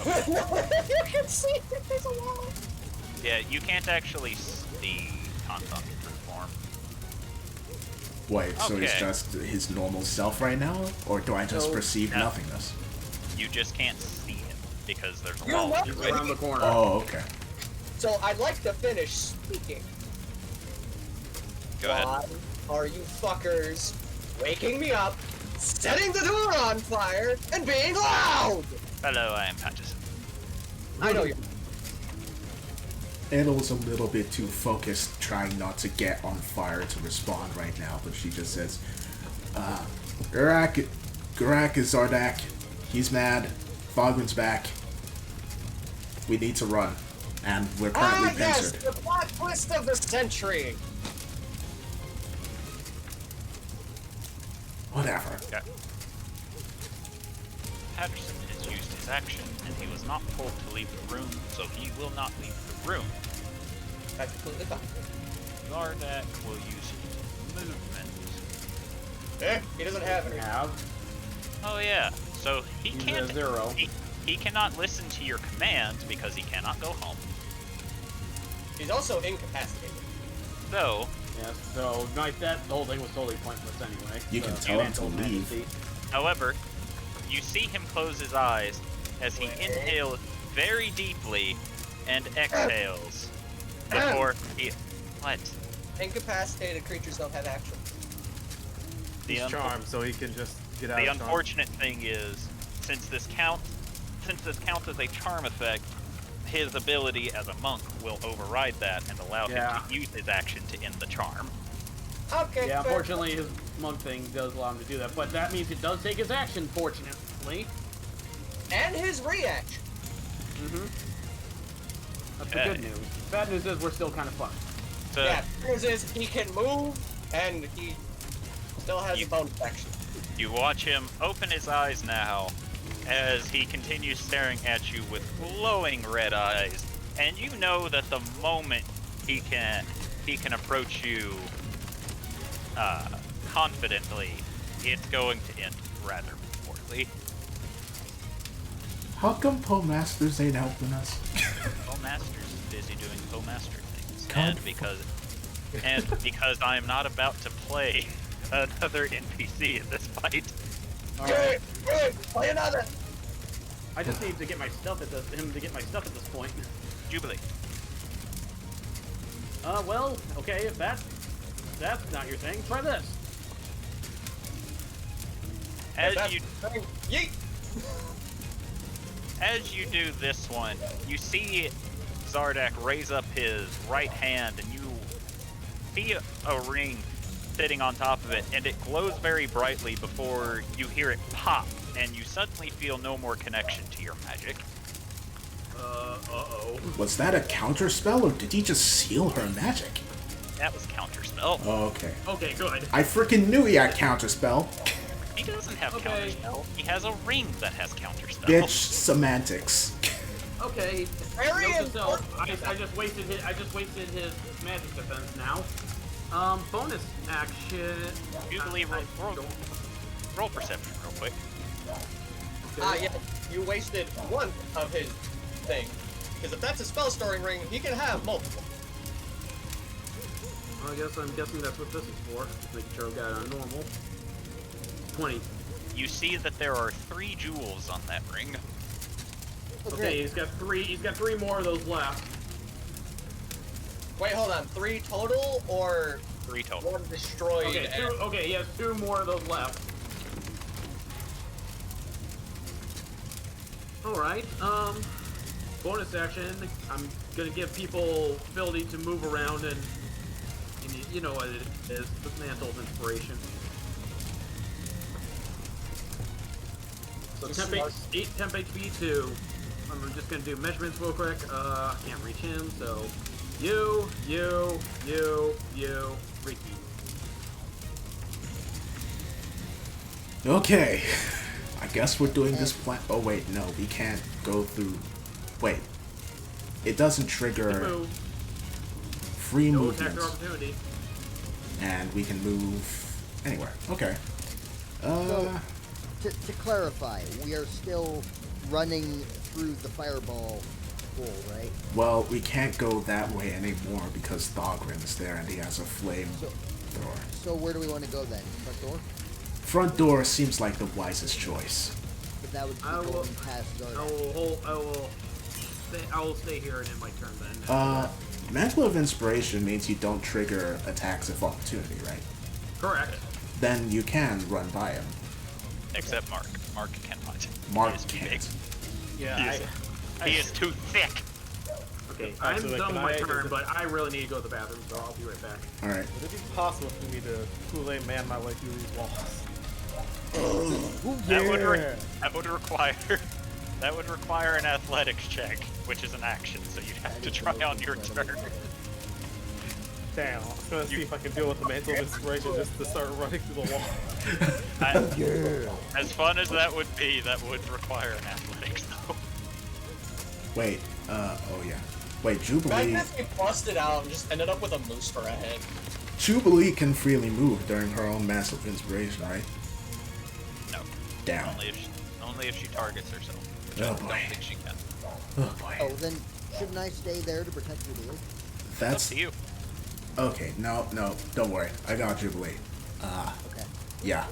You can see that there's a wall. Yeah, you can't actually see Tauntaun through form. Wait, so he's Okay. just his normal self right now? Or do I just No, perceive no. nothingness? You just can't see him because there's a You know wall. what? He's around the corner. Oh, okay. So I'd like to finish speaking. Go ahead. Why are you fuckers waking me up, setting the door on fire, and being loud? Hello, I am Patterson. I know you. Anna was a little bit too focused trying not to get on fire to respond right now, but she just says, Garak is Zardak. He's mad. Foglin's back. We need to run. And we're currently yes, pincered. the plot twist of the century. Whatever. Okay. Patterson has used his action, and he was not told to leave the room, so he will not leave the room. That's completely fine. Zardak will use movement. He doesn't have any. Have. Oh yeah, so he He's can't. a 0. He cannot listen to your commands because he cannot go home. He's also incapacitated. Though, Yes, so like that, the whole thing was totally pointless anyway. You can So, tell him mental to leave. majesty. however, you see him close his eyes as he Wait. inhales very deeply and exhales before he. What? Incapacitated creatures don't have action. The He's charmed, so he can just get out The of charm. unfortunate thing is, since this counts as a charm effect, his ability as a monk will override that and allow him Yeah. to use his action to end the charm. Okay. Yeah, fair. unfortunately, his monk thing does allow him to do that, but that means it does take his action, fortunately. And his reaction. Mm-hmm. That's the Okay. good news. Bad news is we're still kind of fucked. So, Yeah, the news is he can move, and he still has a bonus action. you watch him open his eyes now as he continues staring at you with glowing red eyes, and you know that the moment he can approach you confidently, it's going to end rather poorly. How come Poe Masters ain't helping us? Poe Master's busy doing Poe Master things, God and because I am not about to play another NPC in this fight. Alright. Good, play another. I just need to get my stuff at him to get my stuff at this point. Jubilee. Well, okay, if that's not your thing, try this. Yeet. As you do this one, you see Zardak raise up his right hand, and you see a ring sitting on top of it, and it glows very brightly before you hear it pop, and you suddenly feel no more connection to your magic. Uh-oh. Was that a counter spell, or did he just seal her magic? That was counterspell. Oh, okay. Okay, good. I freaking knew he had counterspell. He doesn't have Okay. counterspell. He has a ring that has counterspell. Bitch semantics. Okay. Very Note to self, important. I just wasted his magic defense now. Bonus action. Jubilee, I roll don't- perception real quick. Yeah, you wasted one of his thing. Because if that's a spell storing ring, he can have multiple. Well, I'm guessing that's what this is for. Just making sure I've got it on normal. 20. You see that there are 3 jewels on that ring. Okay, he's got three more of those left. Wait, hold on. 3 total or 3 total. 1 destroyed? Okay, he has 2 more of those left. Alright, bonus action, I'm gonna give people ability to move around and you know what it is, the mantle of inspiration. So temp HP 2. I'm just gonna do measurements real quick. Can't reach him, so you, Ricky. Okay. I guess we're doing this plan. Oh, wait, no, we can't go through. Wait. It doesn't trigger Move. free No movement. attack or opportunity. And we can move anywhere. Okay. So, to clarify, we are still running through the fireball full, right? Well, we can't go that way anymore because Thogrin's there and he has a flame So, thrower. so where do we want to go then? Front door? Front door seems like the wisest choice. But that would be I will- going past Zardak. I will stay here and end my turn then. Mantle of Inspiration means you don't trigger attacks of opportunity, right? Correct. Then you can run by him. Except Mark. Mark cannot. Mark He is too can't. Yeah, He is too thick. Okay, Actually, I'm done can with my I- turn, but I really need to go to the bathroom, so I'll be right back. Alright. would it be possible for me to Kool-Aid man my way through these walls? That would require an athletics check, which is an action, so you'd have to try on your turn. Damn, I'm gonna see if I can deal with the Mantle of Inspiration just to start running through the wall. As fun as that would be, that would require an athletics though. Wait, oh yeah. Wait, Imagine Jubilee. if we busted out and just ended up with a moose for a head. Jubilee can freely move during her own massive inspiration, right? No. Down. Only if she targets herself. Which Oh, I don't boy. think she can. Oh boy. Oh, then shouldn't I stay there to protect your deal? That's Up to you. okay. No, don't worry. I got Jubilee. Okay. Yeah.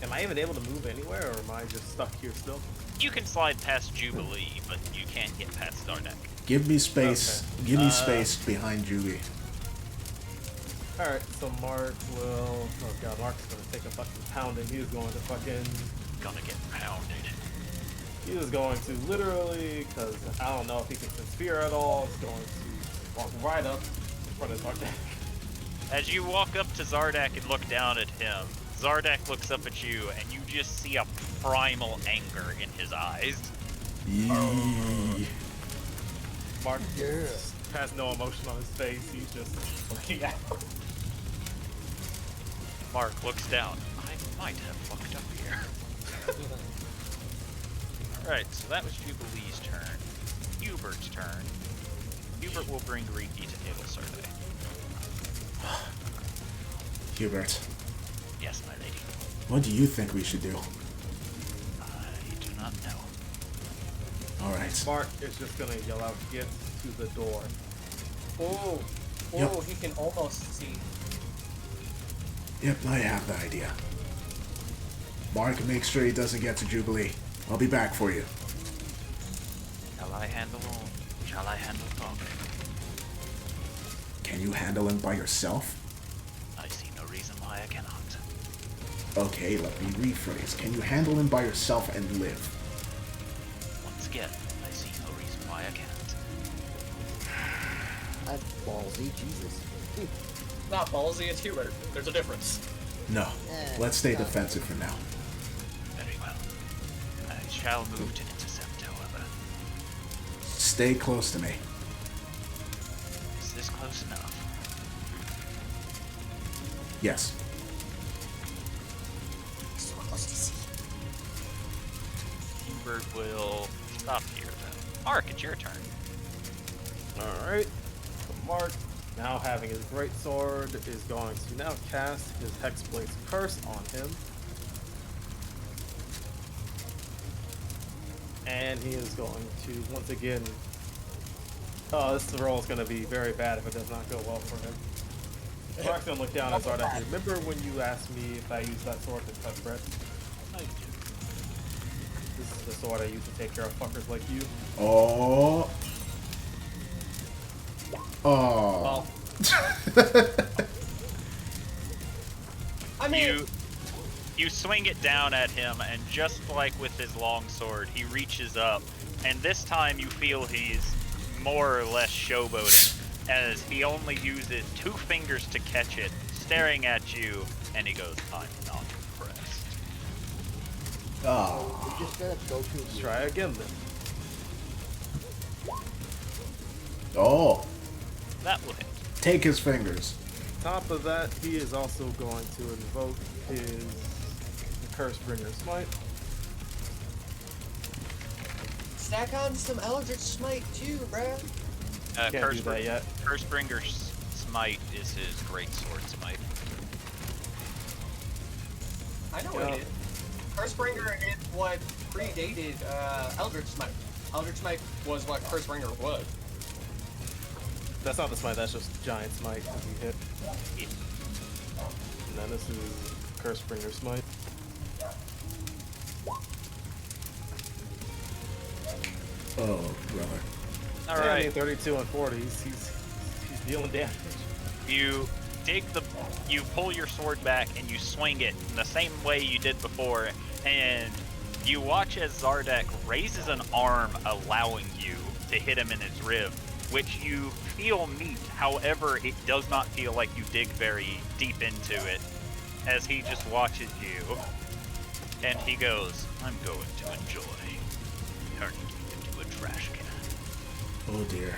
Am I even able to move anywhere, or am I just stuck here still? You can slide past Jubilee, but you can't get past Zardak. Give me space. Okay. Give me space behind Julie. Alright, so Mark will... Oh god, Mark's gonna take a fucking pounding. He is going to fucking... Gonna get pounded. He is going to literally, because I don't know if he can sense fear at all, he's going to walk right up in front of Zardak. As you walk up to Zardak and look down at him, Zardak looks up at you, and you just see a primal anger in his eyes. Yee. Mark has no emotion on his face, he's just looking at him. Mark looks down. I might have fucked up here. Alright, so that was Jubilee's turn. Hubert's turn. Hubert will bring Riki to table survey. Hubert, Yes, my lady. what do you think we should do? I do not know. All right. Mark is just gonna yell out, "Get to the door." Oh, Yep. he can almost see. Yep, I have the idea. Mark, make sure he doesn't get to Jubilee. I'll be back for you. Shall I handle Thogrin? Can you handle him by yourself? I see no reason why I cannot. Okay, let me rephrase. Can you handle him by yourself and live? Once again, I see no reason why I can't. That's ballsy, Jesus. Not ballsy, it's Hubert. There's a difference. No. Let's stay got it. defensive for now. Very well. I shall move to intercept, however. Stay close to me. Is this close enough? Yes. So close to see. Hubert will stop here then. Mark, it's your turn. Alright. So Mark, now having his great sword, is going to now cast his Hexblade's Curse on him. And he is going to, once again... Oh, this roll is going to be very bad if it does not go well for him. Mark's going to look down at Zardak. Remember when you asked me if I used that sword to cut bread? I do. This is the sword I use to take care of fuckers like you. Oh. Oh. I mean, You swing it down at him, and just like with his long sword, he reaches up, and this time you feel he's more or less showboating, as he only uses 2 fingers to catch it, staring at you, and he goes, "I'm not impressed." Oh. We just gotta go to Let's try again then. Oh. That will hit. Take his fingers. Top of that, he is also going to invoke his Cursebringer Smite. stack on some Eldritch Smite too, bruh. Can't do that yet. Cursebringer's Smite is his greatsword smite. I know what it is. Cursebringer is what predated Eldritch Smite. Eldritch Smite was what Curse Bringer was. That's not the smite, that's just giant smite as you hit. And then this is Curse Bringer smite. Oh, brother. All Yeah, I right. mean, 32 and 40. He's dealing damage. You you pull your sword back and you swing it in the same way you did before, and you watch as Zardek raises an arm allowing you to hit him in his rib, which you feel meet. However, it does not feel like you dig very deep into it, as he just watches you, and he goes, "I'm going to enjoy turning you into a trash can." Oh dear.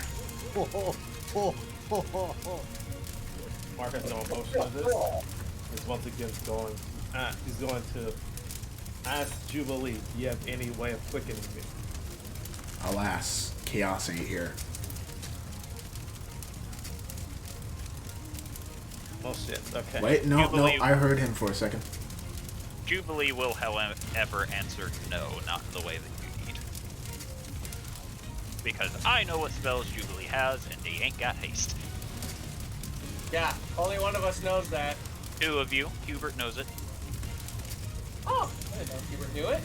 Mark has no emotion to this. He's once again going. He's going to ask Jubilee, "Do you have any way of quickening me?" Alas, chaos ain't here. Oh shit. Okay. Wait, no, Jubilee- I heard him for a second. Jubilee will, however, answer no, not in the way that you need. Because I know what spells Jubilee has, and they ain't got haste. Yeah, only one of us knows that. Two of you, Hubert knows it. Oh, I didn't know Hubert knew it.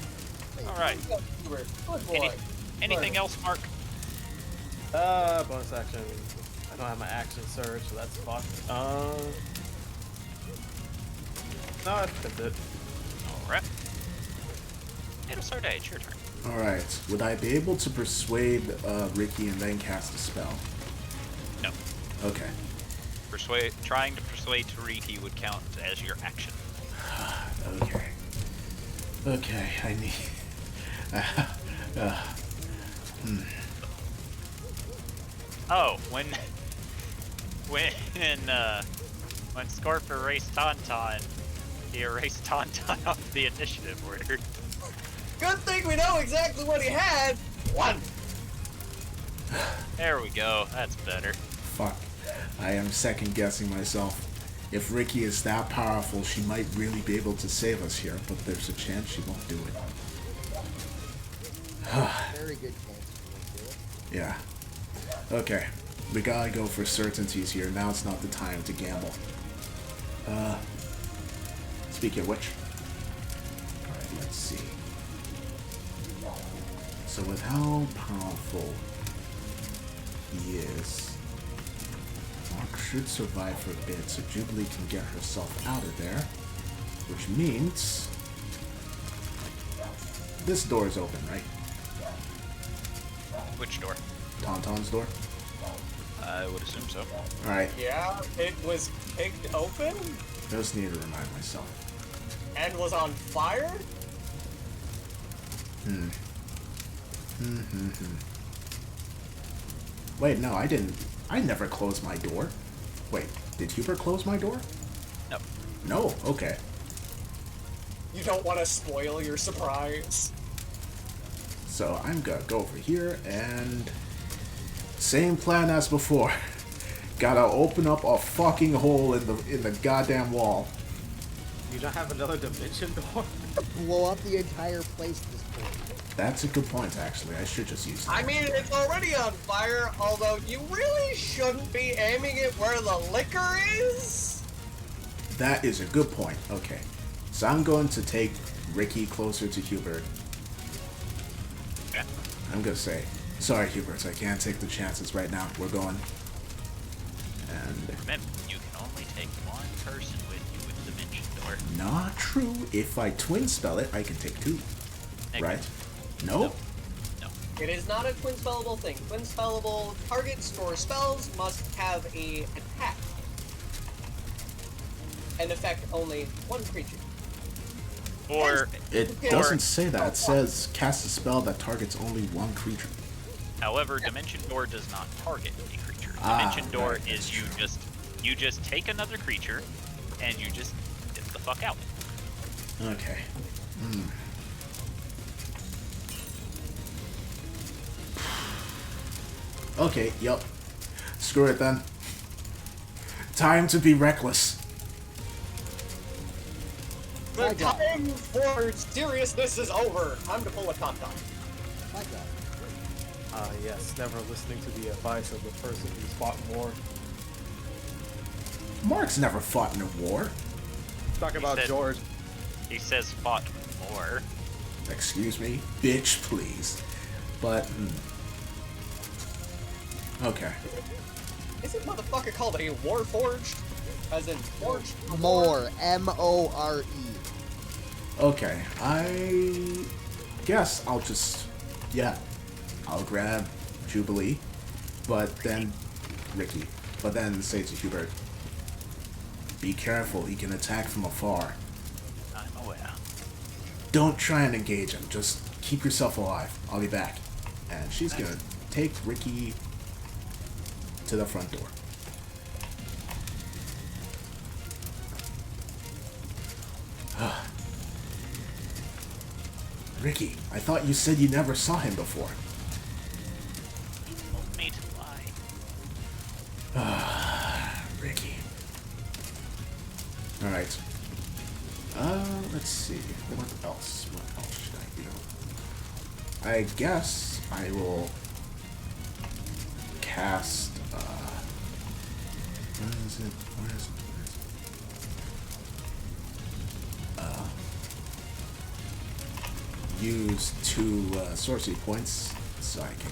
Alright. Hubert, good boy. Anything else, Mark? Bonus action. I don't have my action surge, so that's fucked. No, that's it. Alright. It'll start it's your turn. Alright, would I be able to persuade Ricky and then cast a spell? No. Okay. Trying to persuade Tariki would count as your action. Okay. Okay, I need... Oh, when Scarf erased Tauntaun, he erased Tauntaun off the initiative order. Good thing we know exactly what he had. 1. There we go. That's better. Fuck. I am second guessing myself. If Ricky is that powerful, she might really be able to save us here, but there's a chance she won't do it. Very good chance you won't do it. Yeah. Okay. We gotta go for certainties here. Now it's not the time to gamble. Speaking of which. Alright, let's see. So with how powerful he is, Mark should survive for a bit so Jubilee can get herself out of there. Which means this door is open, right? Which door? Tauntaun's door? I would assume so. Alright, Yeah, it was kicked open I just need to remind myself. and was on fire? Wait, no, I didn't. I never closed my door. Wait, did Hubert close my door? No. No, okay. You don't want to spoil your surprise. So I'm gonna go over here and... Same plan as before. Gotta open up a fucking hole in the goddamn wall. You don't have another dimension door? Blow up the entire place at this point. That's a good point, actually. I should just use that. I mean, it's already on fire, although you really shouldn't be aiming it where the liquor is. That is a good point. Okay. So I'm going to take Ricky closer to Hubert. Okay. I'm gonna say, sorry Hubert, I can't take the chances right now. We're going. And Remember, you can only take one person with you with Dimension Door. not true. If I twin spell it, I can take 2. Negative. Right? No? No. It is not a twin spellable thing. Twin spellable targets or spells must have a attack and affect only one creature. Or, It doesn't say that. It says cast a spell that targets only one creature. however, Dimension Door does not target a creature. Ah, Dimension Door right, is that's you just take another creature and you just get the fuck out. Okay. Okay, yup. Screw it then. Time to be reckless. The time for seriousness is over. Time to pull a tauntaun. My God. Yes, never listening to the advice of the person who's fought more. Mark's never fought in a war. Talking He about said- George. He says fought more. Excuse me? Bitch, please. But, okay. Isn't motherfucker called a Warforged? As in forged? More. M-O-R-E. Okay, I guess I'll just, I'll grab Jubilee, but then Ricky, but then say to Hubert, be careful, he can attack from afar. I'm aware. Don't try and engage him, just keep yourself alive. I'll be back. And she's gonna take Ricky to the front door. Ricky, I thought you said you never saw him before. He told me to lie. Ricky. Alright. Let's see. What else? What else should I do? I guess I will cast, where is it? Where is it? Use 2 sorcery points so I can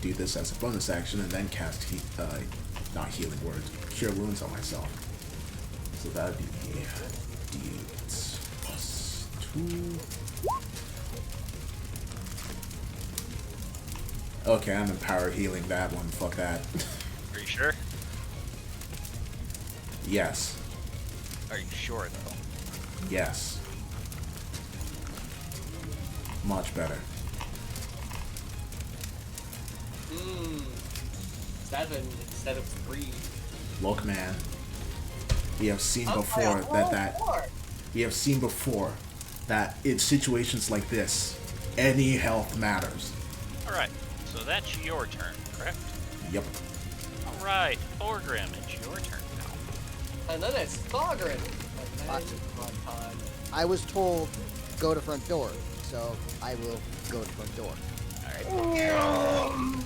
do this as a bonus action and then cast not healing word, cure wounds on myself. So that would be d8 plus 2. Okay, I'm empower healing that one. Fuck that. Are you sure? Yes. Are you sure though? Yes. Much better. 7 instead of 3. Look, man. We have seen Oh, before we have seen before that in situations like this, any health matters. Alright, so that's your turn, correct? Yep. Alright, Thorgrim, it's your turn now. And then it's Thogrin. I was told go to front door, so I will go to front door. Alright.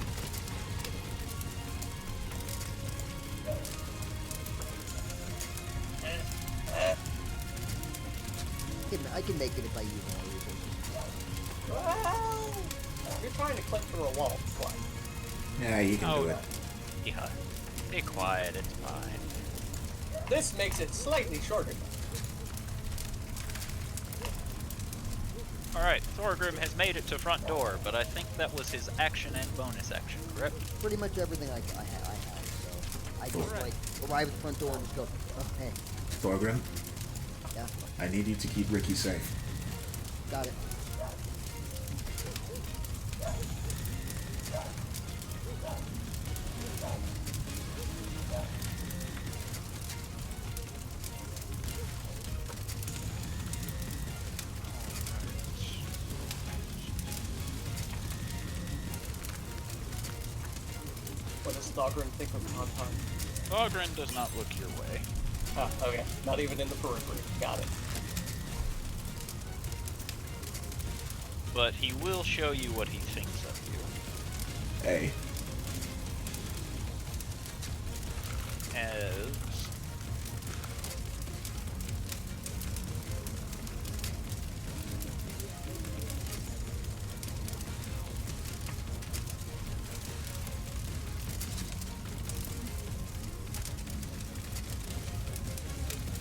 I can make it if I use all resources. Well, you're trying to clip through a wall. What? Yeah, you can do it. Yeah. Be quiet, it's fine. This makes it slightly shorter. Alright, Thorgrim has made it to front door, but I think that was his action and bonus action, correct? Pretty much everything I have, so I just like arrive at the front door and just go, oh hey, Thorgrim, yeah, I need you to keep Ricky safe. got it. What does Thogrin think of Tauntaun? Thorgrim does not look your way. Ah, okay. Not even in the periphery. Got it. But he will show you what he thinks of you. Hey. As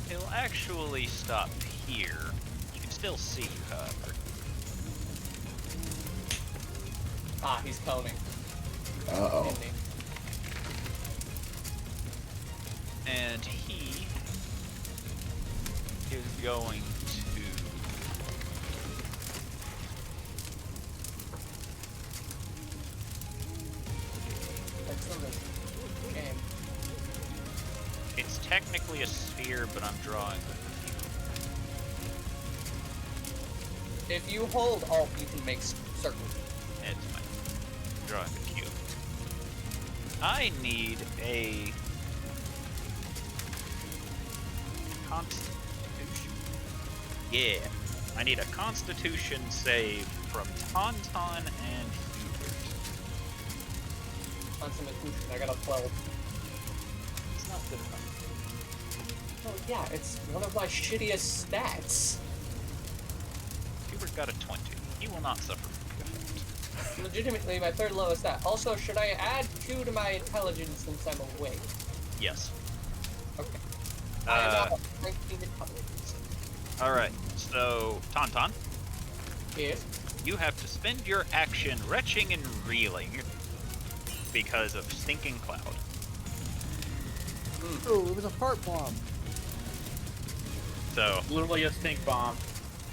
he'll actually stop here. You can still see you, however. Ah, he's coning. Uh-oh. Isn't he? And he is going to Excellent. Game. it's technically a sphere, but I'm drawing with a If you hold Alt, you can make circles. cube. It's fine. Drawing a cube. I need a Constitution. Yeah, I need a Constitution save from Tauntaun and Hubert. Constitution. I got a 12. It's not good enough. Oh yeah, it's one of my shittiest stats. Hubert got a 20. He will not suffer from the effect. Legitimately my third lowest stat. Also, should I add 2 to my intelligence since I'm awake? Yes. Okay. I am Uh, now at 19 intelligence. Alright, so, Tauntaun, Yes. you have to spend your action retching and reeling because of Stinking Cloud. Oh, it was a fart bomb. So, Literally a stink bomb.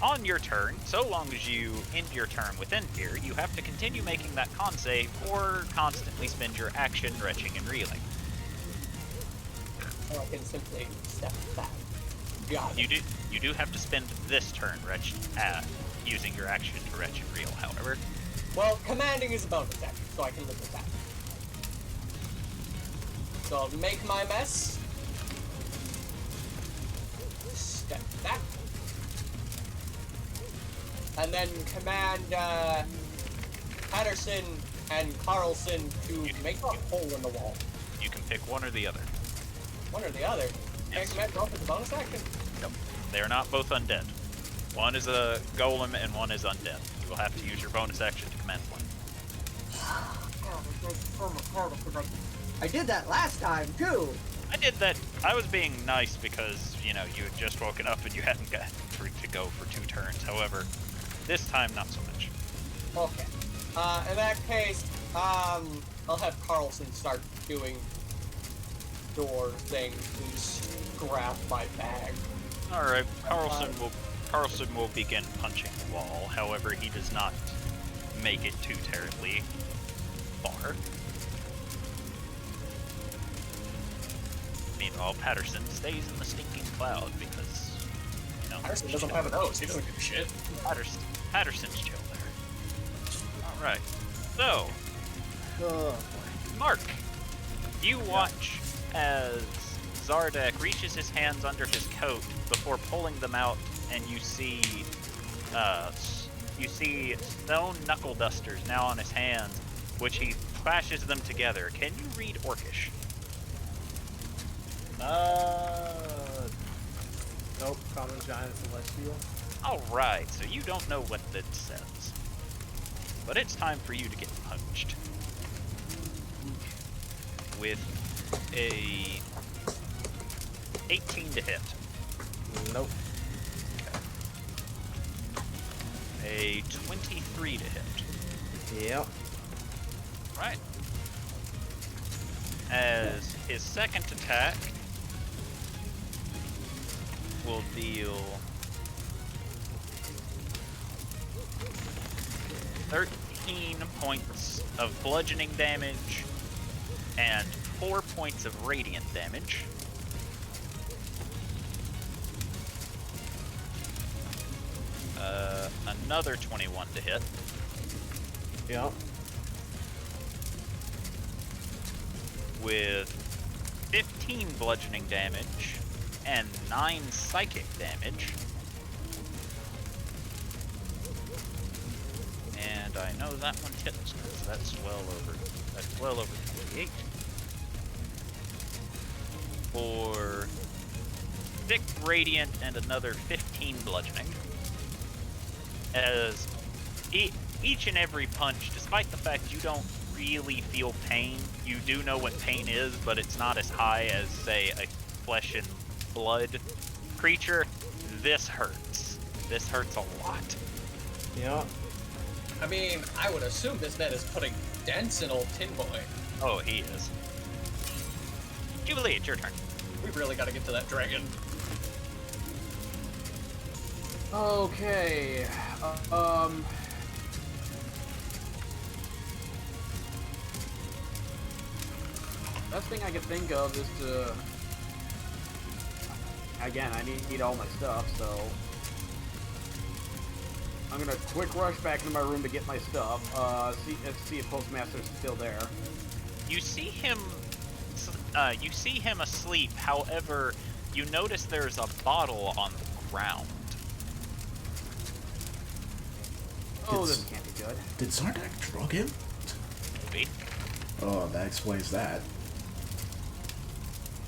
on your turn, so long as you end your turn within here, you have to continue making that con save or constantly spend your action retching and reeling. Or I can simply step back. Got it. You do have to spend this turn using your action to retch and reel, however. Well, commanding is a bonus action, so I can live with that. So I'll make my mess. Step back. And then command Patterson and Carlson to make a hole in the wall. You can pick one or the other. One or the other. Can I Yes. command both as a bonus action? Nope. They are not both undead. One is a golem and one is undead. You will have to use your bonus action to command one. I did that last time too. I did that. I was being nice because, you had just woken up and you hadn't got to go for 2 turns. However, this time, not so much. Okay. In that case, I'll have Carlson start doing door things and just grab my bag. Alright, Carlson will begin punching the wall. However, he does not make it too terribly far. Meanwhile, Patterson stays in the Stinking Cloud because, Patterson doesn't have a nose. He doesn't give a shit. Patterson's chill there. Alright, so, Oh, Mark, you watch as Zardek reaches his hands under his coat before pulling them out, and you see stone knuckle dusters now on his hands, which he clashes them together. Can you read Orcish? Nope. Common Giant Celestial. Alright, so you don't know what that says. But it's time for you to get punched. With a 18 to hit. Nope. A 23 to hit. Yep. Right. As his second attack will deal 13 points of bludgeoning damage and 4 points of radiant damage. Another 21 to hit. Yep. With 15 bludgeoning damage and 9 psychic damage. And I know that one hits because that's well over 28. For 6 radiant and another 15 bludgeoning. As each and every punch, despite the fact you don't really feel pain, you do know what pain is, but it's not as high as, say, a flesh and blood creature. This hurts. This hurts a lot. Yep. I mean, I would assume this net is putting dents in old Tin Boy. Oh, he is. Jubilee, it's your turn. We really gotta get to that dragon. Okay. Best thing I can think of is to... Again, I need all my stuff, so... I'm gonna quick rush back into my room to get my stuff. See if Postmaster's still there. You see him asleep. However, you notice there's a bottle on the ground. Oh, It's- this can't be good. Did Zardak drug him? Maybe. Oh, that explains that.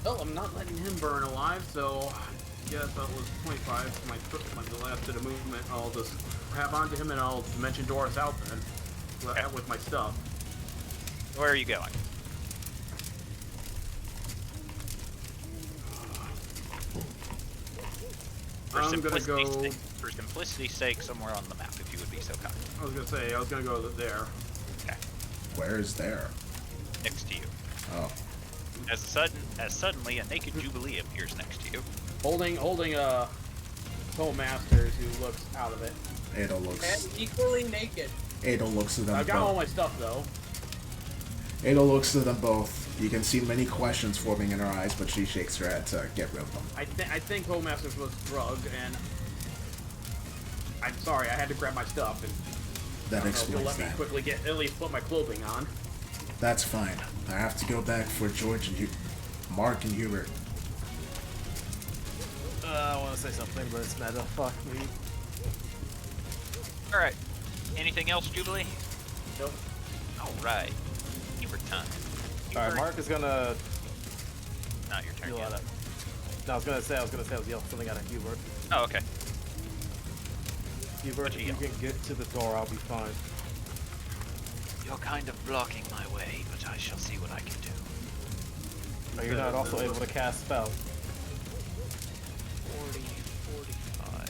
Well, I'm not letting him burn alive, so I guess that was 25 for my last bit of movement. I'll just grab onto him and I'll dimension door us out then with my stuff. Where are you going? I'm gonna go. For simplicity's sake, somewhere on the map, if you would be so kind. I was gonna say I was gonna go there. Okay. Where is there? Next to you. Oh. As suddenly a naked Jubilee appears next to you. Holding a Masters who looks out of it. Ada looks. And equally naked. Ada looks at them I've got all both. my stuff though. Ada looks at them both. You can see many questions forming in her eyes, but she shakes her head to get rid of them. I think Masters was drugged, and I'm sorry, I had to grab my stuff, and That I don't know if you'll explains let me that. quickly get at least put my clothing on. That's fine. I have to go back for George and Mark and Hubert. I want to say something, but it's meta. Fuck me. Alright. Anything else, Jubilee? Nope. Alright. Hubert time. Alright, Mark is gonna Not your turn yell yet. at him. No, I was gonna say I was yelling something at Hubert. Oh, okay. Hubert, What'd if you you yell? can get to the door, I'll be fine. You're kind of blocking my way, but I shall see what I can do. Are you not also able to cast spells? 40, 45,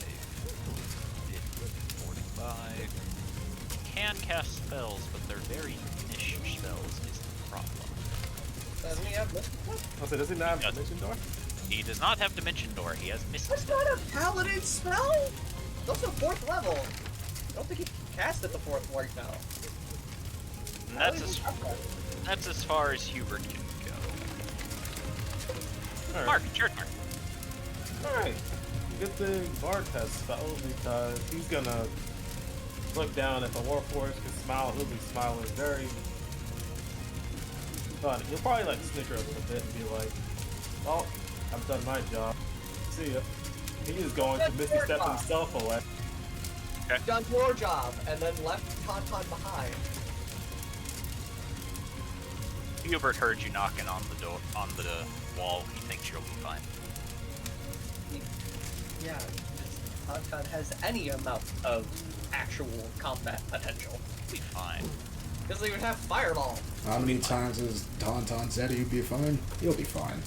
50, 45. Can cast spells, but they're very niche spells is the problem. Doesn't he have Mystic Step? I said, does he not have Yes. Dimension Door? He does not have Dimension Door, he has Mystic That's Step. not a paladin spell! It's also 4th level. I don't think he can cast at the 4th right now. And that's as far as Hubert can go. Alright. Mark, it's your turn. Alright. Good thing Bard has spells because he's gonna look down at the Warforged can smile. He'll be smiling very fun. He'll probably like snicker a little bit and be like, "Well, I've done my job. See ya." He is going to Misty Step himself away. Done your job, and then left Tauntaun behind. Hubert heard you knocking on the door, on the wall. He thinks you'll be fine. Yeah, Tauntaun has any amount of actual combat potential. You'll be fine. Because they would have Fireball. How many times has Tauntaun said he'd be fine? He'll be fine.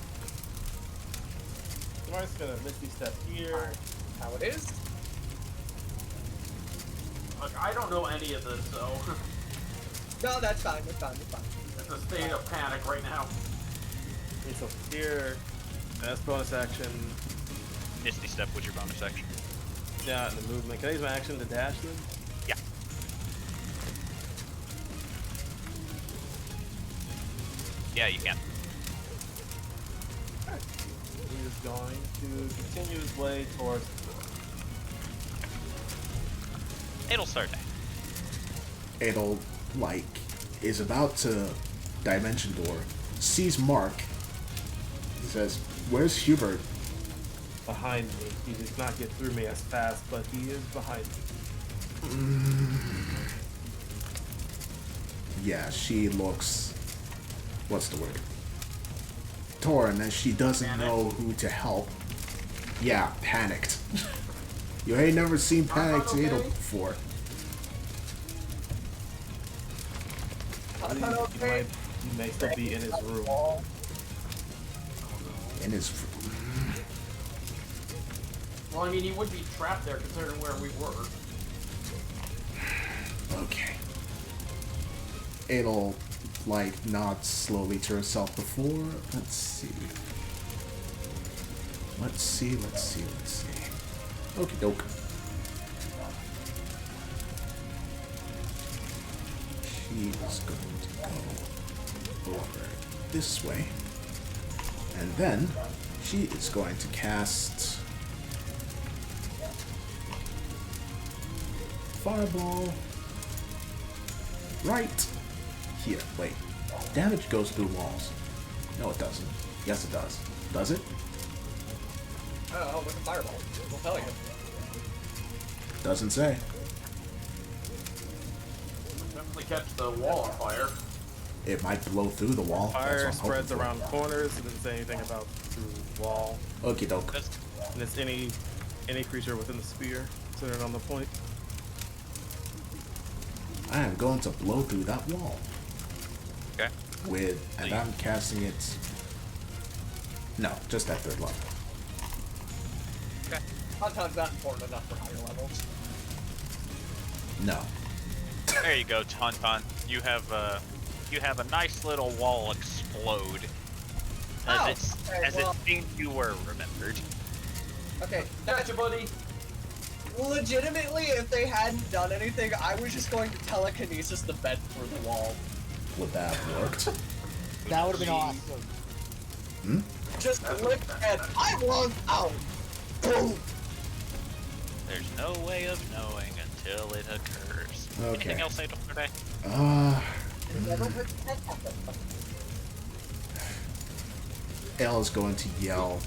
Mark's gonna Misty Step here. How it is. Look, I don't know any of this, so No, that's fine, that's fine, that's fine. it's a state of panic right now. Okay, so here, that's bonus action. Misty Step was your bonus action. Yeah, and the movement. Can I use my action to dash then? Yeah. Yeah, you can. He is going to continue his way towards the door. It'll start now. Adel, like, is about to Dimension Door, sees Mark, he says, "Where's Hubert?" Behind me. He did not get through me as fast, but he is behind me. Yeah, she looks, what's the word? Torn, as she doesn't know who to help. Yeah, panicked. You ain't never seen panicked Adel before. He may still be in his room. In his... Well, I mean, he would be trapped there considering where we were. Okay. Adel, like, nods slowly to herself before. Let's see. Let's see. Okie doke. She is going to go over this way. And then she is going to cast Fireball right here. Wait. Damage goes through walls. No, it doesn't. Yes, it does. Does it? I don't know, look at Fireball. We'll tell you. Doesn't say. Definitely catch the wall on fire. It might blow through the wall. That's Fire what I'm hoping spreads for. around corners. It doesn't say anything about through wall. Okie doke. And it's any creature within the sphere centered on the point. I am going to blow through that wall. Okay. And I'm casting it. No, just at 3rd level. Okay. Tauntaun's not important enough for higher levels. No. There you go, Tauntaun. You have a nice little wall explode as it seemed you were remembered. Okay, Gotcha, buddy. legitimately, if they hadn't done anything, I was just going to telekinesis the bed through the wall. Would that have worked? That would have been awesome. Hmm? Just lift and I want out. Boom. There's no way of knowing until it occurs. Okay. Anything else I don't today? Elle is going to yell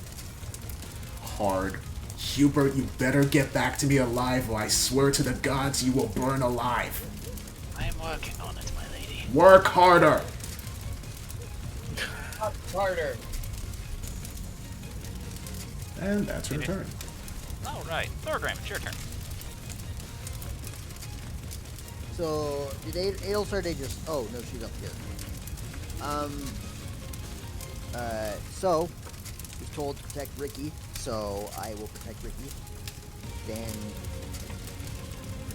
hard. Hubert, you better get back to me alive, or I swear to the gods you will burn alive. I am working on it, my lady. Work harder! Harder. And that's her turn. Alright, Thorgram, it's your turn. So, did Ailsarde just... Oh, no, she's up here. So, he's told to protect Ricky, so I will protect Ricky. Stand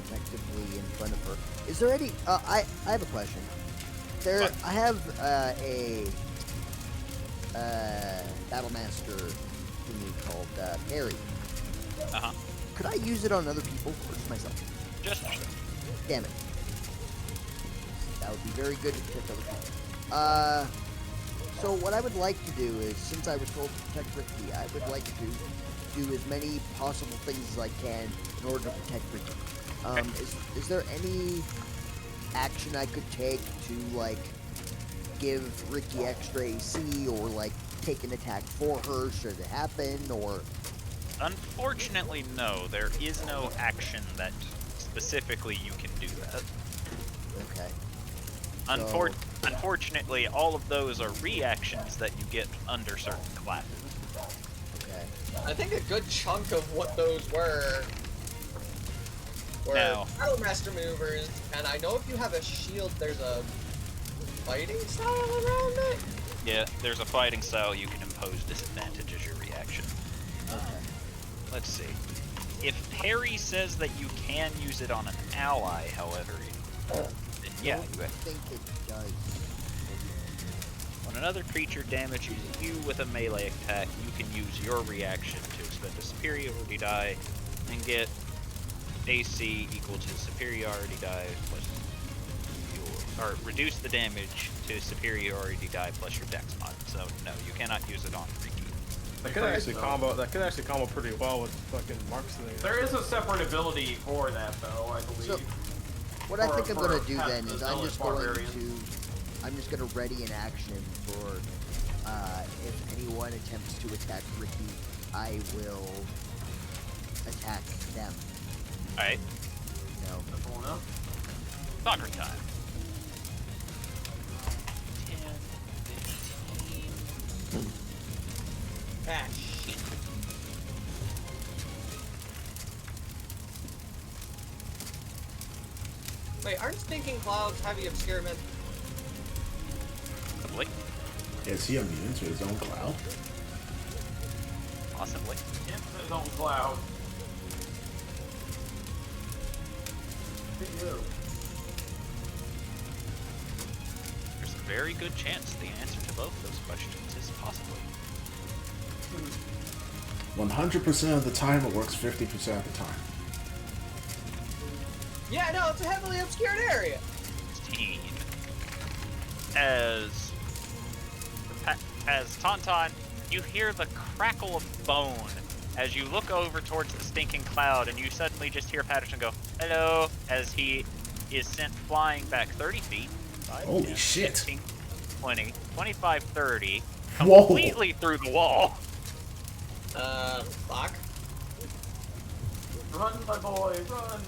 protectively in front of her. Is there any... I have a question. What? I have a Battlemaster thingy called Parry. Uh-huh. Could I use it on other people, or just myself? Just Damn it. That would be very good to protect other people. So what I would like to do is, since I was told to protect Ricky, I would like to do as many possible things as I can in order to protect Ricky. Is there any action I could take to, like, give Ricky extra AC, or, like, take an attack for her should it happen, or... Unfortunately, no. There is no action that specifically you can do that. Okay. Unfortunately, all of those are reactions that you get under certain classes. Okay. I think a good chunk of what those were Now. Battlemaster movers, and I know if you have a shield, there's a fighting style around it. Yeah, there's a fighting style you can impose disadvantage as your reaction. Okay. Let's see. If Perry says that you can use it on an ally, however, then yeah, I don't think it does. when another creature damages you with a melee attack, you can use your reaction to expend a superiority die and get AC equal to superiority die plus your, or reduce the damage to superiority die plus your dex mod. So no, you cannot use it on Ricky. That could actually combo. That could actually combo pretty well with fucking Mark's thing. There is a separate ability for that, though, I believe. So, what I For- think I'm for gonna do half then the is I'm zealot just going barbarian. to, I'm just gonna ready an action for, if anyone attempts to attack Ricky, I will attack them. Alright, You know. Simple enough. Soccer time. 10, 15. Ah, shit. Wait, aren't stinking clouds heavy obscurement? Possibly. Is he immune to his own cloud? Possibly. Infinite on cloud. There's a very good chance the answer to both those questions is possibly. 100% of the time, it works 50% of the time. Yeah, no, it's a heavily obscured area. 16. As Tauntaun, you hear the crackle of bone as you look over towards the stinking cloud, and you suddenly just hear Patterson go, "Hello," as he is sent flying back 30 feet. 5, Holy 10, shit. 15, 20, 25, 30, Whoa. completely through the wall. Fuck. Run, my boy, run!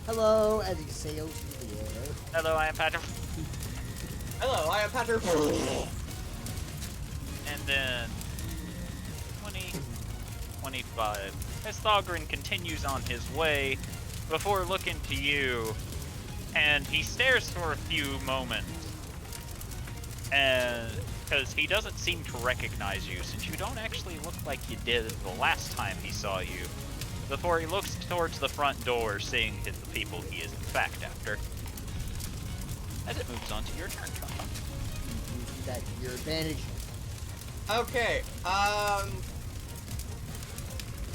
Hello, as he sails through the air. Hello, I am Patrick. Hello, I am Patrick. And then 20, 25. As Thogrin continues on his way, before looking to you, and he stares for a few moments, and because he doesn't seem to recognize you, since you don't actually look like you did the last time he saw you, before he looks towards the front door, seeing the people he is in fact after. As it moves on to your turn, Tom. Use that to your advantage. Okay,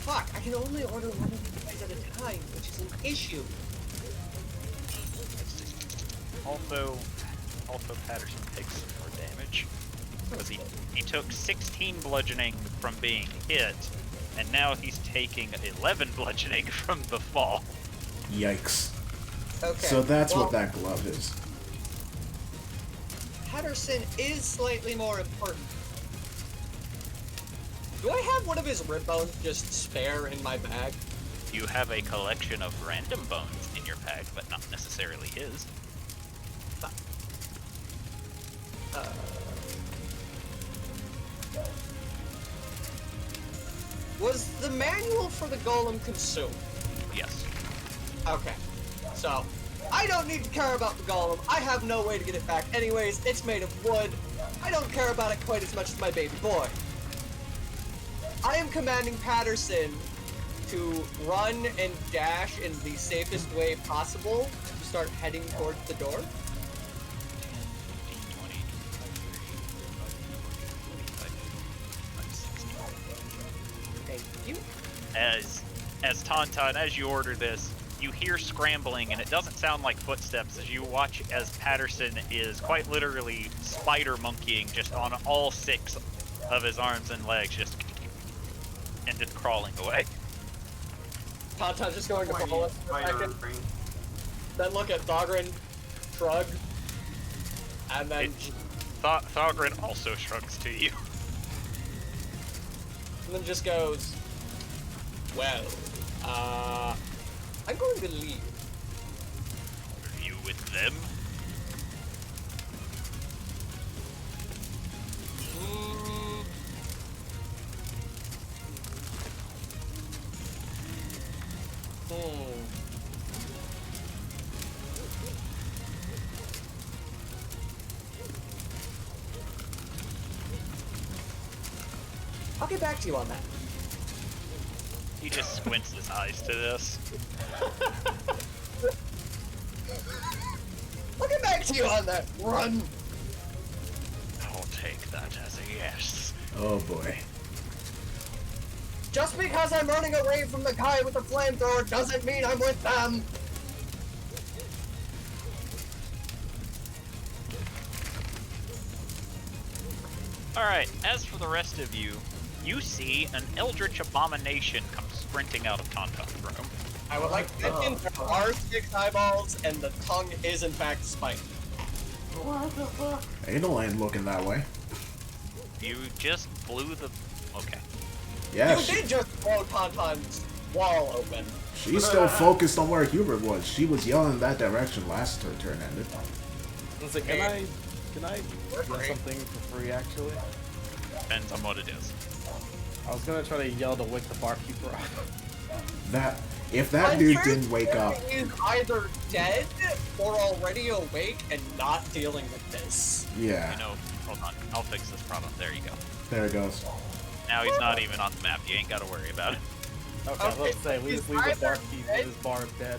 fuck, I can only order one of these guys at a time, which is an issue. Also Patterson takes some more damage. Because he took 16 bludgeoning from being hit, and now he's taking 11 bludgeoning from the fall. Yikes. Okay. So that's what that glove is. Patterson is slightly more important. Do I have one of his rib bones just spare in my bag? You have a collection of random bones in your bag, but not necessarily his. Was the manual for the golem consumed? Yes. Okay. So, I don't need to care about the golem. I have no way to get it back anyways. It's made of wood. I don't care about it quite as much as my baby boy. I am commanding Patterson to run and dash in the safest way possible to start heading towards the door. 10, 15, 20, 25, 30, 40, 50, 60. Thank you. As Tauntaun, as you order this, you hear scrambling, and it doesn't sound like footsteps as you watch as Patterson is quite literally spider monkeying just on all 6 of his arms and legs, just crawling away. Tauntaun's just going to follow us for a second. Then look at Thogrin, shrug, and then... Thogrin also shrugs to you. And then just goes, well, I'm going to leave. Are you with them? I'll get back to you on that. He just squints his eyes to this. I'll get back to you on that. Run. I'll take that as a yes. Oh boy. Just because I'm running away from the guy with the flamethrower doesn't mean I'm with them. Alright, as for the rest of you, you see an eldritch abomination come sprinting out of Tauntaun's room. I would like to mention there are 6 eyeballs and the tongue is in fact spiked. What the fuck? Anal ain't looking that way. You just blew the... Okay. Yeah, You did just blow Tauntaun's wall open. she's still focused on where Hubert was. She was yelling that direction last her turn ended. I was like, can I get something for free, actually? Depends on what it is. I was gonna try to yell to wake the barkeeper up. If that dude didn't wake up, He's either dead or already awake and not dealing with this. yeah, You know, hold on, I'll fix this problem. There you go. there it goes. Now he's not even on the map. You ain't gotta worry about it. Okay, Okay, let's say we he's just leave the either barkeep dead- in his bar dead.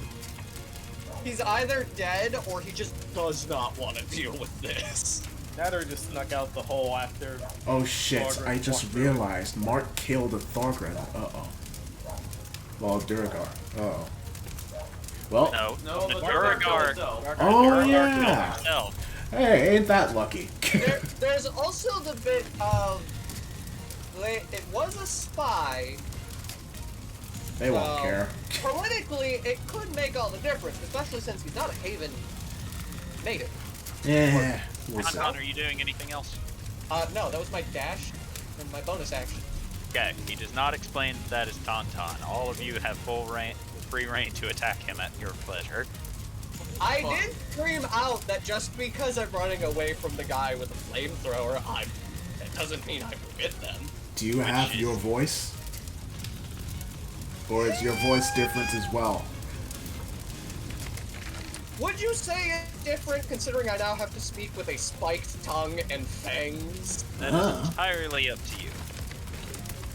He's either dead or he just does not want to deal with this. That or just snuck out the hole after. Oh shit, Thorgrim I just walked through. realized Mark killed a Thorgrim. Uh-oh. Well, Durgar. Uh-oh. Well, No, the the Duragar. Duragar. oh Duragar yeah! killed himself. Hey, ain't that lucky? There's also the bit of... It was a spy. They won't so care. Politically, it could make all the difference, especially since he's not a Haven native. Yeah, we'll see. Tauntaun, are you doing anything else? No, that was my dash and my bonus action. Okay, he does not explain that is Tauntaun. All of you have free reign to attack him at your pleasure. I did scream out that just because I'm running away from the guy with the flamethrower, that doesn't mean I'm with them. Do you have your voice? Or is your voice different as well? Would you say it's different considering I now have to speak with a spiked tongue and fangs? That is entirely up to you.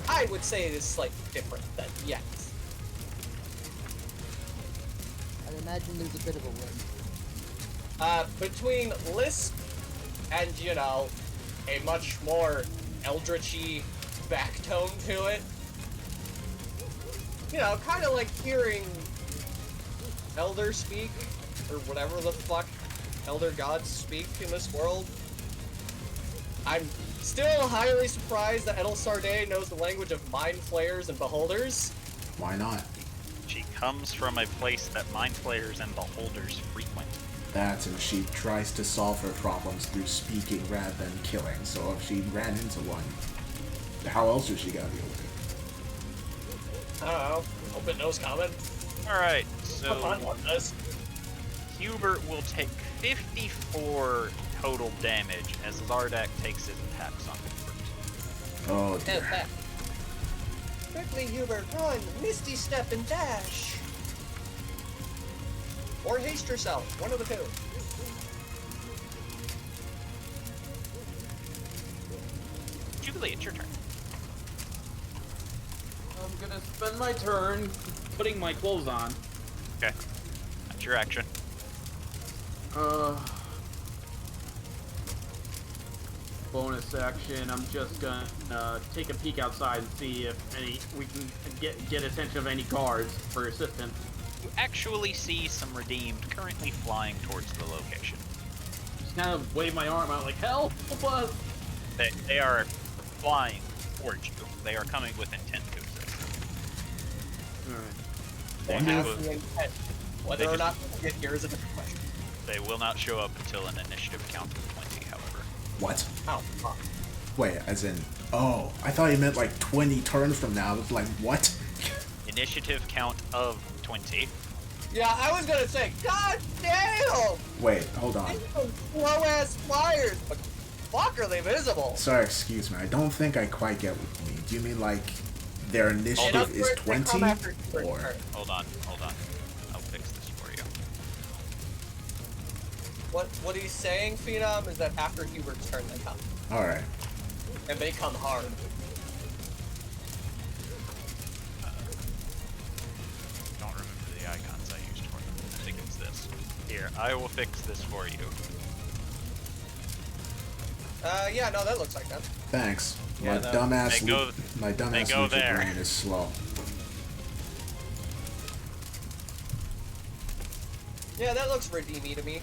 I would say it is slightly different then, yes. I'd imagine there's a bit of a lisp. Between lisp and, you know, a much more eldritchy backtone to it. You know, kind of like hearing Elder speak, or whatever the fuck Elder gods speak in this world. I'm still highly surprised that Edel Sarday knows the language of mind flayers and beholders. Why not? She comes from a place that mind flayers and beholders frequent. That, and she tries to solve her problems through speaking rather than killing, so if she ran into one, how else is she gonna deal with it? I don't know. Hope it knows common. Alright, so Come on, what does? Hubert will take 54 total damage as Zardak takes his attacks on Hubert. Oh dear. Quickly, Hubert, run! Misty step and dash! Or haste yourself, one of the two. Jubilee, it's your turn. I'm gonna spend my turn putting my clothes on. Okay. That's your action. Bonus action. I'm just gonna take a peek outside and see if we can get attention of any guards for assistance. You actually see some redeemed currently flying towards the location. Just kind of wave my arm out like, help us! They are flying towards you. They are coming with intent to assist. Alright. They Wonder have if- the intent. Whether or not we get here is a different question. They will not show up until an initiative count of 20, however. What? Oh, fuck. Wait, as in, oh, I thought you meant like 20 turns from now. I was like, what? Initiative count of 20. Yeah, I was gonna say, god damn! Wait, hold on. These are slow-ass flyers, but fuck are they visible? Sorry, excuse me. I don't think I quite get what you mean. Do you mean like their initiative is 20? Or Hold on. I'll fix this for you. What he's saying, Phenom, is that after Hubert's turn they come. alright. And they come hard. Don't remember the icons I used for them. I think it's this. Here, I will fix this for you. Yeah, no, that looks like them. Thanks. Yeah, My dumbass they go loser there. brain is slow. Yeah, that looks redeemy to me.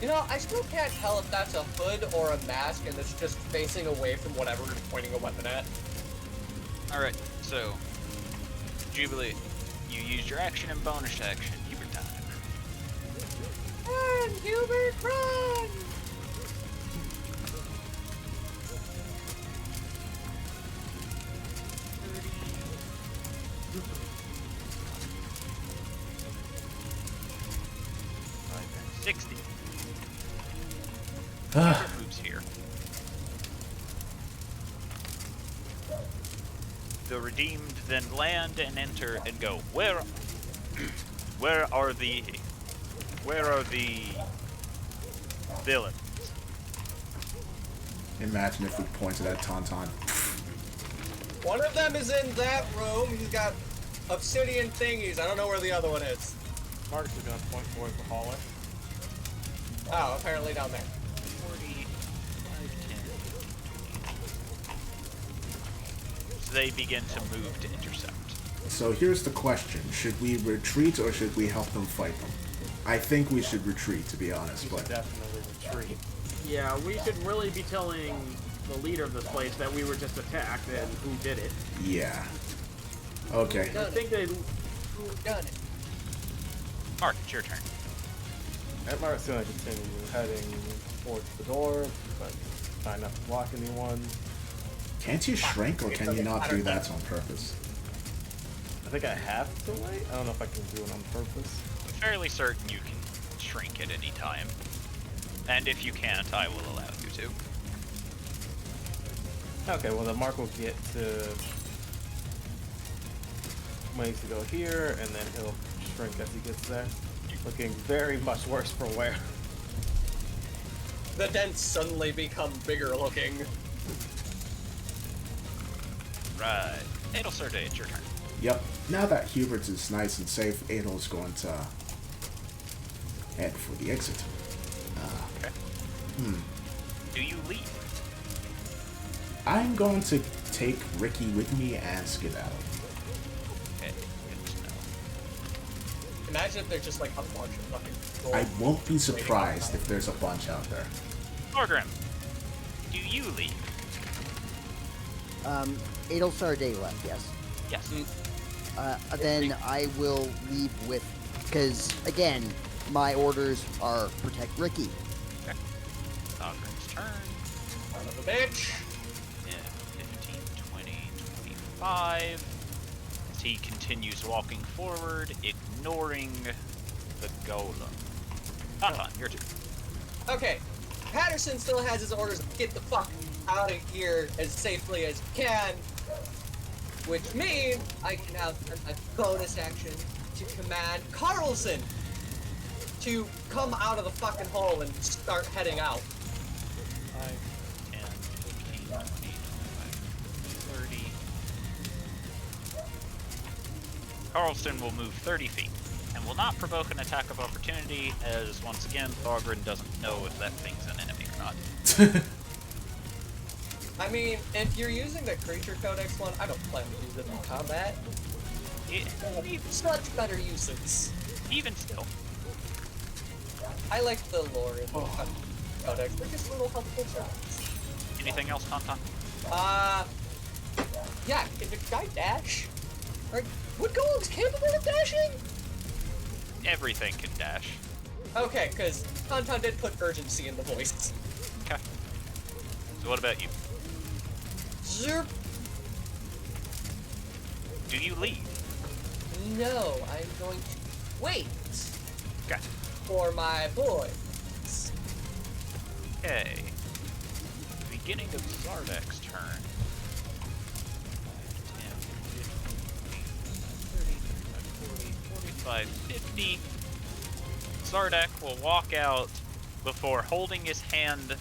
You know, I still can't tell if that's a hood or a mask and it's just facing away from whatever it's pointing a weapon at. Alright, so Jubilee, you used your action and bonus action. Hubert time. Run, Hubert, run! Then 60. Ah. Hubert moves here. The redeemed then land and enter and go. Where are the villains? Imagine if we pointed at Tauntaun. One of them is in that room. He's got obsidian thingies. I don't know where the other one is. Mark's is gonna point towards the hallway. Oh, apparently down there. 40, 5, 10. So they begin to move to intercept. So here's the question. Should we retreat or should we help them fight them? I think we should retreat, to be honest, but Definitely retreat. Yeah, we should really be telling the leader of this place that we were just attacked and who did it. yeah. Okay. I think they... Who done it? Mark, it's your turn. Mark's gonna continue heading towards the door, but try not to block anyone. Can't you shrink or can you not do that on purpose? I think I have to wait. I don't know if I can do it on purpose. I'm fairly certain you can shrink at any time. And if you can't, I will allow you to. Okay, well, the mark will get to ways to go here, and then he'll shrink as he gets there. Looking very much worse for wear. The dents suddenly become bigger looking. Right. Adelsurde, it's your turn. Yep. Now that Hubert is nice and safe, Adel's going to head for the exit. Okay. Do you leave? I'm going to take Ricky with me and skedaddle. Okay, good to know. Imagine if there's just like a bunch of fucking. I won't be surprised if there's a bunch out there. Thorgrim, do you leave? Adelsarday left, yes. Yes. Then I will leave with, because again, my orders are protect Ricky. Okay. Thorgrim's turn. Son of a bitch. Yeah, 15, 20, 25. As he continues walking forward, ignoring the golem. Tauntaun, your turn. Okay, Patterson still has his orders to get the fuck out of here as safely as he can, which means I can have a bonus action to command Carlson to come out of the fucking hole and start heading out. 5, 10, 15, 20, 25, 30. Carlston will move 30 feet and will not provoke an attack of opportunity, as once again, Thorgrim doesn't know if that thing's an enemy or not. I mean, if you're using the Creature Codex one, I don't plan to use it in combat. Such better uses. Even still. I like the lore in the Codex. They're just little helpful shots. Anything else, Tauntaun? Yeah, can the guy dash? Or would golems capable of dashing? Everything can dash. Okay, because Tauntaun did put urgency in the voice. Okay. So what about you? Zerp. Do you leave? No, I'm going to wait Okay. for my boys. Okay. Beginning of Zardek's turn. 10, 15, 20, 30, 40, 45, 50. Zardek will walk out before holding his hand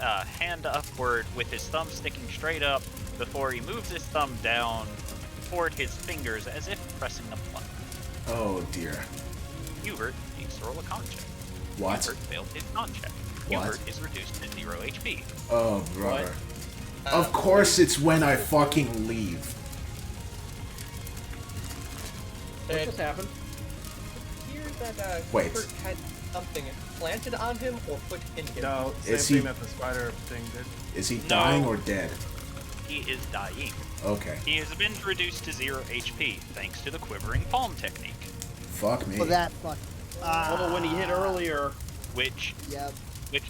upward with his thumb sticking straight up before he moves his thumb down toward his fingers as if pressing a button. Oh dear. Hubert needs to roll a con check. What? Hubert failed his con check. What? Hubert is reduced to 0 HP. Oh, brother. Of course it's when I fucking leave. What just happened? Here that Wait. Kurt had something planted on him or put in him. No, same Is thing he- that the spider thing did. Is he No. dying or dead? He is dying. Okay. He has been reduced to 0 HP thanks to the quivering palm technique, Fuck me. For that fuck. Although when he hit earlier, which Yep.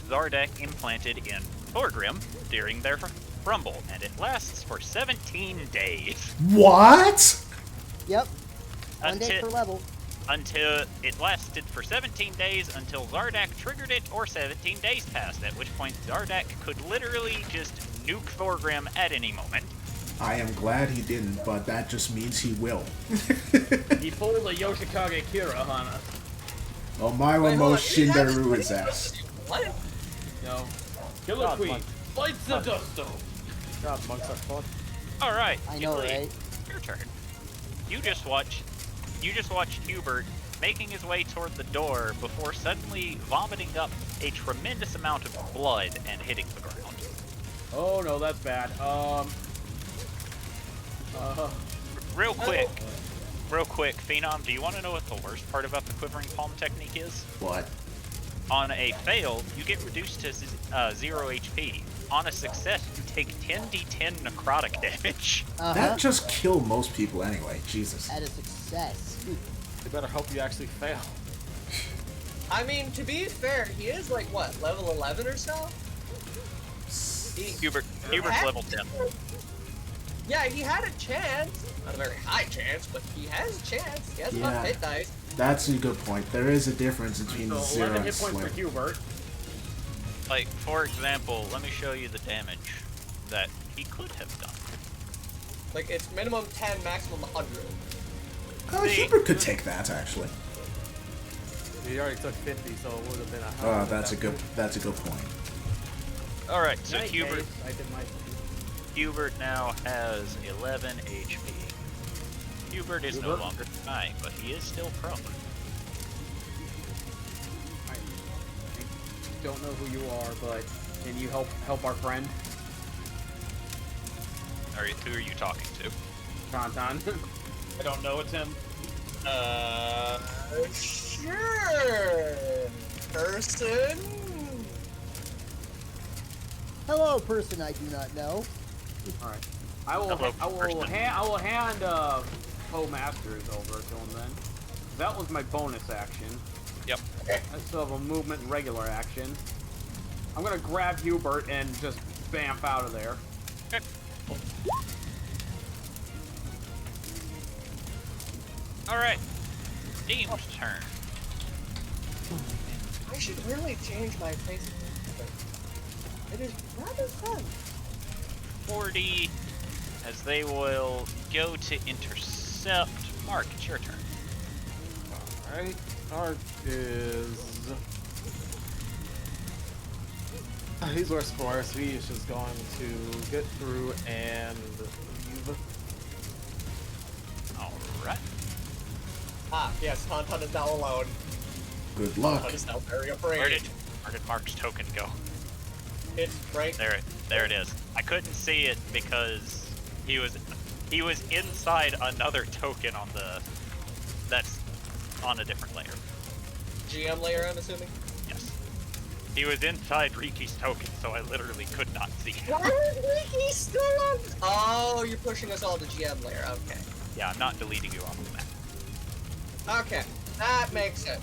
Zardek implanted in Thorgrim during their rumble, and it lasts for 17 days. What? Yep. One day per Until, level. until it lasted for 17 days until Zardak triggered it, or 17 days passed, at which point Zardak could literally just nuke Thorgrim at any moment. I am glad he didn't, but that just means he will. he pulled a Yoshikage Kira on us. Omae Wait, mo hold on, did he have shindaru his his ass. What? No. Killer God, Queen, Monk. fights the Dusto. God, monks are fun. Alright, I know, right? your turn. You just watched Hubert making his way toward the door before suddenly vomiting up a tremendous amount of blood and hitting the ground. Oh no, that's bad. Real quick, Phenom, do you want to know what the worst part about the quivering palm technique is? What? On a fail, you get reduced to 0 HP. On a success, you take 10d10 necrotic damage. That just killed most people anyway. Jesus. At a success. They better hope you actually fail. I mean, to be fair, he is like, what, level 11 or so? Hubert's level 10. Yeah, he had a chance. Not a very high chance, but he has a chance. He has enough hit dice. That's a good point. There is a difference between So 0 11 and hit points for Slim. Hubert. Like, for example, let me show you the damage that he could have done. Like, it's minimum 10, maximum 100. Hubert could take that, actually. He already took 50, so it would have been a 100. That's a good point. All right, so In that Hubert. case, I did my Hubert now has 11 HP. Hubert is no longer dying, but he is still prone. I don't know who you are, but can you help our friend? Who are you talking to? Tauntaun. I don't know, it's him. Sure. Person. Hello, person I do not know. All right. I will hand Poe Masters over to him then. That was my bonus action. Yep. I still have a movement and regular action. I'm gonna grab Hubert and just bamf out of there. Okay. Alright. Deem's turn. I should really change my face. It is rather fun. 40, as they will go to intercept. Mark, it's your turn. Alright, Mark is... He's worse for us. He is just going to get through and leave. Alright. Ah, yes, Tauntaun is now alone. Good luck. Tauntaun is now very afraid. Where did Mark's token go? It's right There it is. I couldn't see it because he was inside another token that's on a different layer. GM layer, I'm assuming. Yes. He was inside Riki's token, so I literally could not see him. Why is Riki still on? Oh, you're pushing us all to GM layer. Okay. Yeah, I'm not deleting you off the map. Okay, that makes sense.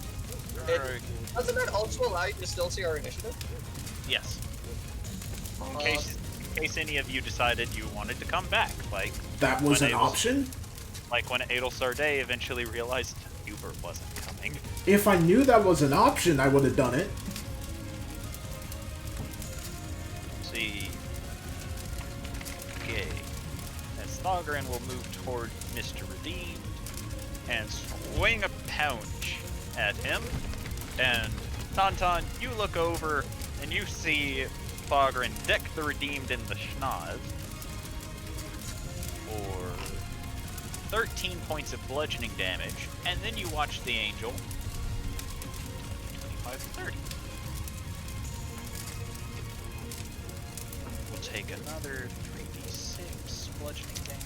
Doesn't that also allow you to still see our initiative? Yes. In case any of you decided you wanted to come back, like That was when an option? like when Adel Sarday eventually realized Hubert wasn't coming. If I knew that was an option, I would have done it. Let's see. Okay. As Thogran will move toward Mr. Redeemed and swing a punch at him. And Tauntaun, you look over and you see Thogran deck the Redeemed in the schnoz for 13 points of bludgeoning damage, and then you watch the angel 25 to 30. We'll take another 3d6 bludgeoning damage.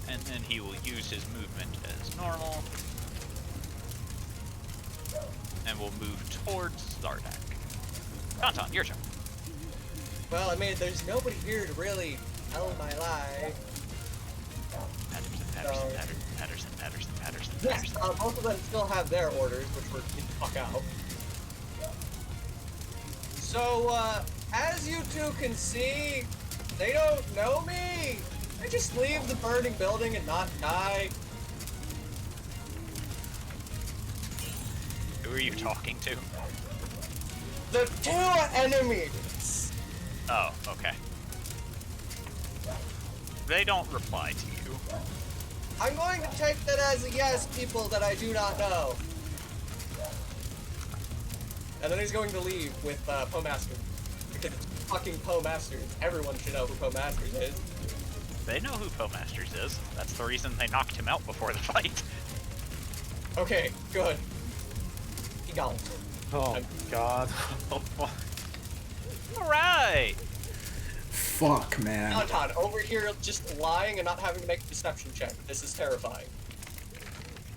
And then he will use his movement as normal. And we'll move towards Zardak. Tauntaun, your turn. Well, I mean, there's nobody here to really tell my lie. Patterson. Yes, both of them still have their orders, which were get the fuck out. So, as you two can see, they don't know me. They just leave the burning building and not die. Who are you talking to? The two enemies. Oh, okay. They don't reply to you. I'm going to take that as a yes, people that I do not know. And then he's going to leave with Poe Masters. Because it's fucking Poe Masters. Everyone should know who Poe Masters is. They know who Poe Masters is. That's the reason they knocked him out before the fight. Okay, good. He gone. Oh, God. Alright! Fuck, man. Tauntaun, over here just lying and not having to make a deception check. This is terrifying.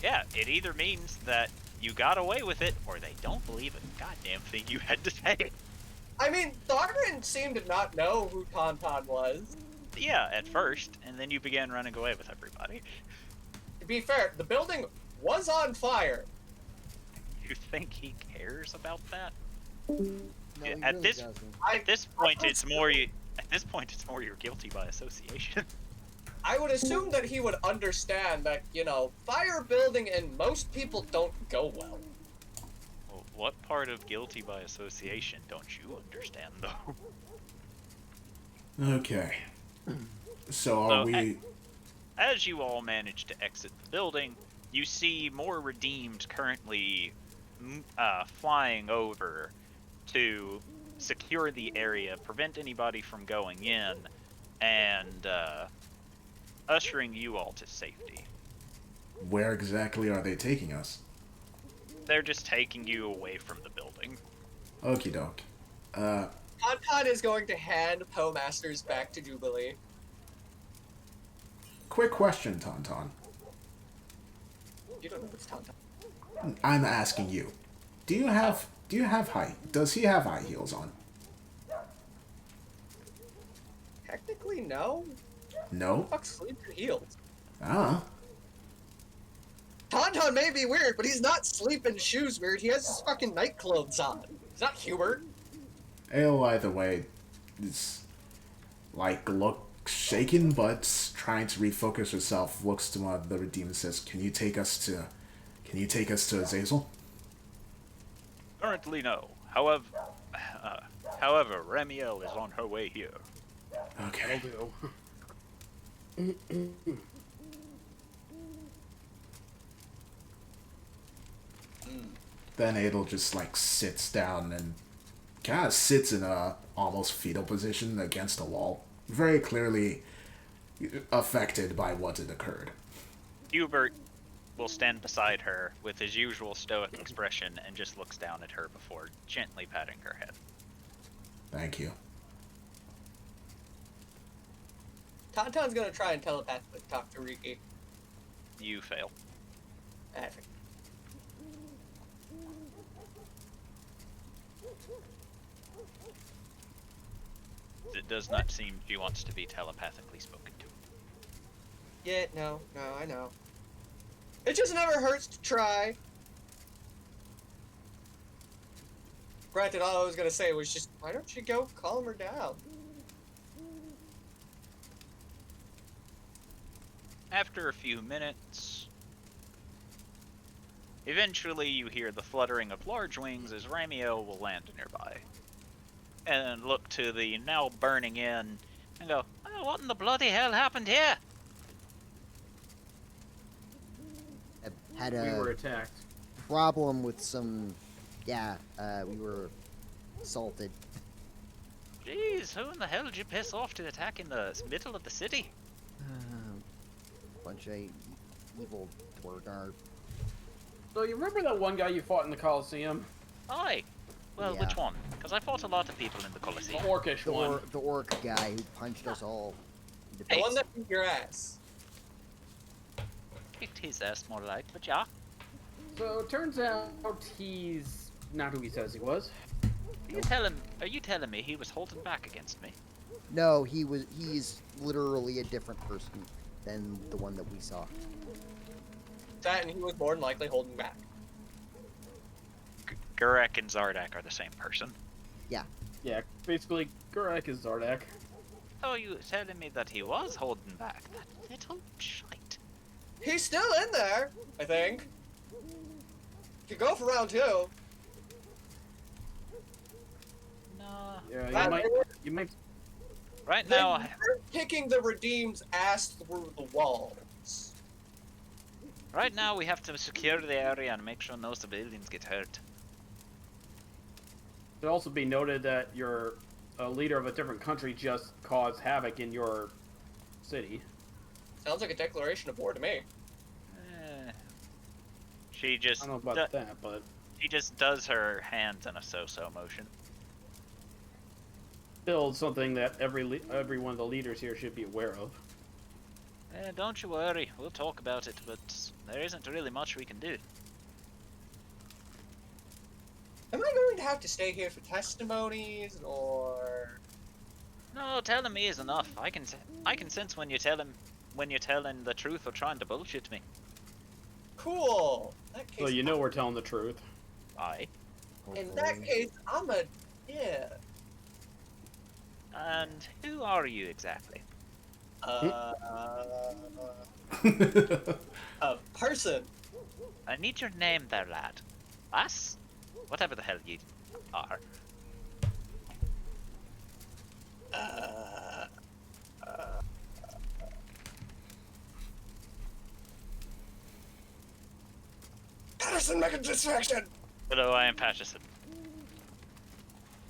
Yeah, it either means that you got away with it, or they don't believe a goddamn thing you had to say. I mean, Thogran seemed to not know who Tauntaun was. Yeah, at first, and then you began running away with everybody. To be fair, the building was on fire. You think he cares about that? No, he At really this doesn't. at this point, it's more you're guilty by association. I would assume that he would understand that, fire building and most people don't go well. Well, what part of guilty by association don't you understand, though? Okay. So are we... As you all manage to exit the building, you see more redeemed currently flying over to secure the area, prevent anybody from going in, and ushering you all to safety. Where exactly are they taking us? They're just taking you away from the building. Okie doke. Tauntaun is going to hand Poe Masters back to Jubilee. Quick question, Tauntaun. You don't know what's Tauntaun. I'm asking you. Do you have does he have high heels on? Technically, no. No? Fuck sleeps in heels. Ah. Tauntaun may be weird, but he's not sleeping shoes weird. He has his fucking night clothes on. He's not Hubert. Ale, either way, is look shaken, but trying to refocus herself. Looks to one of the Redeemer, says, "Can you take us to Azazel?" Currently, no. However, Ramiel is on her way here. Okay. That'll do. Then Adel just sits down and kind of sits in a almost fetal position against a wall, very clearly affected by what had occurred. Hubert will stand beside her with his usual stoic expression and just looks down at her before gently patting her head. Thank you. Tauntaun's gonna try and telepathically talk to Riki. You fail. Perfect. It does not seem she wants to be telepathically spoken to. Yeah, no, I know. It just never hurts to try. Granted, all I was gonna say was just, why don't you go calm her down? After a few minutes, eventually you hear the fluttering of large wings as Ramiel will land nearby. And look to the now burning in and go, "Oh, what in the bloody hell happened here?" I had We were a attacked. problem with some... Yeah, we were assaulted. Jeez, who in the hell did you piss off to attack in the middle of the city? Bunch of evil Dwargar. So you remember that one guy you fought in the Coliseum? Aye. Well, Yeah. which one? Because I fought a lot of people in the The Colosseum. orcish one. The orc guy who punched us all. into The one bits. that beat your ass. Kicked his ass more like, but yeah. So it turns out he's not who he says he was. Are you telling me he was holding back against me? No, he's literally a different person than the one that we saw. That, and he was more than likely holding back. Gurek and Zardak are the same person. Yeah, basically, Gurek is Zardak. Oh, you were telling me that he was holding back? That little shite. He's still in there, I think. Could go for round 2. No. Yeah, you might. Right now, They're kicking the Redeem's ass through the walls. right now we have to secure the area and make sure no civilians get hurt. It should also be noted that you're a leader of a different country just caused havoc in your city. Sounds like a declaration of war to me. She just I don't know about that, but she just does her hands in a so-so motion. still something that every one of the leaders here should be aware of. Don't you worry, we'll talk about it, but there isn't really much we can do. Am I going to have to stay here for testimonies, or... No, telling me is enough. I can sense when you're telling the truth or trying to bullshit me. Cool! In that case, So you know we're telling the truth. Aye. In that case, yeah. And who are you exactly? A person. I need your name there, lad. Lass? Whatever the hell you are. Patterson, make a distraction! Hello, I am Patterson.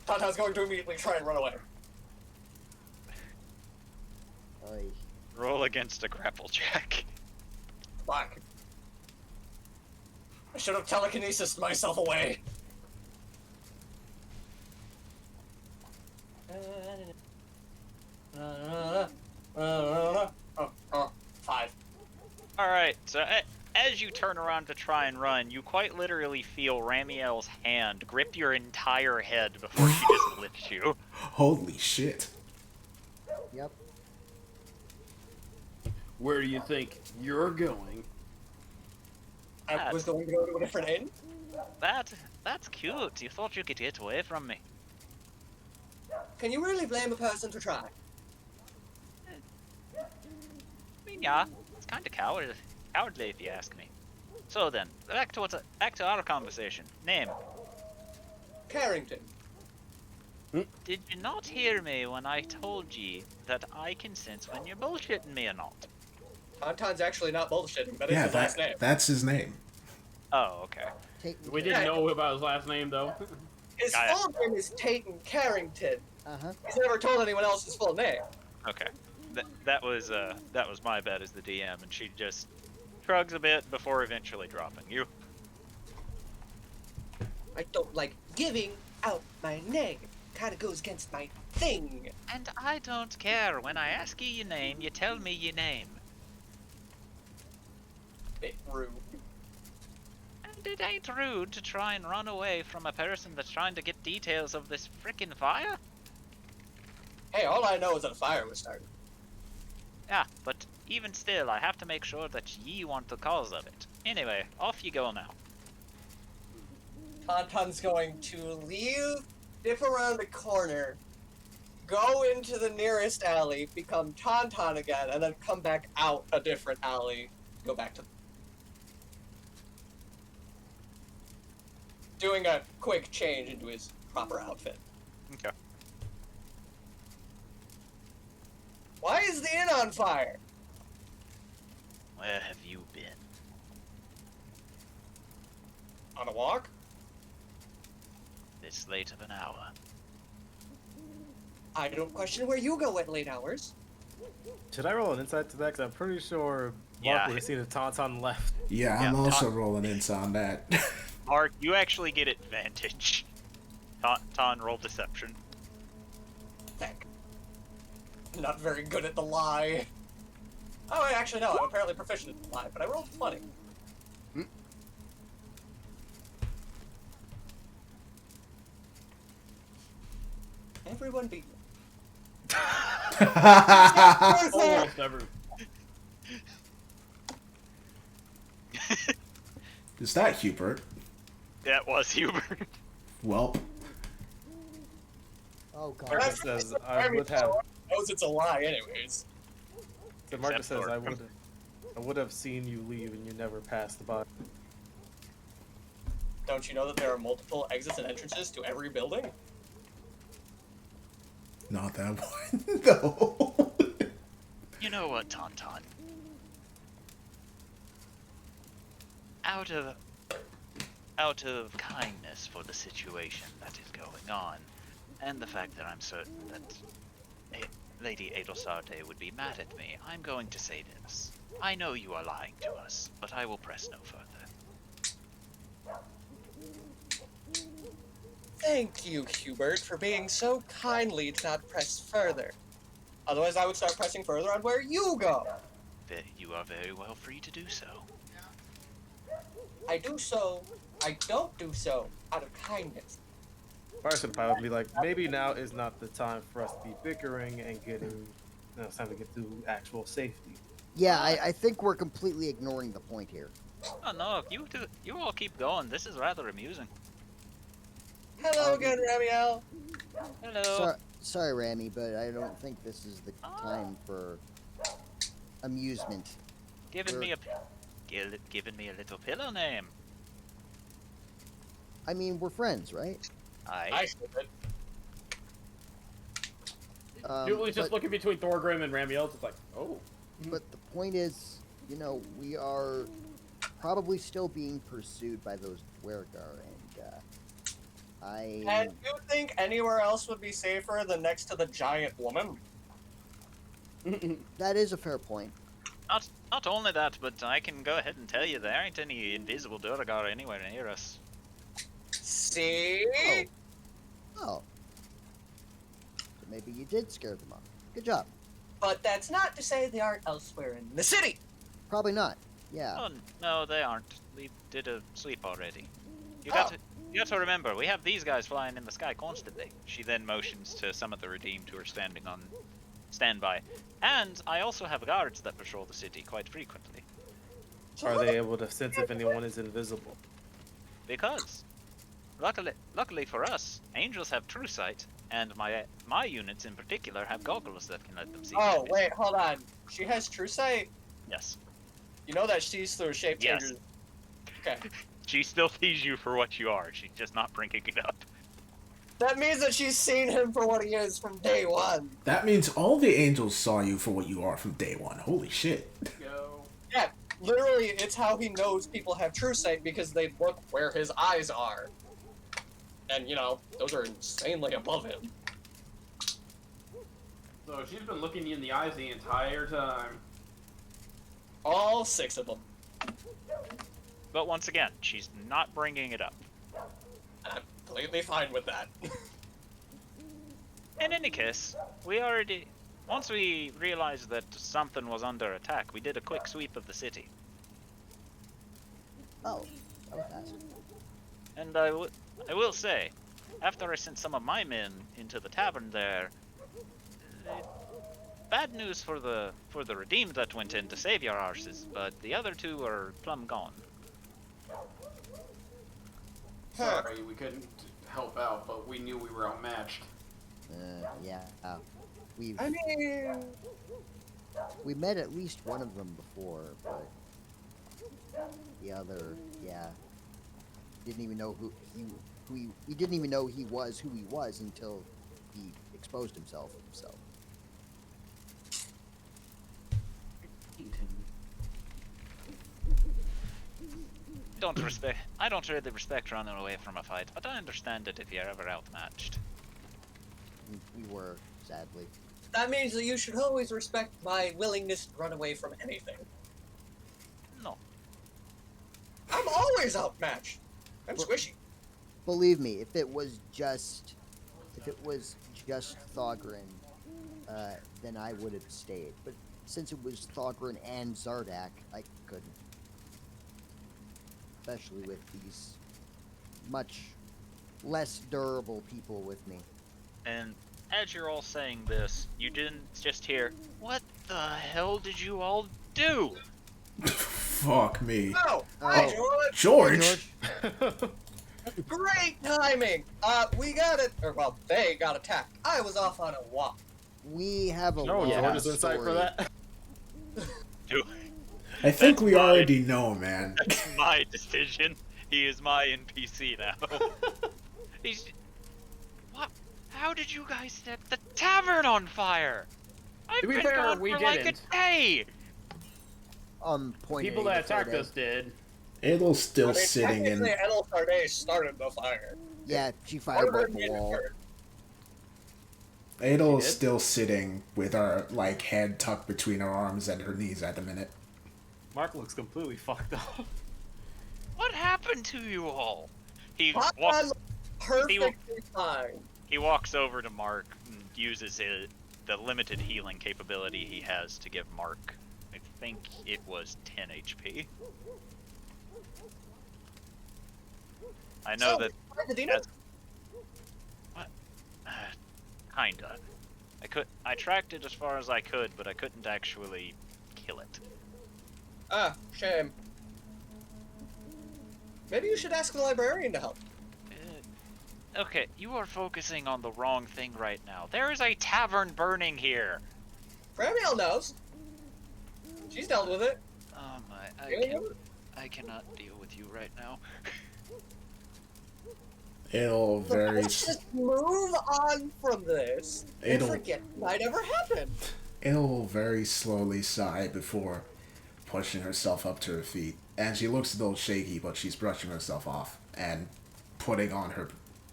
Tantan's going to immediately try and run away. Aye. Roll against a grapple check. Fuck. I should have telekinesis myself away. Oh, 5. Alright, so as you turn around to try and run, you quite literally feel Ramiel's hand grip your entire head before she just lifts you. Holy shit. Yep. Where do you think you're going? I was going to go to a different inn. That's cute. You thought you could get away from me. Can you really blame a person for trying? I mean, yeah, it's kind of cowardly if you ask me. So then, back to our conversation. Name. Carrington. Did you not hear me when I told you that I can sense when you're bullshitting me or not? Tantan's actually not bullshitting, but it's Yeah, his last name. that's his name. Oh, okay. We didn't know about his last name, though. His full name is Tayton Carrington. Uh-huh. He's never told anyone else his full name. Okay. That was my bad as the DM, and she just shrugs a bit before eventually dropping you. I don't like giving out my name. Kinda goes against my thing. And I don't care. When I ask you your name, you tell me your name. Bit rude. And it ain't rude to try and run away from a person that's trying to get details of this frickin' fire. Hey, all I know is that a fire was started. Yeah, but even still, I have to make sure that ye want the cause of it. Anyway, off you go now. Tantan's going to leave, dip around the corner, go into the nearest alley, become Tantan again, and then come back out a different alley, go back to... Doing a quick change into his proper outfit. Okay. Why is the inn on fire? Where have you been? On a walk? This late of an hour. I don't question where you go at late hours. Should I roll an insight to that? Because I'm pretty sure Yeah. Mark would have seen a Tauntaun left. Yeah, I'm also rolling ins on that. Mark, you actually get advantage. Ton, roll deception. Heck. I'm not very good at the lie. Oh, wait, actually, no, I'm apparently proficient at the lie, but I rolled 20. Everyone beat me. Almost every. Is that Hubert? That was Hubert. Welp. Oh god. Marcus says I would have. Knows it's a lie, anyways. So Marcus Except says for- I would have seen you leave and you never passed by. Don't you know that there are multiple exits and entrances to every building? Not that one, though. You know what, Tauntaun? Out of kindness for the situation that is going on, and the fact that I'm certain that Lady Adelsarte would be mad at me, I'm going to say this. I know you are lying to us, but I will press no further. Thank you, Hubert, for being so kindly to not press further. Otherwise, I would start pressing further on where you go. You are very well free to do so. I don't do so out of kindness. Marcus would probably be like, maybe now is not the time for us to be bickering and getting. No, it's time to get to actual safety. Yeah, I think we're completely ignoring the point here. Oh no, you all keep going. This is rather amusing. Hello again, Ramiel. Hello. Sorry, Rami, but I don't think this is the time for amusement. Giving me a little pillow name. I mean, we're friends, right? I should. Julie's just but, looking between Thorgrim and Ramiel, just like, oh. but the point is, you know, we are probably still being pursued by those Dwergar, and And you think anywhere else would be safer than next to the giant woman? that is a fair point. Not only that, but I can go ahead and tell you there ain't any invisible Durgar anywhere near us. See? Oh. So maybe you did scare them off. Good job. But that's not to say they aren't elsewhere in the city. Probably not. Yeah. Oh no, they aren't. We did a sweep already. You Oh. got to remember, we have these guys flying in the sky constantly. She then motions to some of the redeemed who are standing on standby. And I also have guards that patrol the city quite frequently. Are they able to sense if anyone is invisible? Because, luckily for us, angels have true sight, and my units in particular have goggles that can let them see. Oh, enemies. wait, hold on. She has true sight? Yes. You know that sees through shape Yes. changers. Okay. She still sees you for what you are. She's just not bringing it up. That means that she's seen him for what he is from day one. That means all the angels saw you for what you are from day one. Holy shit. Go. Yeah, literally, it's how he knows people have true sight because they look where his eyes are. And, you know, those are insanely above him. So she's been looking you in the eyes the entire time. All 6 of them. But once again, she's not bringing it up. I'm completely fine with that. In any case, once we realized that something was under attack, we did a quick sweep of the city. Oh, that was fast. And I will say, after I sent some of my men into the tavern there, bad news for the redeemed that went in to save your arses, but the other 2 are plumb gone. Sorry, we couldn't help out, but we knew we were outmatched. Yeah. We've I mean... we met at least one of them before, but the other, yeah, didn't even know who we didn't even know who he was until he exposed himself. So I don't really respect running away from a fight, but I understand it if you're ever outmatched. we were, sadly. That means that you should always respect my willingness to run away from anything. No. I'm always outmatched. I'm squishy. Believe me, if it was just Thogrin, then I would have stayed. But since it was Thogrin and Zardak, I couldn't. Especially with these much less durable people with me. And as you're all saying this, you didn't just hear, "What the hell did you all do?" Fuck me. Oh, hi, George! Great timing! They got attacked. I was off on a walk. We have a No, long George is in sight story. for that. Dude, I think That's we fine. already know, man. that's my decision. He is my NPC now. What? How did you guys set the tavern on fire? I've To be been fair, gone we for like didn't. a day. Pointing People that at attacked Friday. us did. Adel's still I mean, sitting in. technically, Edel Sarday started the fire. Yeah, she fired Order off the needed wall. her. Adel's She did? still sitting with her head tucked between her arms and her knees at the minute. Mark looks completely fucked up. What happened to you all? He I'm walks. perfectly fine. He walks over to Mark and uses the limited healing capability he has to give Mark. I think it was 10 HP. I know So, that the demon? that's what? Kinda. I tracked it as far as I could, but I couldn't actually kill it. Ah, shame. Maybe you should ask the librarian to help. Okay, you are focusing on the wrong thing right now. There is a tavern burning here. Ramiel knows. She's dealt with it. Oh my, Yeah. I cannot deal with you right now. It'll very. Let's just move on from this and It'll- forget it might ever happen. It'll very slowly sigh before pushing herself up to her feet. And she looks a little shaky, but she's brushing herself off and putting on her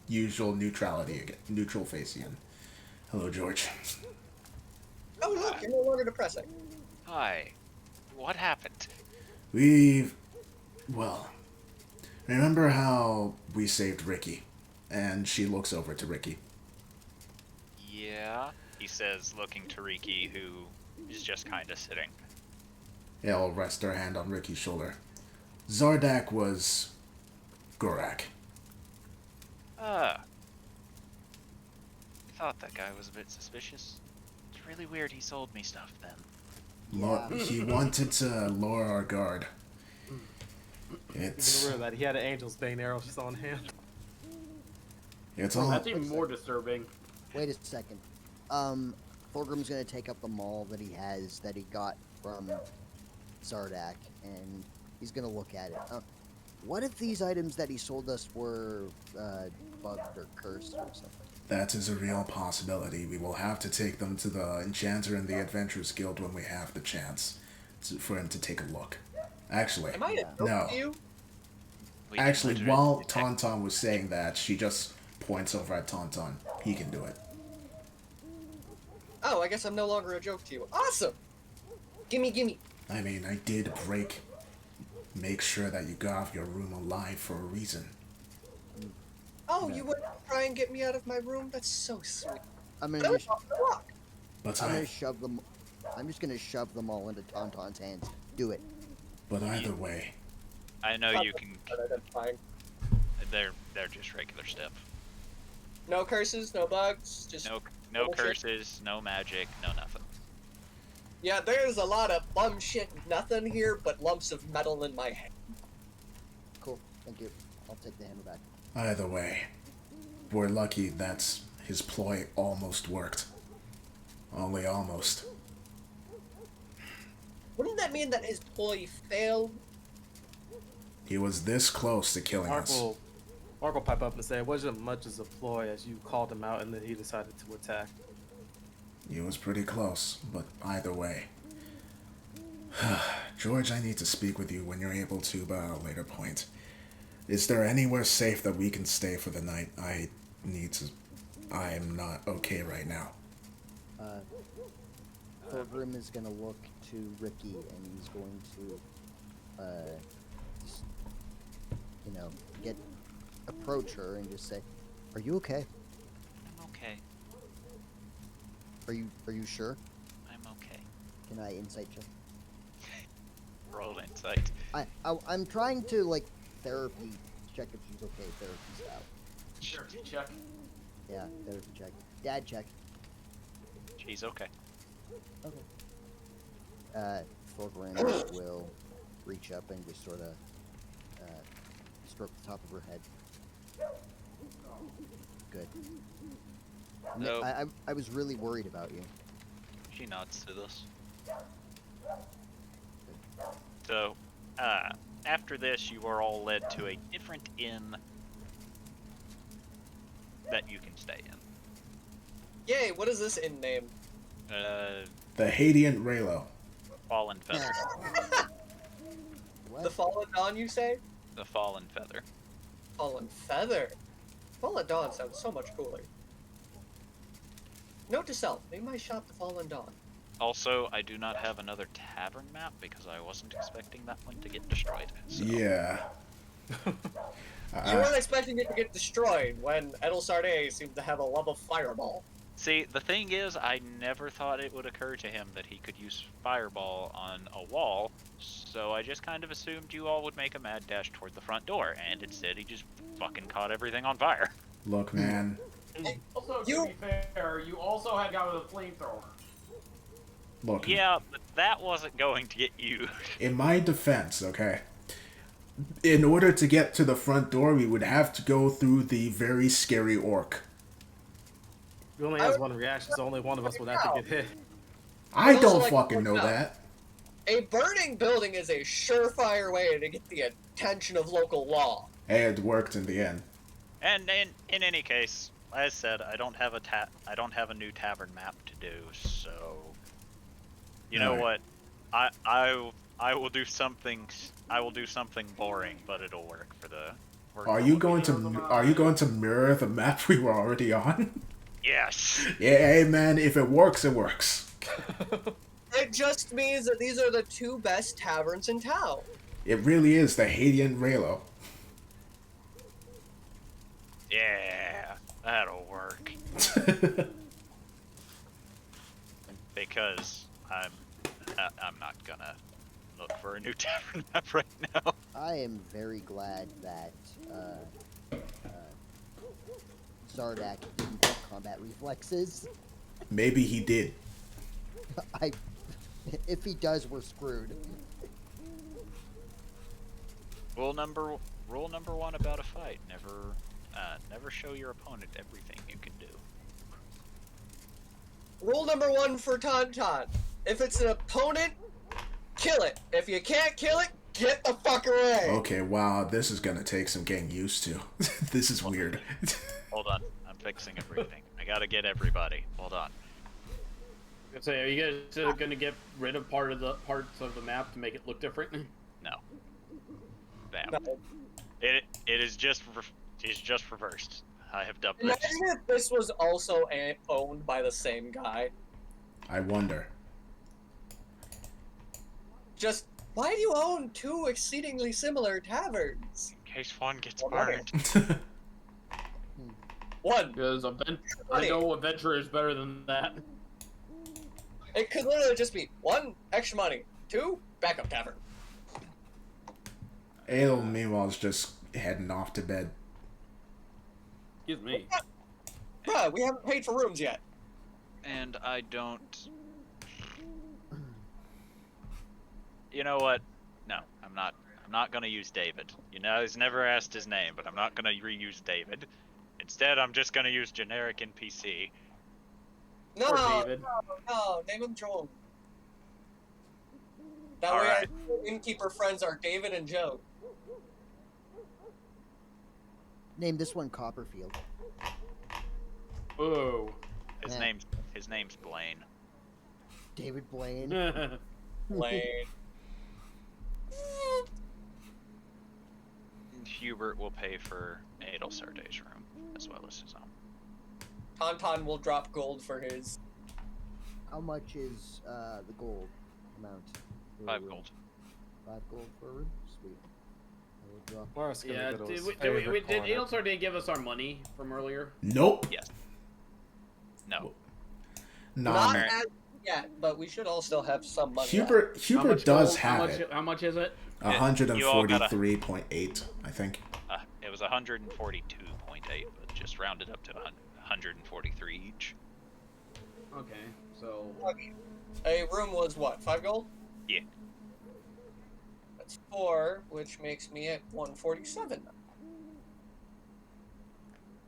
usual neutrality again, neutral face again. Hello, George. Oh look, you're no longer depressing. Hi. What happened? Well, remember how we saved Ricky? And she looks over to Ricky. Yeah, he says, looking to Riki, who is just kind of sitting. He'll rest her hand on Ricky's shoulder. Zardak was Gorak. I thought that guy was a bit suspicious. It's really weird he sold me stuff then. He wanted to lower our guard. Even aware that he had an Angel's Bane arrow just on hand. It's all. That's even more disturbing. Wait a second. Thorgrim's gonna take up the maul that he has that he got from Zardak, and he's gonna look at it. What if these items that he sold us were bugged or cursed or something? That is a real possibility. We will have to take them to the Enchanter and the Adventurers Guild when we have the chance for him to take a look. Actually, Am I a joke no. to you? We can Actually, literally while detect- Tauntaun was saying that, she just points over at Tauntaun. He can do it. Oh, I guess I'm no longer a joke to you. Awesome! Gimme. I mean, I did make sure that you got off your room alive for a reason. Oh, you would try and get me out of my room? That's so sweet. I'm That gonna, was off the block. But I'm gonna shove them. I'm just gonna shove them all into Tauntaun's hands. Do it. But either way, I know you can. That's fine. They're just regular stuff. No curses, no bugs, just... No bullshit. curses, no magic, no nothing. Yeah, there's a lot of bum shit nothing here, but lumps of metal in my hand. Cool. Thank you. I'll take the hammer back. either way, we're lucky that his ploy almost worked. Only almost. Wouldn't that mean that his ploy failed? He was this close to killing us. Mark will pipe up and say it wasn't much as a ploy as you called him out and then he decided to attack. He was pretty close, but either way. George, I need to speak with you when you're able to, but at a later point. Is there anywhere safe that we can stay for the night? I'm not okay right now. Thorgrim is gonna look to Ricky and he's going to, just, approach her and just say, "Are you okay? I'm okay. Are you sure? I'm okay. Can I insight check? Roll insight. I'm trying to therapy check if she's okay. Therapy style. Sure, check. Yeah, therapy check. Dad check. She's okay. Okay. Thorgrim will reach up and just sort of stroke the top of her head. Good. No. I was really worried about you. She nods to this. So, after this, you are all led to a different inn that you can stay in. Yay, what is this inn name? The Hadiant Raylo. Fallen Feather. What? The Fallen Dawn, you say? The Fallen Feather. Fallen Feather. Fallen Dawn sounds so much cooler. Note to self, name my shop the Fallen Dawn. Also, I do not have another tavern map because I wasn't expecting that one to get destroyed. So. Yeah. You weren't expecting it to get destroyed when Edelsarde seemed to have a love of fireball. See, the thing is, I never thought it would occur to him that he could use Fireball on a wall, so I just kind of assumed you all would make a mad dash toward the front door, and instead he just fucking caught everything on fire. Look, man. Also, You- to be fair, you also had a guy with a flamethrower. Look. Yeah, but that wasn't going to get you. In my defense, okay, In order to get to the front door, we would have to go through the very scary orc. He only has one reaction, so only one of us would have to get hit. I also, don't like, fucking know no. that. A burning building is a surefire way to get the attention of local law. Hey, it worked in the end. And in any case, as said, I don't have a new tavern map to do, so you know Alright. what? I will do something boring, but it'll work for the. Are you going to mirror the map we were already on? Yes. Yeah, hey man, if it works, it works. It just means that these are the two best taverns in town. It really is the Haiti and Raylo. Yeah, that'll work. Because I'm not gonna look for a new tavern map right now. I am very glad that Zardak didn't have combat reflexes. Maybe he did. If he does, we're screwed. Rule number one about a fight: never show your opponent everything you can do. Rule number 1 for Tauntaun. If it's an opponent, kill it. If you can't kill it, get the fuck away. Okay, wow, this is gonna take some getting used to. This is weird. Hold on, I'm fixing everything. I gotta get everybody. Hold on. I'd say, are you guys gonna get rid of parts of the map to make it look different? No. Bam. No. It is just reversed. I have dubbed this. Imagine if this was also owned by the same guy. I wonder. Just, why do you own two exceedingly similar taverns? In case one gets Well, okay. burned. One, Because I know Adventure is better than that. it could literally just be 1, extra money. 2, backup tavern. Ale, meanwhile, is just heading off to bed. Excuse me. Bruh, we haven't paid for rooms yet. And I don't. You know what? No, I'm not gonna use David. You know, he's never asked his name, but I'm not gonna reuse David. Instead, I'm just gonna use generic NPC. No, Or David. no, name him Joel. That All way right. our innkeeper friends are David and Joe. Name this one Copperfield. Ooh. His Yeah. name's Blaine. David Blaine. Lane. Hubert will pay for Adelsarde's room as well as his own. Tauntaun will drop gold for his. How much is the gold amount? for a 5 room? gold. 5 gold for a room? Sweet. I will drop. Morris gonna Yeah, go to did his did favorite corner. Aelsar didn't give us our money from earlier? Nope. Yes. No. Nah, Not man. as yet, but we should all still have some money. Hubert does have it. How much is it? You all gotta- 143.8, I think. It was 142.8, but just rounded up to 143 each. Okay, so A room was what, 5 gold? Yeah. That's 4, which makes me at 147.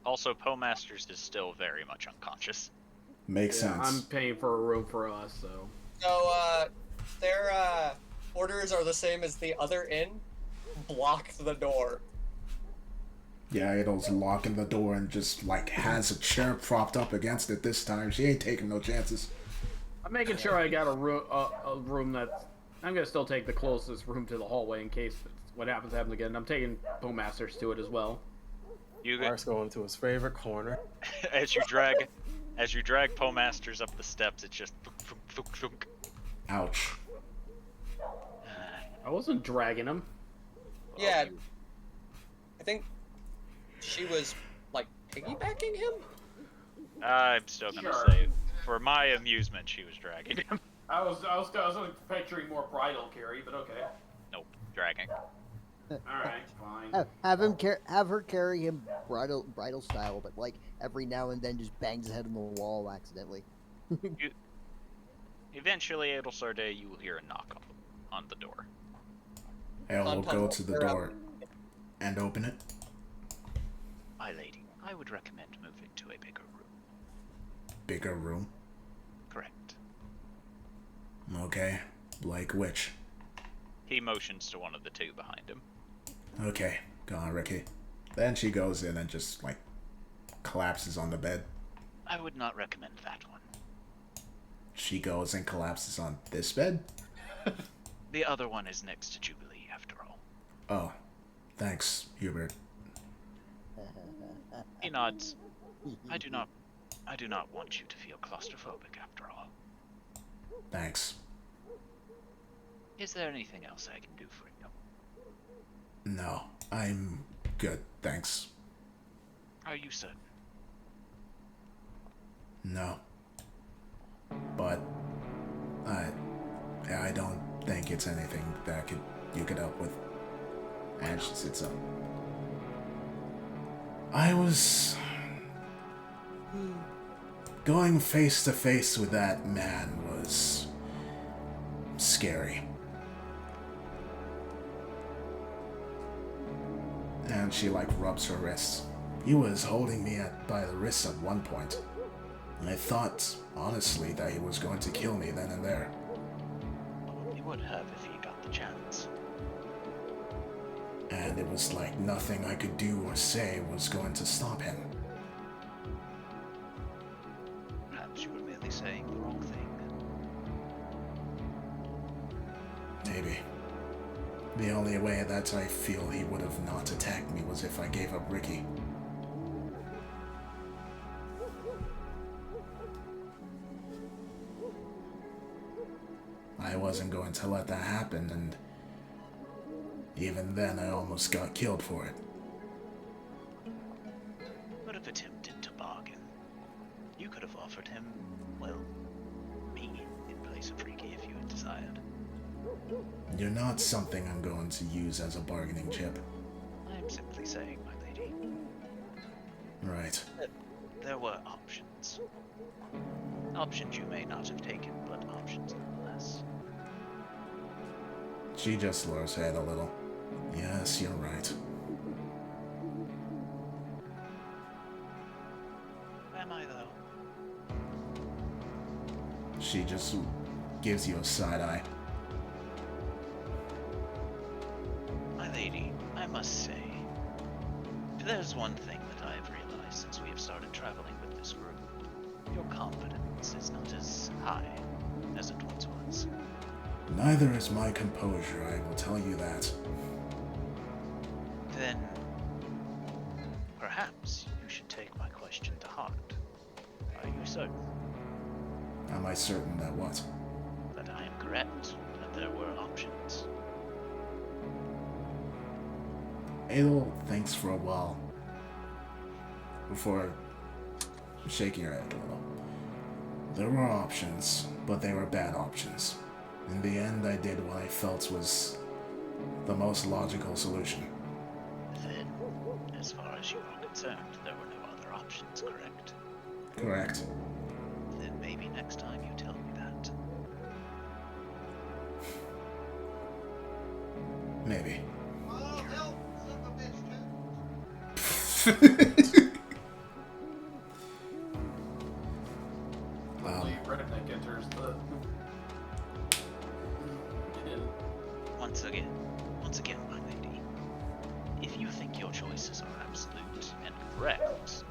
Also, Masters is still very much unconscious. Makes yeah, I'm sense. paying for a room for us, so So, their orders are the same as the other inn. Blocked the door. Yeah, Idol's locking the door and just, like, has a chair propped up against it this time. She ain't taking no chances. I'm making sure I got a room that's. I'm gonna still take the closest room to the hallway in case what happens again. I'm taking Masters to it as well. You Morris going to his favorite corner. as you drag Masters up the steps, it's just thunk, thunk, thunk. Ouch. I wasn't dragging him. Yeah. I think she was, like, piggybacking him? I'm still gonna Sure. say, for my amusement, she was dragging him. I was picturing more bridal carry, but okay. Nope, dragging. Alright, fine. Have her carry him bridal style, but like every now and then just bangs his head on the wall accidentally. Eventually, Adelsarde, you will hear a knock on the door. El will go to the door and open it. My lady, I would recommend moving to a bigger room. Bigger room? Correct. Okay. Like which? He motions to one of the two behind him. Okay. Go on, Ricky. Then she goes in and just, like, collapses on the bed. I would not recommend that one. She goes and collapses on this bed? The other one is next to Jubilee, after all. Oh. Thanks, Hubert. He nods. I do not want you to feel claustrophobic, after all. Thanks. Is there anything else I can do for you? No, I'm good, thanks. Are you certain? No. But I don't think it's anything that you could help with. And she sits up. I was going face to face with that man was scary. And she like rubs her wrists. He was holding me by the wrist at one point. And I thought, honestly, that he was going to kill me then and there. He would have if he got the chance. And it was like nothing I could do or say was going to stop him. Perhaps you were merely saying the wrong thing. Maybe. The only way that I feel he would have not attacked me was if I gave up Ricky. I wasn't going to let that happen, and even then I almost got killed for it. Would have attempted to bargain. You could have offered him, well, me in place of Ricky if you had desired. You're not something I'm going to use as a bargaining chip. I am simply saying, my lady. Right. There were options. Options you may not have taken, but options nonetheless. She just lowers her head a little. Yes, you're right. Am I, though? She just gives you a side eye. My lady, I must say, if there's one thing that I have realized since we have started traveling with this group, your confidence is not as high as it once was. Neither is my composure, I will tell you that. Then, perhaps you should take my question to heart. Are you certain Am I certain that what? that I am correct, that there were options? Adel thinks for a while before shaking her head a little. There were options, but they were bad options. In the end, I did what I felt was the most logical solution. Then, as far as you are concerned, there were no other options, correct? Correct. Then maybe next time you tell me that. Maybe. Only redneck enters the. Once again, my lady, if you think your choices are absolute and correct,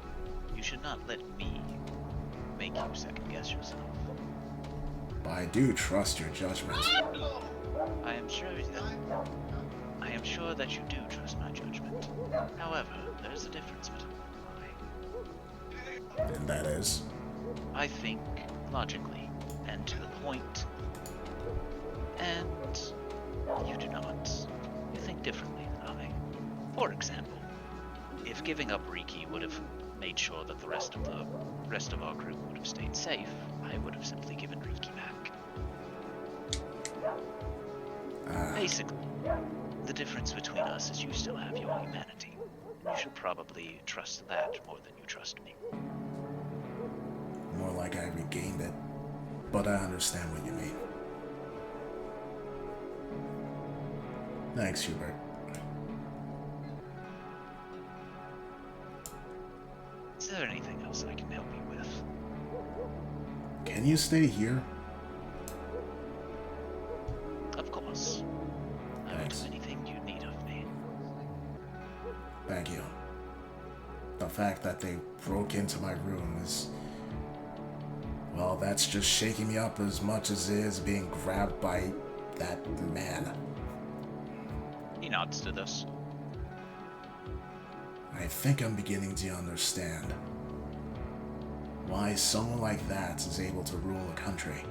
you should not let me make you second guess yourself. But I do trust your judgment. I am sure that you do trust my judgment. However, there is a difference between you and And that is? I think logically and to the point, and you do not. You think differently than I. For example, if giving up Riki would have made sure that the rest of our group would have stayed safe, I would have simply given Riki back. Basically, the difference between us is you still have your humanity. You should probably trust that more than you trust me. More like I regained it. But I understand what you mean. Thanks, Hubert. Is there anything else I can help you with? Can you stay here? Of course. I will Thanks. do anything you need of me. Thank you. The fact that they broke into my room is... well, that's just shaking me up as much as it is being grabbed by that man. He nods to this. I think I'm beginning to understand why someone like that is able to rule a country,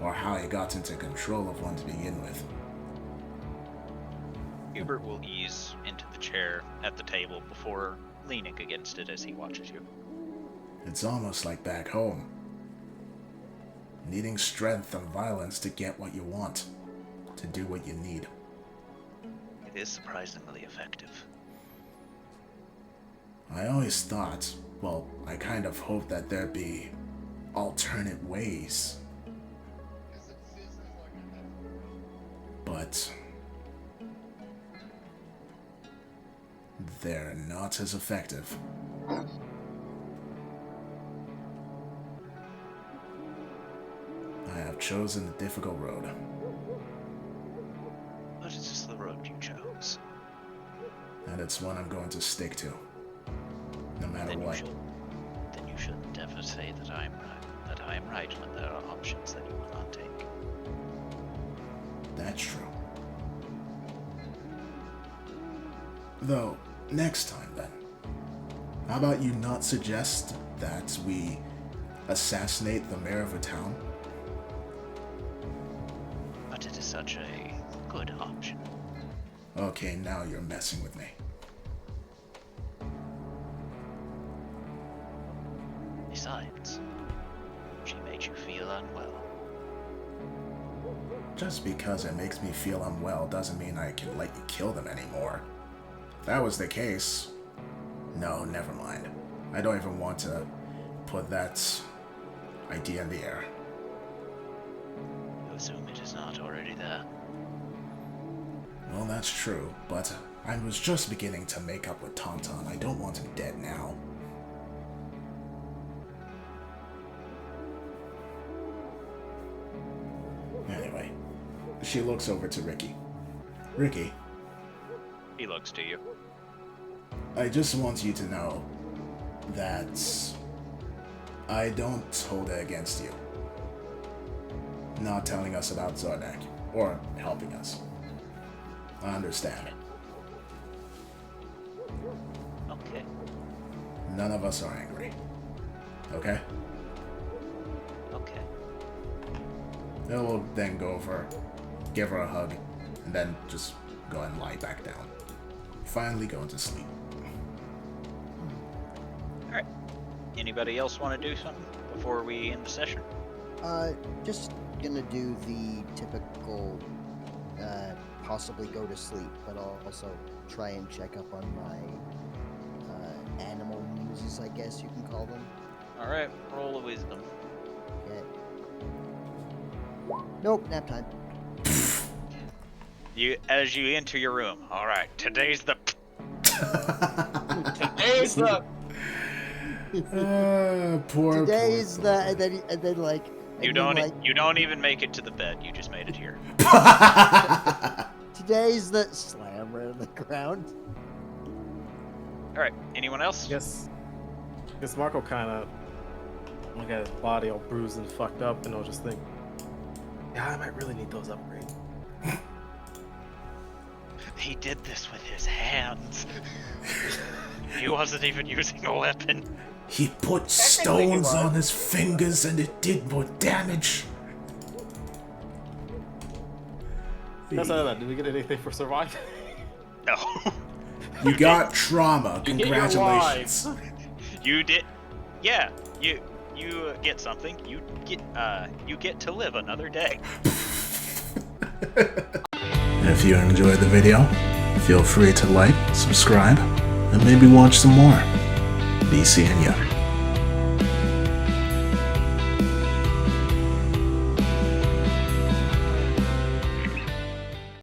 or how he got into control of one to begin with. Hubert will ease into the chair at the table before leaning against it as he watches you. It's almost like back home. Needing strength and violence to get what you want, to do what you need. It is surprisingly effective. I always thought, well, I kind of hoped that there'd be alternate ways. But they're not as effective. I have chosen the difficult road. But it's just the road you chose. And it's one I'm going to stick to. No matter Then what. you shouldn't ever say that I am right. That I am right when there are options that you will not take. That's true. Though, next time then, how about you not suggest that we assassinate the mayor of a town? But it is such a good option. Okay, now you're messing with me. Besides, she made you feel unwell. Just because it makes me feel unwell doesn't mean I can let you kill them anymore. If that was the case... no, never mind. I don't even want to put that idea in the air. You assume it is not already there. Well, that's true, but I was just beginning to make up with Tauntaun. I don't want him dead now. Anyway, she looks over to Ricky. Ricky, He looks to you. I just want you to know that I don't hold it against you. Not telling us about Zardak, or helping us. I understand. Okay. None of us are angry. Okay? Okay. Then we'll then go over, give her a hug, and then just go and lie back down. Finally going to sleep. Alright. Anybody else want to do something before we end the session? Just gonna do the typical, possibly go to sleep, but I'll also try and check up on my, animal muses, I guess you can call them. Alright, roll a wisdom. Okay. Nope, nap time. As you enter your room, alright, today's the... Today's the... Poor. Today's the, and then like... You don't even make it to the bed, you just made it here. Today's the slam right on the ground. Alright, anyone else? Guess Marco kind of look at his body all bruised and fucked up, and he'll just think, yeah, I might really need those upgrades. He did this with his hands. He wasn't even using a weapon. He put stones on his fingers and it did more damage. That's not that. Did we get anything for surviving? No. You got trauma. You get your Congratulations. You did... Yeah, you get something. You get to live another day. If you enjoyed the video, feel free to like, subscribe, and maybe watch some more. Be seeing ya.